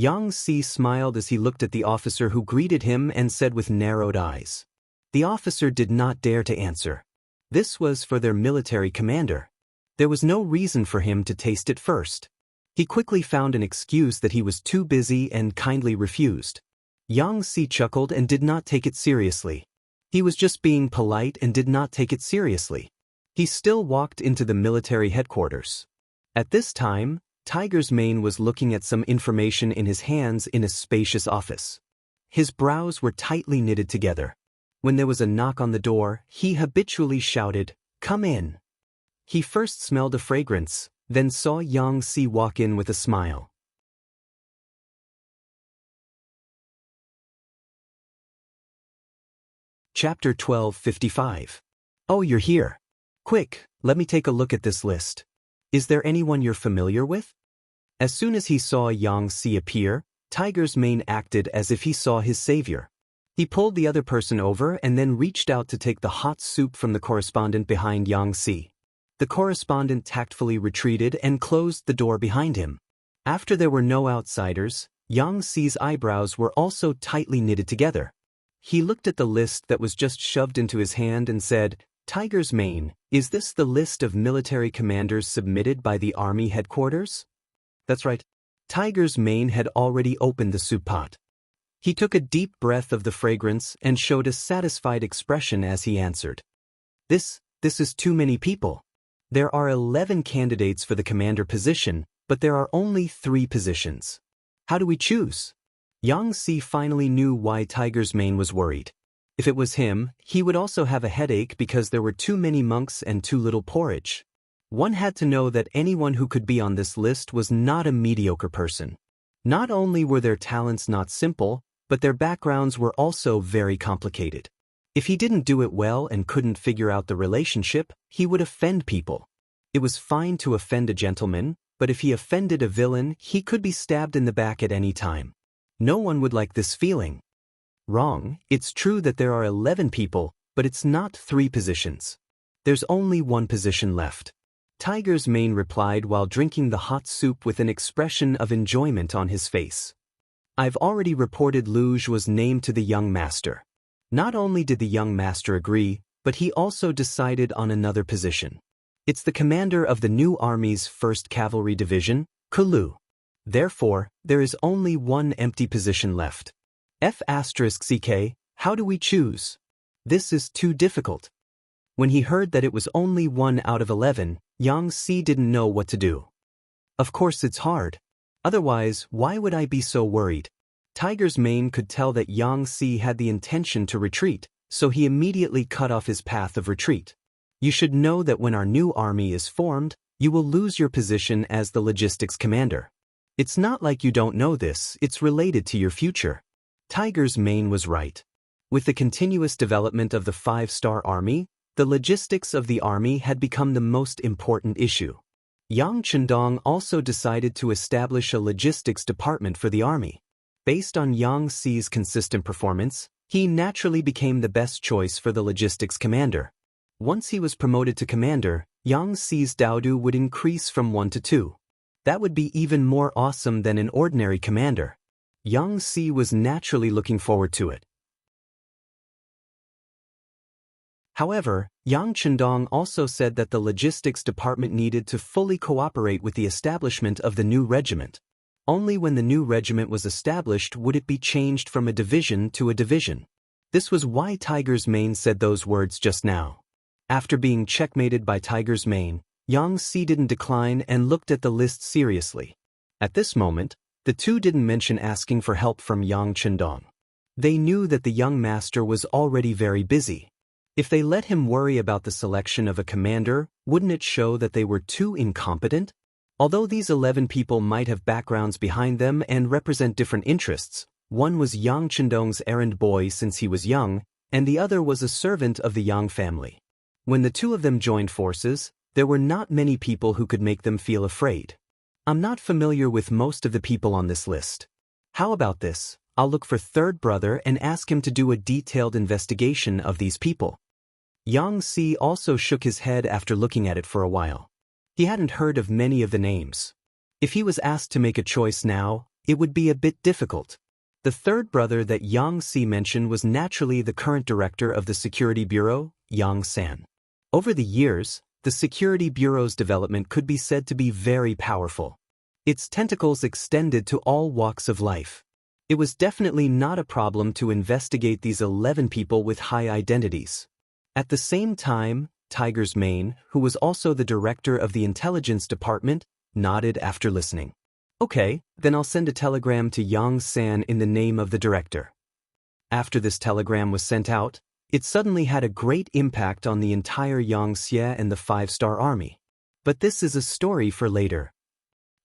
Yang Si smiled as he looked at the officer who greeted him and said with narrowed eyes. The officer did not dare to answer. This was for their military commander. There was no reason for him to taste it first. He quickly found an excuse that he was too busy and kindly refused. Yang Si chuckled and did not take it seriously. He was just being polite and did not take it seriously. He still walked into the military headquarters. At this time, Tiger's Mane was looking at some information in his hands in a spacious office. His brows were tightly knitted together. When there was a knock on the door, he habitually shouted, "Come in." He first smelled a fragrance, then saw Yang Si walk in with a smile. Chapter 12:55. Oh, you're here. Quick, let me take a look at this list. Is there anyone you're familiar with? As soon as he saw Yang Si appear, Tiger's Mane acted as if he saw his savior. He pulled the other person over and then reached out to take the hot soup from the correspondent behind Yang Si. The correspondent tactfully retreated and closed the door behind him. After there were no outsiders, Yang Si's eyebrows were also tightly knitted together. He looked at the list that was just shoved into his hand and said, "Tiger's Mane, is this the list of military commanders submitted by the army headquarters?" That's right. Tiger's Mane had already opened the soup pot. He took a deep breath of the fragrance and showed a satisfied expression as he answered. This is too many people. There are 11 candidates for the commander position, but there are only 3 positions. How do we choose? Yang Si finally knew why Tiger's Mane was worried. If it was him, he would also have a headache because there were too many monks and too little porridge. One had to know that anyone who could be on this list was not a mediocre person. Not only were their talents not simple, but their backgrounds were also very complicated. If he didn't do it well and couldn't figure out the relationship, he would offend people. It was fine to offend a gentleman, but if he offended a villain, he could be stabbed in the back at any time. No one would like this feeling. Wrong, it's true that there are 11 people, but it's not 3 positions. There's only 1 position left. Tiger's Mane replied while drinking the hot soup with an expression of enjoyment on his face. I've already reported Luge was named to the young master. Not only did the young master agree, but he also decided on another position. It's the commander of the new army's 1st Cavalry Division, Kulu. Therefore, there is only 1 empty position left. F***CK, how do we choose? This is too difficult. When he heard that it was only 1 out of 11, Yang Si didn't know what to do. Of course it's hard. Otherwise, why would I be so worried? Tiger's Mane could tell that Yang Si had the intention to retreat, so he immediately cut off his path of retreat. You should know that when our new army is formed, you will lose your position as the logistics commander. It's not like you don't know this, it's related to your future. Tiger's Mane was right. With the continuous development of the 5-star army, the logistics of the army had become the most important issue. Yang Chendong also decided to establish a logistics department for the army. Based on Yang Si's consistent performance, he naturally became the best choice for the logistics commander. Once he was promoted to commander, Yang Si's Daodu would increase from 1 to 2. That would be even more awesome than an ordinary commander. Yang Si was naturally looking forward to it. However, Yang Chendong also said that the logistics department needed to fully cooperate with the establishment of the new regiment. Only when the new regiment was established would it be changed from a division to a division. This was why Tiger's Mane said those words just now. After being checkmated by Tiger's Mane, Yang Si didn't decline and looked at the list seriously. At this moment, the two didn't mention asking for help from Yang Chendong. They knew that the young master was already very busy. If they let him worry about the selection of a commander, wouldn't it show that they were too incompetent? Although these 11 people might have backgrounds behind them and represent different interests, one was Yang Chendong's errand boy since he was young, and the other was a servant of the Yang family. When the two of them joined forces, there were not many people who could make them feel afraid. I'm not familiar with most of the people on this list. How about this? I'll look for third brother and ask him to do a detailed investigation of these people. Yang Si also shook his head after looking at it for a while. He hadn't heard of many of the names. If he was asked to make a choice now, it would be a bit difficult. The third brother that Yang Si mentioned was naturally the current director of the Security Bureau, Yang San. Over the years, the Security Bureau's development could be said to be very powerful. Its tentacles extended to all walks of life. It was definitely not a problem to investigate these 11 people with high identities. At the same time, Tiger's Mane, who was also the director of the intelligence department, nodded after listening. Okay, then I'll send a telegram to Yang San in the name of the director. After this telegram was sent out, it suddenly had a great impact on the entire Xianxia and the 5-star army. But this is a story for later.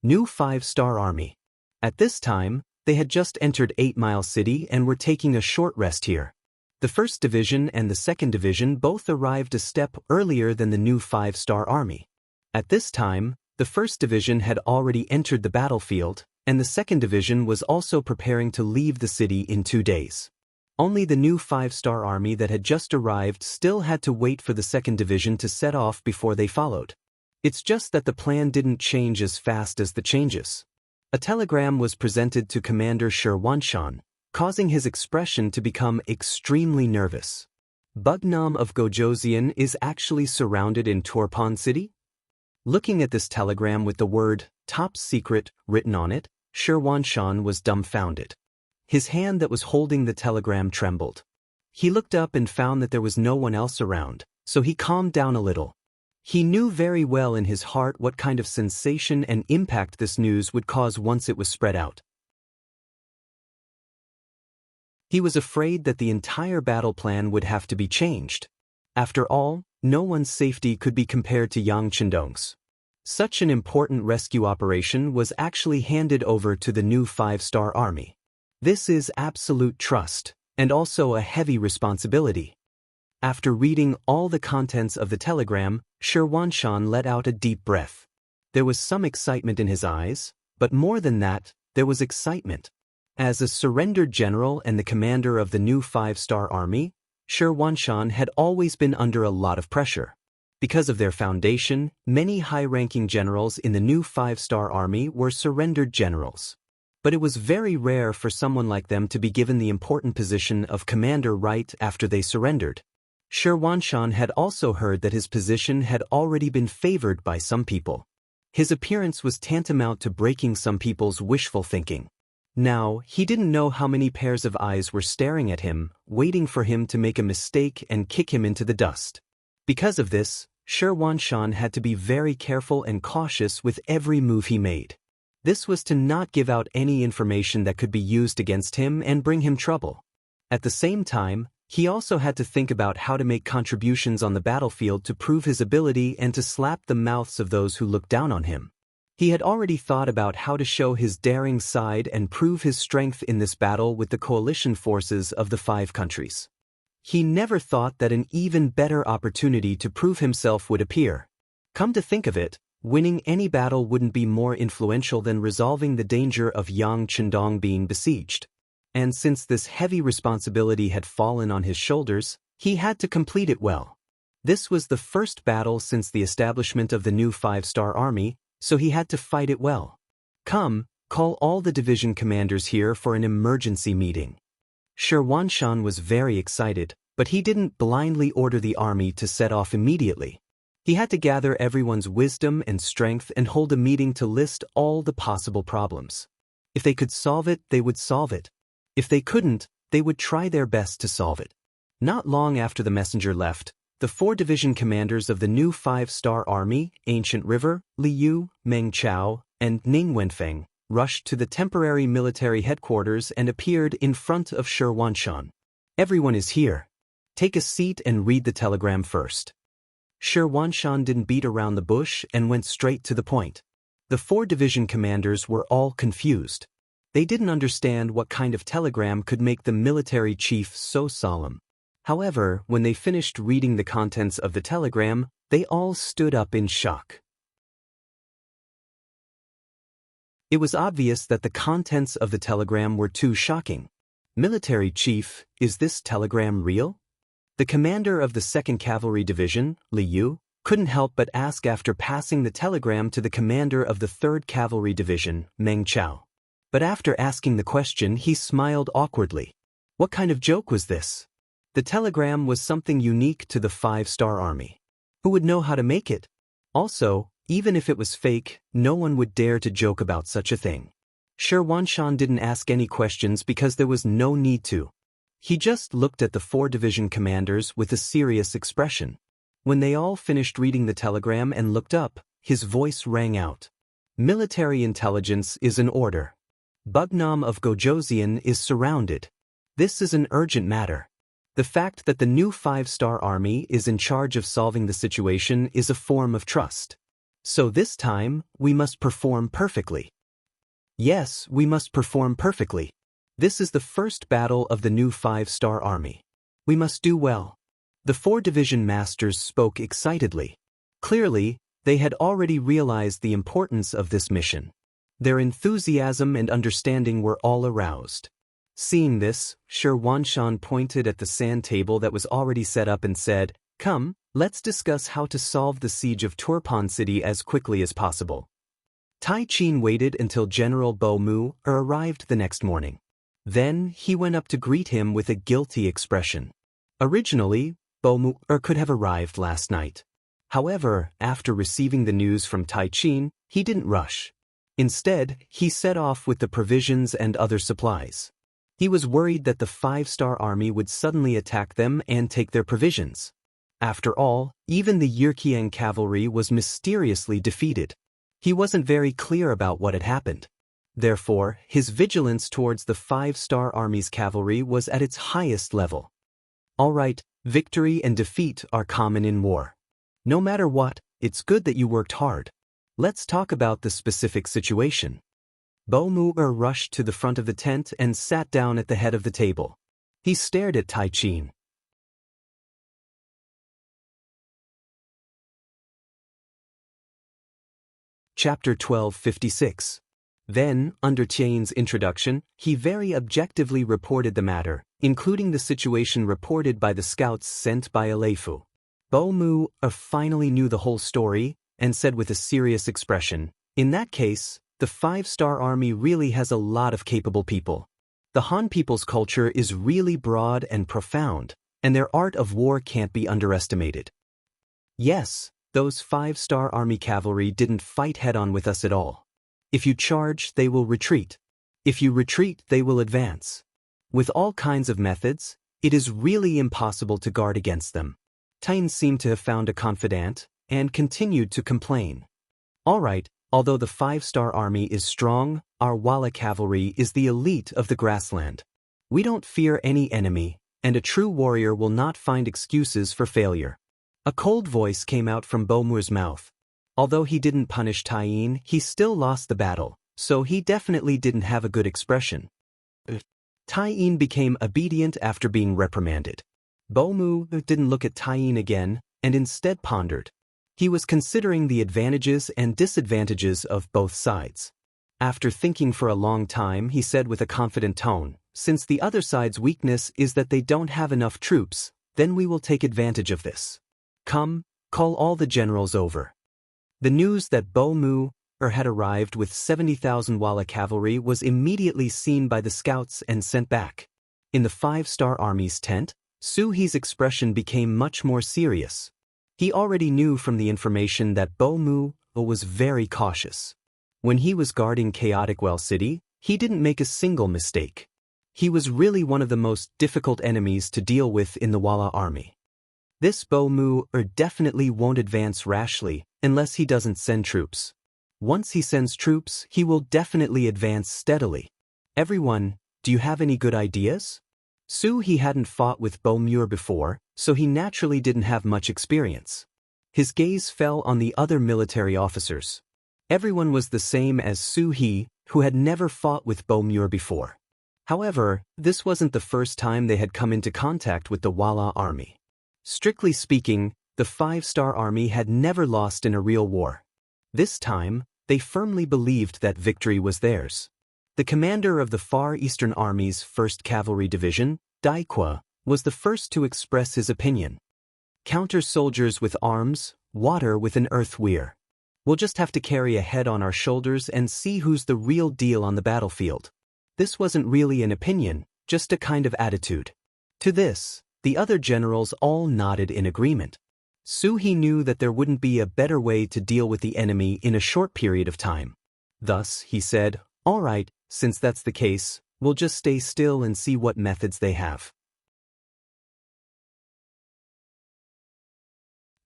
New 5-star army. At this time, they had just entered 8 Mile City and were taking a short rest here. The 1st Division and the 2nd Division both arrived a step earlier than the new 5-star army. At this time, the 1st Division had already entered the battlefield, and the 2nd Division was also preparing to leave the city in 2 days. Only the new 5-star army that had just arrived still had to wait for the 2nd Division to set off before they followed. It's just that the plan didn't change as fast as the changes. A telegram was presented to Commander Shi Wanshan, causing his expression to become extremely nervous. Bugnam of Gojoseon is actually surrounded in Torpon City? Looking at this telegram with the word, top secret, written on it, Shi Wanshan was dumbfounded. His hand that was holding the telegram trembled. He looked up and found that there was no one else around, so he calmed down a little. He knew very well in his heart what kind of sensation and impact this news would cause once it was spread out. He was afraid that the entire battle plan would have to be changed. After all, no one's safety could be compared to Yang Chendong's. Such an important rescue operation was actually handed over to the new 5-star army. This is absolute trust, and also a heavy responsibility. After reading all the contents of the telegram, Shi Wanshan let out a deep breath. There was some excitement in his eyes, but more than that, there was excitement. As a surrendered general and the commander of the new 5-star army, Shi Wanshan had always been under a lot of pressure. Because of their foundation, many high-ranking generals in the new 5-star army were surrendered generals. But it was very rare for someone like them to be given the important position of commander right after they surrendered. Shi Wanshan had also heard that his position had already been favored by some people. His appearance was tantamount to breaking some people's wishful thinking. Now, he didn't know how many pairs of eyes were staring at him, waiting for him to make a mistake and kick him into the dust. Because of this, Shi Wanshan had to be very careful and cautious with every move he made. This was to not give out any information that could be used against him and bring him trouble. At the same time, he also had to think about how to make contributions on the battlefield to prove his ability and to slap the mouths of those who looked down on him. He had already thought about how to show his daring side and prove his strength in this battle with the coalition forces of the 5 countries. He never thought that an even better opportunity to prove himself would appear. Come to think of it, winning any battle wouldn't be more influential than resolving the danger of Yang Chendong being besieged. And since this heavy responsibility had fallen on his shoulders, he had to complete it well. This was the first battle since the establishment of the new 5-star army, so he had to fight it well. Come, call all the division commanders here for an emergency meeting. Shi Wanshan was very excited, but he didn't blindly order the army to set off immediately. He had to gather everyone's wisdom and strength and hold a meeting to list all the possible problems. If they could solve it, they would solve it. If they couldn't, they would try their best to solve it. Not long after the messenger left, the 4 division commanders of the new 5-star army, Ancient River, Liu, Meng Chao, and Ning Wenfeng, rushed to the temporary military headquarters and appeared in front of Shi Wanshan. Everyone is here. Take a seat and read the telegram first. Shi Wanshan didn't beat around the bush and went straight to the point. The 4 division commanders were all confused. They didn't understand what kind of telegram could make the military chief so solemn. However, when they finished reading the contents of the telegram, they all stood up in shock. It was obvious that the contents of the telegram were too shocking. Military chief, is this telegram real? The commander of the 2nd Cavalry Division, Liu, couldn't help but ask after passing the telegram to the commander of the 3rd Cavalry Division, Meng Chao. But after asking the question, he smiled awkwardly. What kind of joke was this? The telegram was something unique to the 5-star army. Who would know how to make it? Also, even if it was fake, no one would dare to joke about such a thing. Sure, Wanshan didn't ask any questions because there was no need to. He just looked at the 4 division commanders with a serious expression. When they all finished reading the telegram and looked up, his voice rang out. Military intelligence is in order. Bugnam of Gojoseon is surrounded. This is an urgent matter. The fact that the new 5-star army is in charge of solving the situation is a form of trust. So this time, we must perform perfectly. Yes, we must perform perfectly. This is the first battle of the new 5-star army. We must do well. The 4 division masters spoke excitedly. Clearly, they had already realized the importance of this mission. Their enthusiasm and understanding were all aroused. Seeing this, Sher Wanshan pointed at the sand table that was already set up and said, "Come, let's discuss how to solve the siege of Turpan City as quickly as possible." Tai Chin waited until General Bo Mu arrived the next morning. Then he went up to greet him with a guilty expression. Originally, Bo Mu could have arrived last night. However, after receiving the news from Tai Chin, he didn't rush. Instead, he set off with the provisions and other supplies. He was worried that the 5-star army would suddenly attack them and take their provisions. After all, even the Yirkiang cavalry was mysteriously defeated. He wasn't very clear about what had happened. Therefore, his vigilance towards the 5-star army's cavalry was at its highest level. All right, victory and defeat are common in war. No matter what, it's good that you worked hard. Let's talk about the specific situation. Bo Mu rushed to the front of the tent and sat down at the head of the table. He stared at Tai Chin. Chapter 1256. Then, under Chain's introduction, he very objectively reported the matter, including the situation reported by the scouts sent by Aleifu. Bo Mu finally knew the whole story, and said with a serious expression, "In that case, the 5-star army really has a lot of capable people. The Han people's culture is really broad and profound, and their art of war can't be underestimated. Yes, those 5-star army cavalry didn't fight head-on with us at all. If you charge, they will retreat. If you retreat, they will advance. With all kinds of methods, it is really impossible to guard against them." Tain seemed to have found a confidant, and continued to complain. "All right, although the 5-star army is strong, our Walla cavalry is the elite of the grassland. We don't fear any enemy, and a true warrior will not find excuses for failure." A cold voice came out from Bo Mu's mouth. Although he didn't punish Tain, he still lost the battle, so he definitely didn't have a good expression. Tain became obedient after being reprimanded. Bo Mu didn't look at Tain again, and instead pondered. He was considering the advantages and disadvantages of both sides. After thinking for a long time, he said with a confident tone, "Since the other side's weakness is that they don't have enough troops, then we will take advantage of this. Come, call all the generals over." The news that Bo Mu had arrived with 70,000 Walla cavalry was immediately seen by the scouts and sent back. In the 5-star army's tent, Su He's expression became much more serious. He already knew from the information that Bo Mu was very cautious. When he was guarding Chaotic Well City, he didn't make a single mistake. He was really one of the most difficult enemies to deal with in the Walla army. This Bo Mu definitely won't advance rashly unless he doesn't send troops. Once he sends troops, he will definitely advance steadily. Everyone, do you have any good ideas? Su He hadn't fought with Bo Mu before, so he naturally didn't have much experience. His gaze fell on the other military officers. Everyone was the same as Su He, who had never fought with Bo Mu before. However, this wasn't the first time they had come into contact with the Walla army. Strictly speaking, the 5-star army had never lost in a real war. This time, they firmly believed that victory was theirs. The commander of the Far Eastern Army's 1st Cavalry Division, Daikwa, was the first to express his opinion. "Counter soldiers with arms, water with an earth weir. We'll just have to carry a head on our shoulders and see who's the real deal on the battlefield. This wasn't really an opinion, just a kind of attitude. To this, the other generals all nodded in agreement. Su He knew that there wouldn't be a better way to deal with the enemy in a short period of time. Thus, he said, "All right, since that's the case, we'll just stay still and see what methods they have."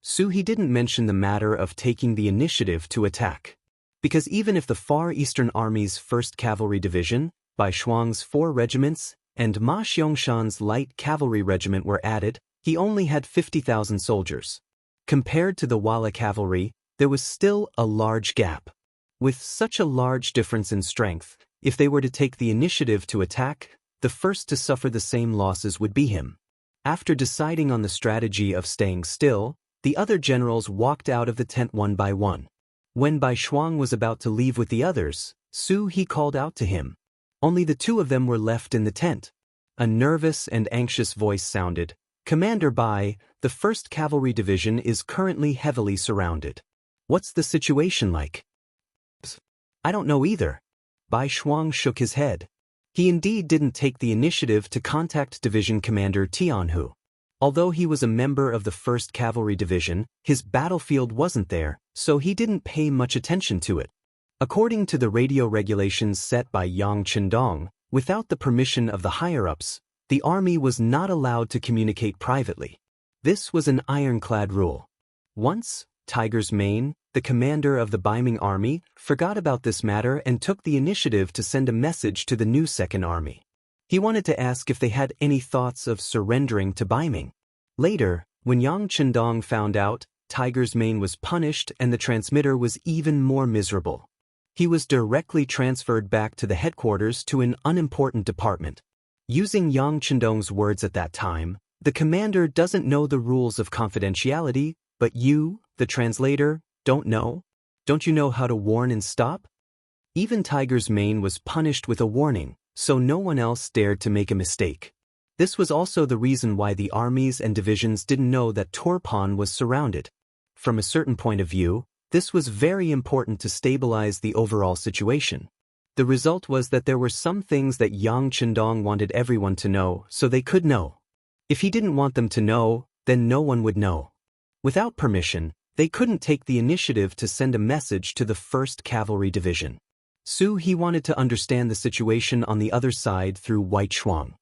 Su He didn't mention the matter of taking the initiative to attack. Because even if the Far Eastern Army's 1st Cavalry Division, Bai Shuang's 4 regiments, and Ma Xiangshan's light cavalry regiment were added, he only had 50,000 soldiers. Compared to the Wala cavalry, there was still a large gap. With such a large difference in strength, if they were to take the initiative to attack, the first to suffer the same losses would be him. After deciding on the strategy of staying still, the other generals walked out of the tent one by one. When Bai Shuang was about to leave with the others, Su He called out to him. Only the 2 of them were left in the tent. A nervous and anxious voice sounded, "Commander Bai, the 1st Cavalry Division is currently heavily surrounded. What's the situation like?" "I don't know either." Bai Shuang shook his head. He indeed didn't take the initiative to contact Division Commander Tianhu. Although he was a member of the 1st Cavalry Division, his battlefield wasn't there, so he didn't pay much attention to it. According to the radio regulations set by Yang Qindong, without the permission of the higher-ups, the army was not allowed to communicate privately. This was an ironclad rule. Once, Tiger's Mane, the commander of the Baiming army, forgot about this matter and took the initiative to send a message to the new 2nd Army. He wanted to ask if they had any thoughts of surrendering to Baiming. Later, when Yang Qindong found out, Tiger's Mane was punished and the transmitter was even more miserable. He was directly transferred back to the headquarters to an unimportant department. Using Yang Qindong's words at that time, "The commander doesn't know the rules of confidentiality, but you, the translator, don't know? Don't you know how to warn and stop?" Even Tiger's Mane was punished with a warning, so no one else dared to make a mistake. This was also the reason why the armies and divisions didn't know that Turpan was surrounded. From a certain point of view, this was very important to stabilize the overall situation. The result was that there were some things that Yang Qindong wanted everyone to know, so they could know. If he didn't want them to know, then no one would know. Without permission, they couldn't take the initiative to send a message to the 1st Cavalry Division. Su He wanted to understand the situation on the other side through White Shuang.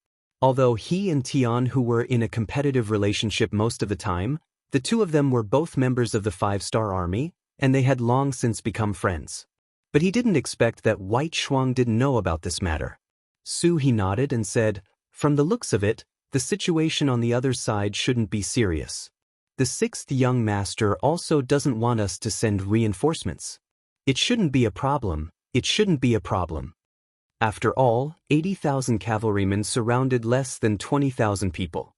Although he and Tianhu were in a competitive relationship most of the time, the 2 of them were both members of the 5-Star Army, and they had long since become friends. But he didn't expect that White Shuang didn't know about this matter. Su He nodded and said, "From the looks of it, the situation on the other side shouldn't be serious. The 6th young master also doesn't want us to send reinforcements. It shouldn't be a problem. It shouldn't be a problem." After all, 80,000 cavalrymen surrounded less than 20,000 people.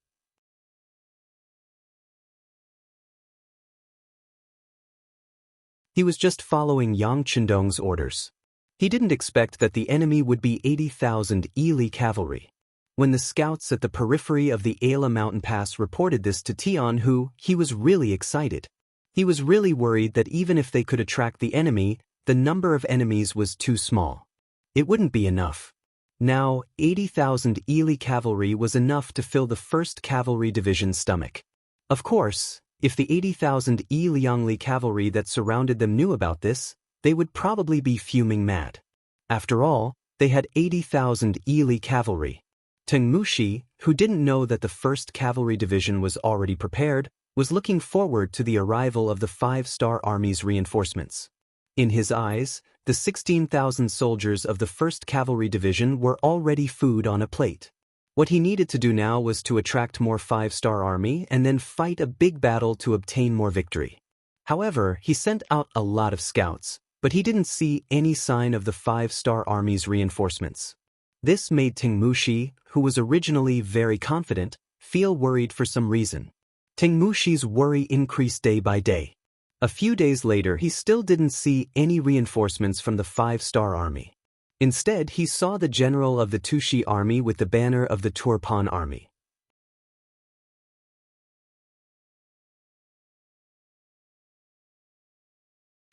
He was just following Yang Qindong's orders. He didn't expect that the enemy would be 80,000 Ili cavalry. When the scouts at the periphery of the Ala mountain pass reported this to Tianhu, he was really excited. He was really worried that even if they could attract the enemy, the number of enemies was too small. It wouldn't be enough. Now, 80,000 Ili cavalry was enough to fill the 1st Cavalry Division's stomach. Of course, if the 80,000 Liangli cavalry that surrounded them knew about this, they would probably be fuming mad. After all, they had 80,000 Ili cavalry. Teng Mushi, who didn't know that the 1st Cavalry Division was already prepared, was looking forward to the arrival of the 5-Star Army's reinforcements. In his eyes, the 16,000 soldiers of the 1st Cavalry Division were already food on a plate. What he needed to do now was to attract more 5-Star Army and then fight a big battle to obtain more victory. However, he sent out a lot of scouts, but he didn't see any sign of the 5-Star Army's reinforcements. This made Teng Mushi, who was originally very confident, feel worried for some reason. Teng Mushi's worry increased day by day. A few days later, he still didn't see any reinforcements from the 5-Star Army. Instead, he saw the general of the Tushi Army with the banner of the Turpan Army.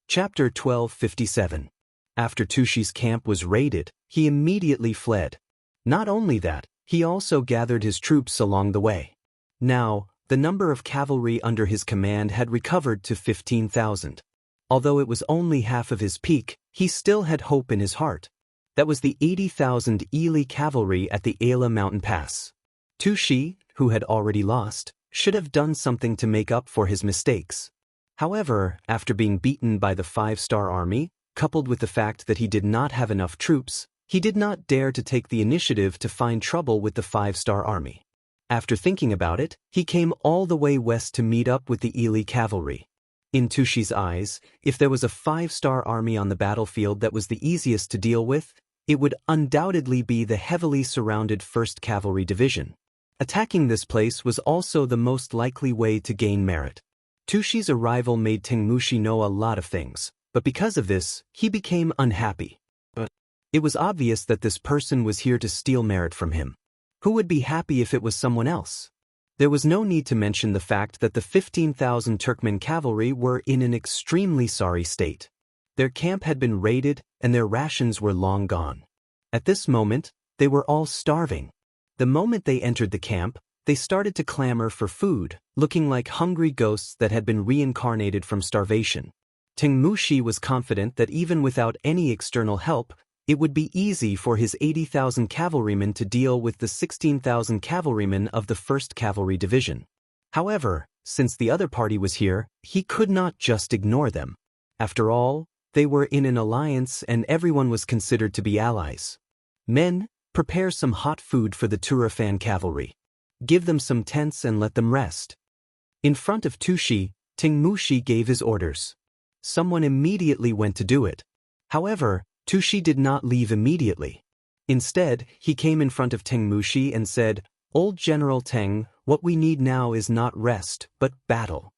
Chapter 1257. After Tushi's camp was raided, he immediately fled. Not only that, he also gathered his troops along the way. Now, the number of cavalry under his command had recovered to 15,000. Although it was only half of his peak, he still had hope in his heart. That was the 80,000 Ili cavalry at the Ala mountain pass. Tushi, who had already lost, should have done something to make up for his mistakes. However, after being beaten by the 5-star army, coupled with the fact that he did not have enough troops, he did not dare to take the initiative to find trouble with the 5-star army. After thinking about it, he came all the way west to meet up with the Ili cavalry. In Tushi's eyes, if there was a 5-star army on the battlefield that was the easiest to deal with, it would undoubtedly be the heavily surrounded 1st Cavalry Division. Attacking this place was also the most likely way to gain merit. Tushi's arrival made Tengmushi know a lot of things, but because of this, he became unhappy. It was obvious that this person was here to steal merit from him. Who would be happy if it was someone else? There was no need to mention the fact that the 15,000 Turkmen cavalry were in an extremely sorry state. Their camp had been raided, and their rations were long gone. At this moment, they were all starving. The moment they entered the camp, they started to clamor for food, looking like hungry ghosts that had been reincarnated from starvation. Tengmushi was confident that even without any external help, it would be easy for his 80,000 cavalrymen to deal with the 16,000 cavalrymen of the 1st Cavalry Division. However, since the other party was here, he could not just ignore them. After all, they were in an alliance and everyone was considered to be allies. Men, prepare some hot food for the Turafan cavalry. Give them some tents and let them rest. In front of Tushi, Tengmushi gave his orders. Someone immediately went to do it. However, Tushi did not leave immediately. Instead, he came in front of Tengmushi and said, "Old General Teng, what we need now is not rest, but battle.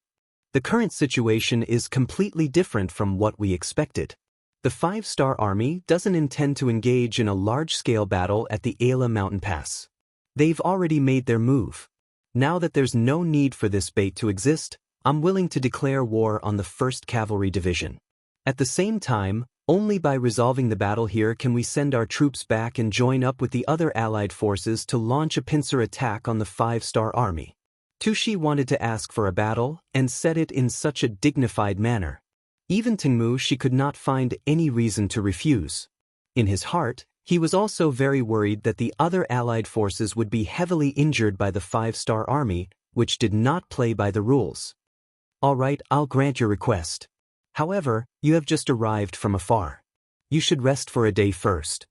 The current situation is completely different from what we expected. The 5-star army doesn't intend to engage in a large-scale battle at the Ala mountain pass. They've already made their move. Now that there's no need for this bait to exist, I'm willing to declare war on the 1st Cavalry Division. At the same time, only by resolving the battle here can we send our troops back and join up with the other allied forces to launch a pincer attack on the 5-star army." Tushi wanted to ask for a battle and said it in such a dignified manner. Even Tengmushi could not find any reason to refuse. In his heart, he was also very worried that the other allied forces would be heavily injured by the 5-star army, which did not play by the rules. "All right, I'll grant your request. However, you have just arrived from afar. You should rest for a day first.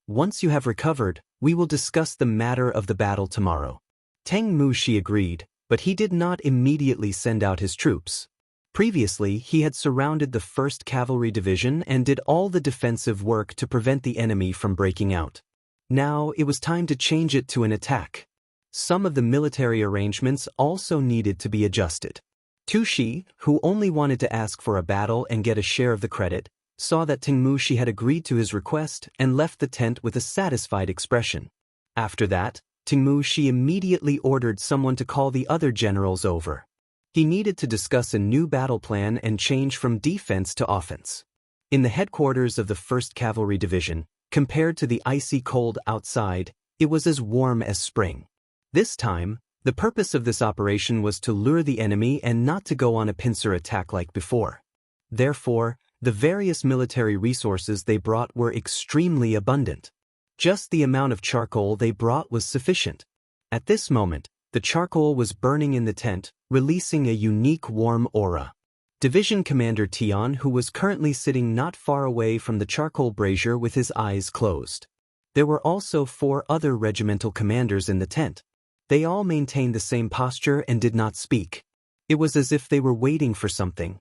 Once you have recovered, we will discuss the matter of the battle tomorrow." Tengmushi agreed, but he did not immediately send out his troops. Previously, he had surrounded the 1st Cavalry Division and did all the defensive work to prevent the enemy from breaking out. Now, it was time to change it to an attack. Some of the military arrangements also needed to be adjusted. Tushi, who only wanted to ask for a battle and get a share of the credit, saw that Tengmushi had agreed to his request and left the tent with a satisfied expression. After that, Tengmushi immediately ordered someone to call the other generals over. He needed to discuss a new battle plan and change from defense to offense. In the headquarters of the 1st Cavalry Division, compared to the icy cold outside, it was as warm as spring. This time, the purpose of this operation was to lure the enemy and not to go on a pincer attack like before. Therefore, the various military resources they brought were extremely abundant. Just the amount of charcoal they brought was sufficient. At this moment, the charcoal was burning in the tent, releasing a unique warm aura. Division Commander Tian, who was currently sitting not far away from the charcoal brazier with his eyes closed. There were also 4 other regimental commanders in the tent. They all maintained the same posture and did not speak. It was as if they were waiting for something.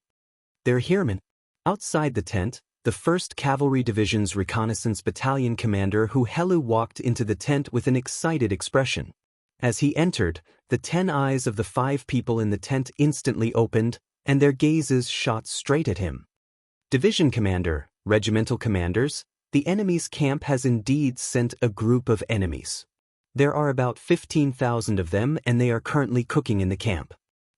"They're here, man." Outside the tent, the 1st Cavalry Division's reconnaissance battalion commander Helu walked into the tent with an excited expression. As he entered, the 10 eyes of the 5 people in the tent instantly opened, and their gazes shot straight at him. "Division Commander, Regimental Commanders, the enemy's camp has indeed sent a group of enemies. There are about 15,000 of them and they are currently cooking in the camp.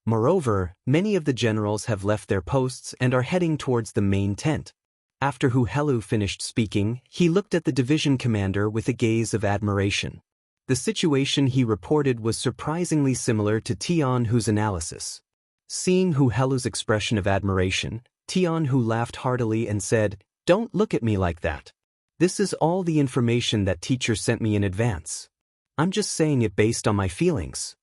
Moreover, many of the generals have left their posts and are heading towards the main tent. After Hu Helu finished speaking, he looked at the division commander with a gaze of admiration. The situation he reported was surprisingly similar to Tianhu's analysis. Seeing Hu Helu's expression of admiration, Tianhu laughed heartily and said, "Don't look at me like that. This is all the information that teacher sent me in advance. I'm just saying it based on my feelings."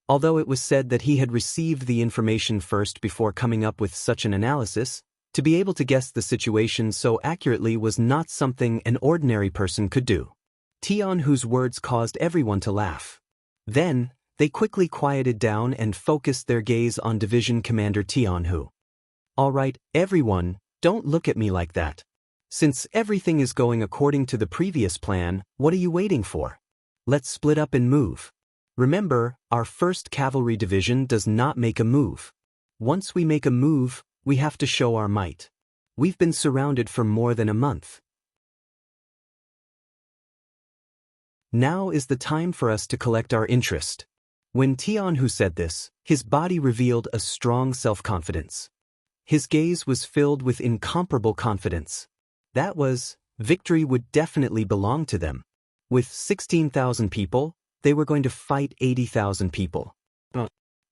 Although it was said that he had received the information first before coming up with such an analysis, to be able to guess the situation so accurately was not something an ordinary person could do. Tianhu's words caused everyone to laugh. Then, they quickly quieted down and focused their gaze on Division Commander Tianhu. "All right, everyone, don't look at me like that. Since everything is going according to the previous plan, what are you waiting for? Let's split up and move. Remember, our 1st Cavalry Division does not make a move. Once we make a move, we have to show our might. We've been surrounded for more than a month. Now is the time for us to collect our interest." When Tianhu said this, his body revealed a strong self-confidence. His gaze was filled with incomparable confidence. That was, victory would definitely belong to them. With 16,000 people, they were going to fight 80,000 people.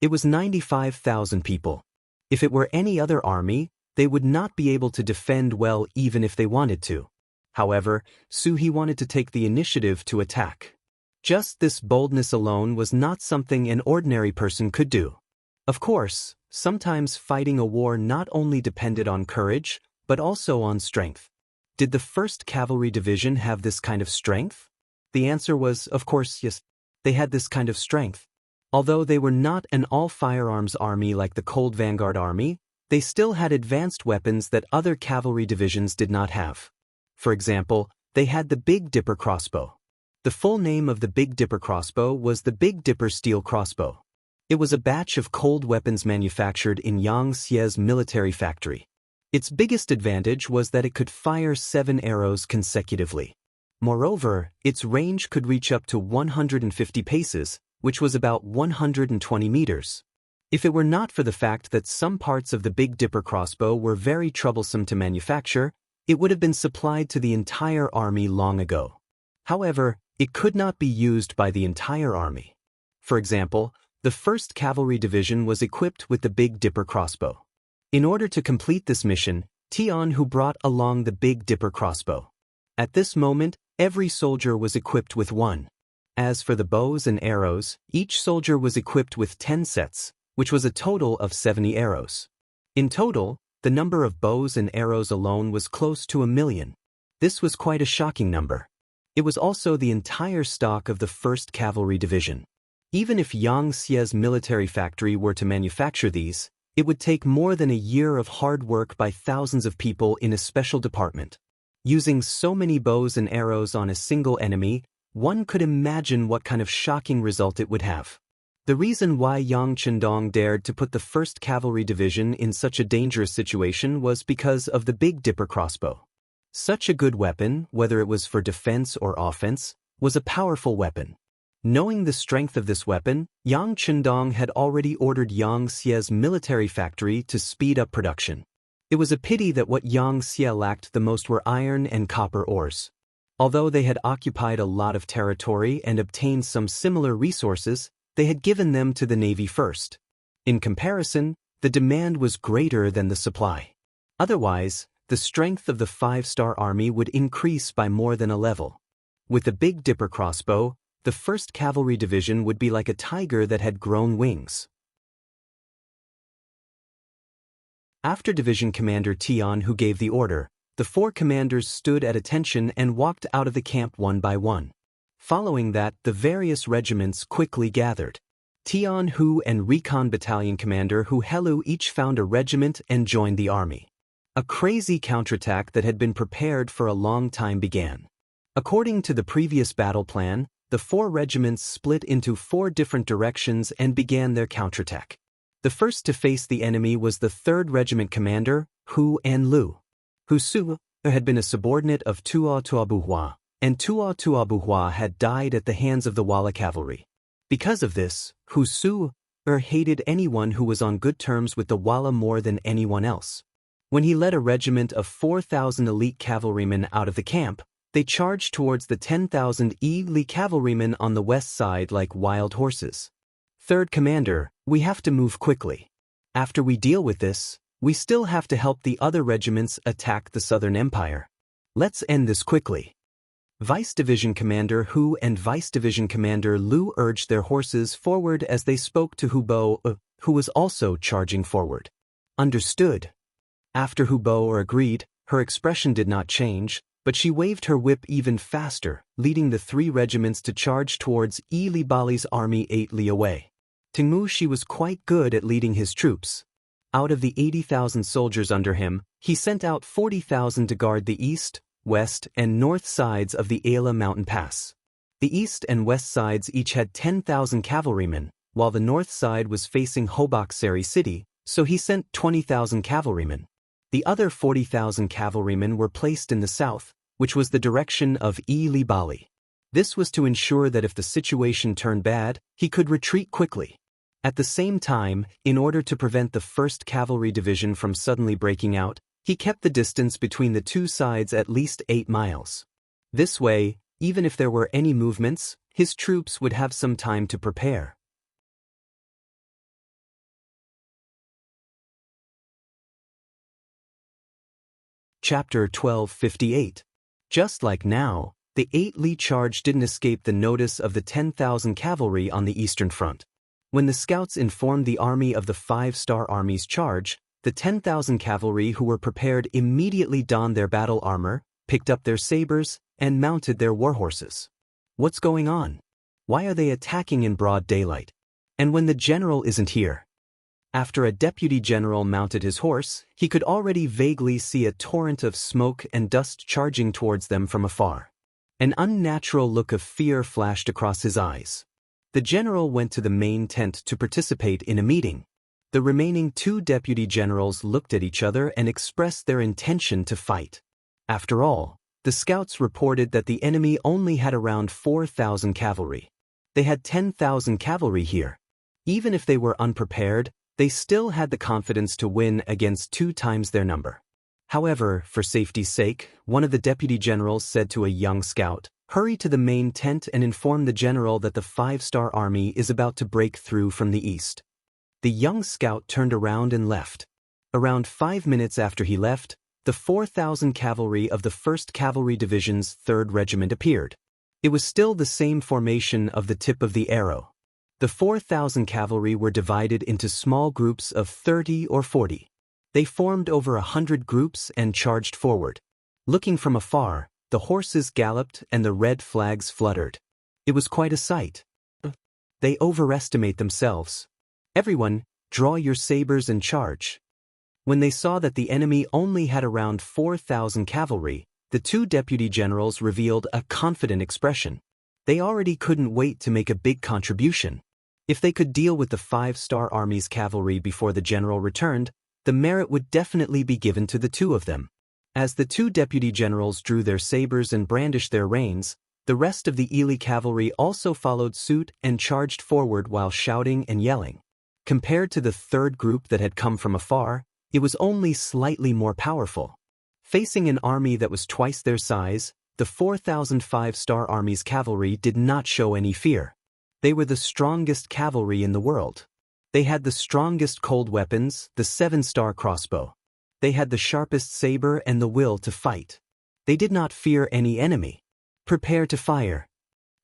It was 95,000 people. If it were any other army, they would not be able to defend well even if they wanted to. However, Su He wanted to take the initiative to attack. Just this boldness alone was not something an ordinary person could do. Of course, sometimes fighting a war not only depended on courage, but also on strength. Did the 1st Cavalry Division have this kind of strength? The answer was, of course, yes. They had this kind of strength. Although they were not an all-firearms army like the Cold Vanguard Army, they still had advanced weapons that other cavalry divisions did not have. For example, they had the Big Dipper crossbow. The full name of the Big Dipper crossbow was the Big Dipper steel crossbow. It was a batch of cold weapons manufactured in Yang Xie's military factory. Its biggest advantage was that it could fire 7 arrows consecutively. Moreover, its range could reach up to 150 paces, which was about 120 meters. If it were not for the fact that some parts of the Big Dipper crossbow were very troublesome to manufacture, it would have been supplied to the entire army long ago. However, it could not be used by the entire army. For example, the 1st Cavalry Division was equipped with the Big Dipper crossbow. In order to complete this mission, Tianhu brought along the Big Dipper crossbow. At this moment, every soldier was equipped with one. As for the bows and arrows, each soldier was equipped with 10 sets, which was a total of 70 arrows. In total, the number of bows and arrows alone was close to 1 million. This was quite a shocking number. It was also the entire stock of the 1st Cavalry Division. Even if Yang Xie's military factory were to manufacture these, it would take more than a year of hard work by thousands of people in a special department. Using so many bows and arrows on a single enemy, one could imagine what kind of shocking result it would have. The reason why Yang Chendong dared to put the 1st Cavalry Division in such a dangerous situation was because of the Big Dipper crossbow. Such a good weapon, whether it was for defense or offense, was a powerful weapon. Knowing the strength of this weapon, Yang Chendong had already ordered Yang Xie's military factory to speed up production. It was a pity that what Yang Xie lacked the most were iron and copper ores. Although they had occupied a lot of territory and obtained some similar resources, they had given them to the Navy first. In comparison, the demand was greater than the supply. Otherwise, the strength of the 5-star army would increase by more than a level. With the Big Dipper crossbow, the 1st Cavalry Division would be like a tiger that had grown wings. After Division Commander Tianhu gave the order, the 4 commanders stood at attention and walked out of the camp one by one. Following that, the various regiments quickly gathered. Tianhu and Recon Battalion Commander Hu Helu each found a regiment and joined the army. A crazy counterattack that had been prepared for a long time began. According to the previous battle plan, the 4 regiments split into 4 different directions and began their counterattack. The first to face the enemy was the 3rd Regiment commander, Hu Anlu. Hu Su had been a subordinate of Tuo Tuabuhua, and Tuo Tuabuhua had died at the hands of the Walla cavalry. Because of this, Hu Su hated anyone who was on good terms with the Walla more than anyone else. When he led a regiment of 4,000 elite cavalrymen out of the camp, they charged towards the 10,000 elite cavalrymen on the west side like wild horses. Third Commander, we have to move quickly. After we deal with this, we still have to help the other regiments attack the Southern Empire. Let's end this quickly. Vice Division Commander Hu and Vice Division Commander Lu urged their horses forward as they spoke to Hu Bo, who was also charging forward. Understood. After Hu Bo agreed, her expression did not change, but she waved her whip even faster, leading the 3 regiments to charge towards Li Bali's army 8 li away. Tingmu Shi was quite good at leading his troops. Out of the 80,000 soldiers under him, he sent out 40,000 to guard the east, west, and north sides of the Ala mountain pass. The east and west sides each had 10,000 cavalrymen, while the north side was facing Hoboksari city, so he sent 20,000 cavalrymen. The other 40,000 cavalrymen were placed in the south, which was the direction of Li Bali. This was to ensure that if the situation turned bad, he could retreat quickly. At the same time, in order to prevent the 1st Cavalry Division from suddenly breaking out, he kept the distance between the 2 sides at least 8 miles. This way, even if there were any movements, his troops would have some time to prepare. Chapter 1258. Just like now, the 8 li charge didn't escape the notice of the 10,000 cavalry on the Eastern Front. When the scouts informed the army of the 5-star army's charge, the 10,000 cavalry who were prepared immediately donned their battle armor, picked up their sabers, and mounted their warhorses. What's going on? Why are they attacking in broad daylight? And when the general isn't here? After a deputy general mounted his horse, he could already vaguely see a torrent of smoke and dust charging towards them from afar. An unnatural look of fear flashed across his eyes. The general went to the main tent to participate in a meeting. The remaining 2 deputy generals looked at each other and expressed their intention to fight. After all, the scouts reported that the enemy only had around 4,000 cavalry. They had 10,000 cavalry here. Even if they were unprepared, they still had the confidence to win against 2 times their number. However, for safety's sake, one of the deputy generals said to a young scout, "Hurry to the main tent and inform the general that the 5-star army is about to break through from the east." The young scout turned around and left. Around 5 minutes after he left, the 4,000 cavalry of the 1st Cavalry Division's 3rd Regiment appeared. It was still the same formation of the tip of the arrow. The 4,000 cavalry were divided into small groups of 30 or 40. They formed over 100 groups and charged forward. Looking from afar, the horses galloped and the red flags fluttered. It was quite a sight. They overestimate themselves. Everyone, draw your sabers and charge. When they saw that the enemy only had around 4,000 cavalry, the 2 deputy generals revealed a confident expression. They already couldn't wait to make a big contribution. If they could deal with the 5-star army's cavalry before the general returned, the merit would definitely be given to the 2 of them. As the 2 deputy generals drew their sabers and brandished their reins, the rest of the Ely cavalry also followed suit and charged forward while shouting and yelling. Compared to the 3rd group that had come from afar, it was only slightly more powerful. Facing an army that was twice their size, the 4,000 5-star army's cavalry did not show any fear. They were the strongest cavalry in the world. They had the strongest cold weapons, the 7-star crossbow. They had the sharpest saber and the will to fight. They did not fear any enemy. Prepare to fire.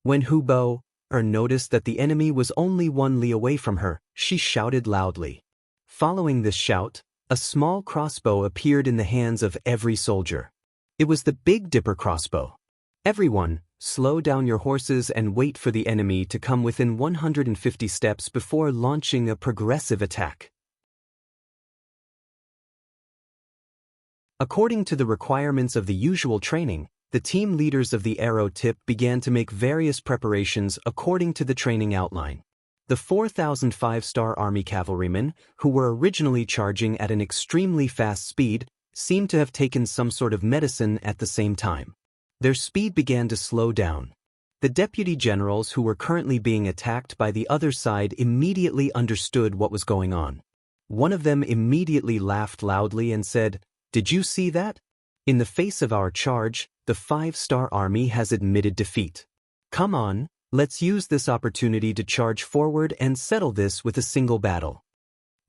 When Hu Bo noticed that the enemy was only 1 li away from her, she shouted loudly. Following this shout, a small crossbow appeared in the hands of every soldier. It was the Big Dipper crossbow. Everyone, slow down your horses and wait for the enemy to come within 150 steps before launching a progressive attack. According to the requirements of the usual training, the team leaders of the arrow tip began to make various preparations according to the training outline. The 4,000 5-star army cavalrymen, who were originally charging at an extremely fast speed, seemed to have taken some sort of medicine at the same time. Their speed began to slow down. The deputy generals who were currently being attacked by the other side immediately understood what was going on. One of them immediately laughed loudly and said, "Did you see that? In the face of our charge, the 5-star army has admitted defeat. Come on, let's use this opportunity to charge forward and settle this with a single battle."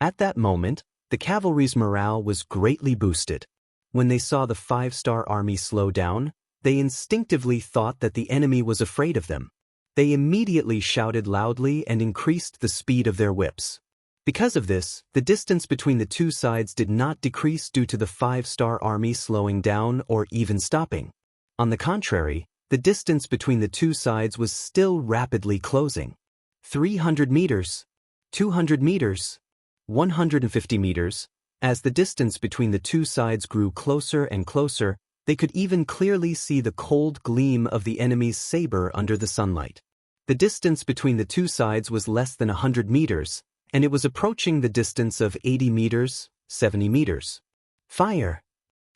At that moment, the cavalry's morale was greatly boosted. When they saw the 5-star army slow down, they instinctively thought that the enemy was afraid of them. They immediately shouted loudly and increased the speed of their whips. Because of this, the distance between the two sides did not decrease due to the 5-star army slowing down or even stopping. On the contrary, the distance between the two sides was still rapidly closing. 300 meters, 200 meters, 150 meters. As the distance between the two sides grew closer and closer, they could even clearly see the cold gleam of the enemy's saber under the sunlight. The distance between the two sides was less than 100 meters, and it was approaching the distance of 80 meters, 70 meters. "Fire!"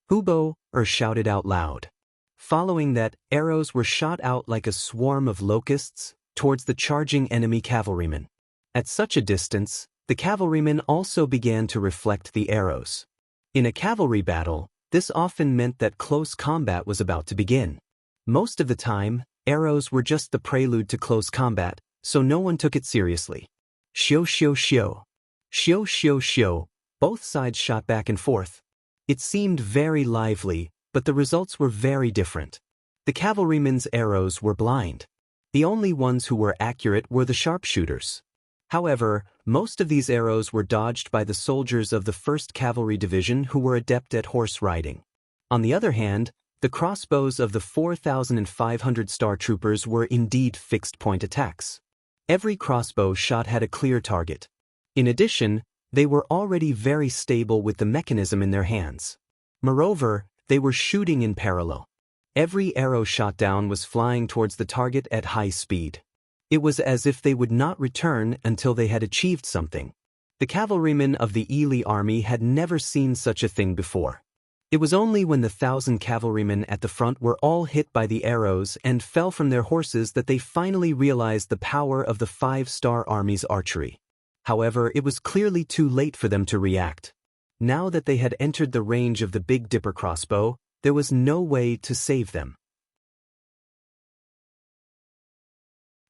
Hubo shouted out loud. Following that, arrows were shot out like a swarm of locusts towards the charging enemy cavalrymen. At such a distance, the cavalrymen also began to reflect the arrows. In a cavalry battle, this often meant that close combat was about to begin. Most of the time, arrows were just the prelude to close combat, so no one took it seriously. Xiu xiu xiu. Xiu xiu xiu. Both sides shot back and forth. It seemed very lively, but the results were very different. The cavalrymen's arrows were blind. The only ones who were accurate were the sharpshooters. However, most of these arrows were dodged by the soldiers of the 1st Cavalry Division who were adept at horse riding. On the other hand, the crossbows of the 4,500 Star Troopers were indeed fixed-point attacks. Every crossbow shot had a clear target. In addition, they were already very stable with the mechanism in their hands. Moreover, they were shooting in parallel. Every arrow shot down was flying towards the target at high speed. It was as if they would not return until they had achieved something. The cavalrymen of the Ili army had never seen such a thing before. It was only when the 1,000 cavalrymen at the front were all hit by the arrows and fell from their horses that they finally realized the power of the 5-star army's archery. However, it was clearly too late for them to react. Now that they had entered the range of the Big Dipper crossbow, there was no way to save them.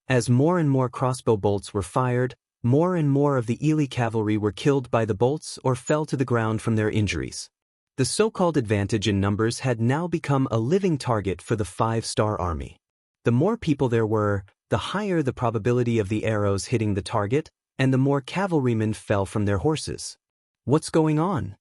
As more and more crossbow bolts were fired, more and more of the Ili cavalry were killed by the bolts or fell to the ground from their injuries. The so-called advantage in numbers had now become a living target for the 5-star army. The more people there were, the higher the probability of the arrows hitting the target, and the more cavalrymen fell from their horses. What's going on?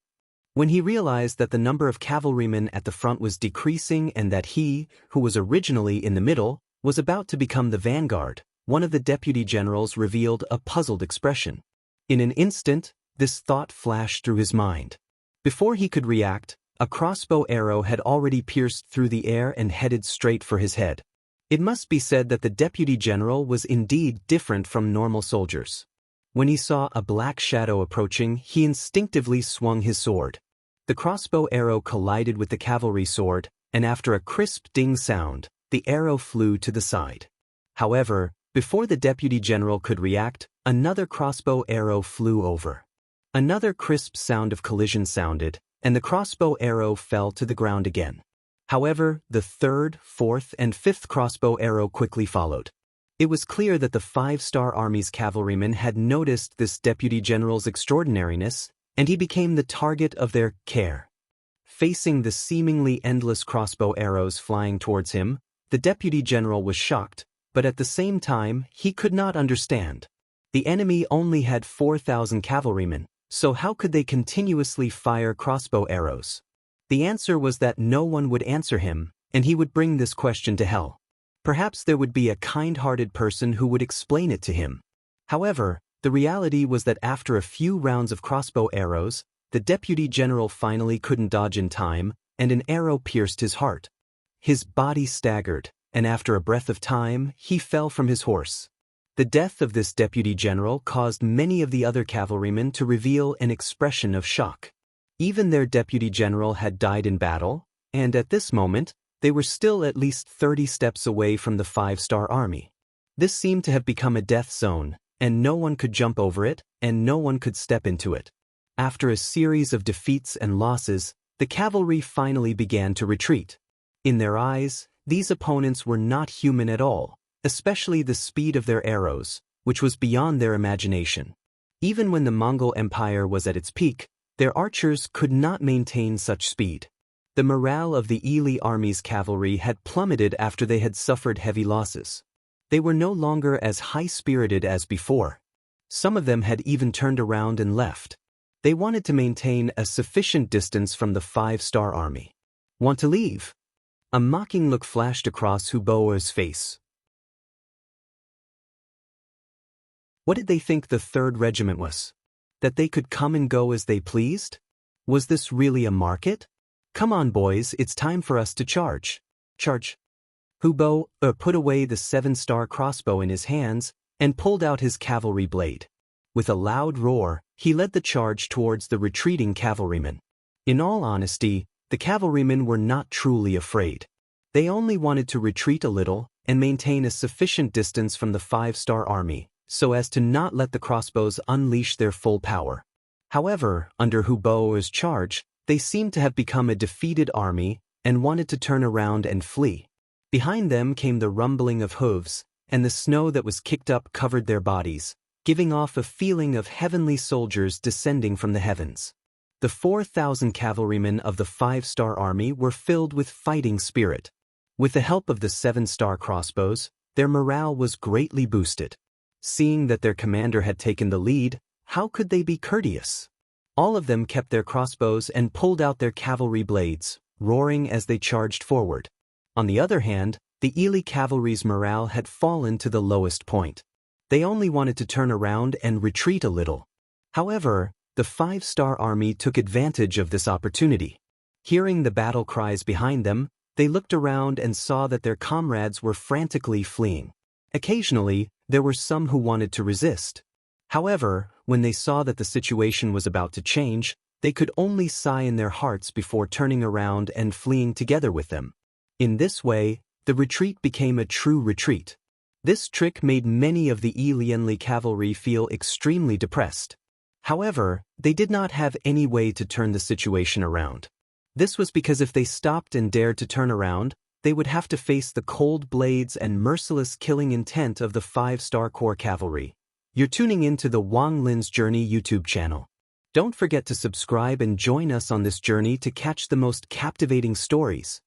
When he realized that the number of cavalrymen at the front was decreasing and that he, who was originally in the middle, was about to become the vanguard, one of the deputy generals revealed a puzzled expression. In an instant, this thought flashed through his mind. Before he could react, a crossbow arrow had already pierced through the air and headed straight for his head. It must be said that the deputy general was indeed different from normal soldiers. When he saw a black shadow approaching, he instinctively swung his sword. The crossbow arrow collided with the cavalry sword, and after a crisp ding sound, the arrow flew to the side. However, before the deputy general could react, another crossbow arrow flew over. Another crisp sound of collision sounded, and the crossbow arrow fell to the ground again. However, the 3rd, 4th, and 5th crossbow arrow quickly followed. It was clear that the 5-star army's cavalrymen had noticed this deputy general's extraordinariness, and he became the target of their care. Facing the seemingly endless crossbow arrows flying towards him, the deputy general was shocked, but at the same time, he could not understand. The enemy only had 4,000 cavalrymen, so how could they continuously fire crossbow arrows? The answer was that no one would answer him, and he would bring this question to hell. Perhaps there would be a kind-hearted person who would explain it to him. However, the reality was that after a few rounds of crossbow arrows, the deputy general finally couldn't dodge in time, and an arrow pierced his heart. His body staggered, and after a breath of time, he fell from his horse. The death of this deputy general caused many of the other cavalrymen to reveal an expression of shock. Even their deputy general had died in battle, and at this moment, they were still at least 30 steps away from the 5-star army. This seemed to have become a death zone, and no one could jump over it, and no one could step into it. After a series of defeats and losses, the cavalry finally began to retreat. In their eyes, these opponents were not human at all, especially the speed of their arrows, which was beyond their imagination. Even when the Mongol Empire was at its peak, their archers could not maintain such speed. The morale of the Ili army's cavalry had plummeted after they had suffered heavy losses. They were no longer as high-spirited as before. Some of them had even turned around and left. They wanted to maintain a sufficient distance from the 5-star army. Want to leave? A mocking look flashed across Huboa's face. What did they think the 3rd Regiment was? That they could come and go as they pleased? Was this really a market? Come on, boys, it's time for us to charge. Charge. Hubo put away the 7-star crossbow in his hands and pulled out his cavalry blade. With a loud roar, he led the charge towards the retreating cavalrymen. In all honesty, the cavalrymen were not truly afraid. They only wanted to retreat a little and maintain a sufficient distance from the 5-star army, so as to not let the crossbows unleash their full power. However, under Huboa's charge, they seemed to have become a defeated army and wanted to turn around and flee. Behind them came the rumbling of hooves, and the snow that was kicked up covered their bodies, giving off a feeling of heavenly soldiers descending from the heavens. The 4,000 cavalrymen of the 5-star army were filled with fighting spirit. With the help of the 7-star crossbows, their morale was greatly boosted. Seeing that their commander had taken the lead, how could they be courteous? All of them kept their crossbows and pulled out their cavalry blades, roaring as they charged forward. On the other hand, the Ili cavalry's morale had fallen to the lowest point. They only wanted to turn around and retreat a little. However, the 5-star army took advantage of this opportunity. Hearing the battle cries behind them, they looked around and saw that their comrades were frantically fleeing. Occasionally, there were some who wanted to resist. However, when they saw that the situation was about to change, they could only sigh in their hearts before turning around and fleeing together with them. In this way, the retreat became a true retreat. This trick made many of the Ilianli cavalry feel extremely depressed. However, they did not have any way to turn the situation around. This was because if they stopped and dared to turn around, they would have to face the cold blades and merciless killing intent of the 5-star Corps cavalry. You're tuning into the Wang Lin's Journey YouTube channel. Don't forget to subscribe and join us on this journey to catch the most captivating stories.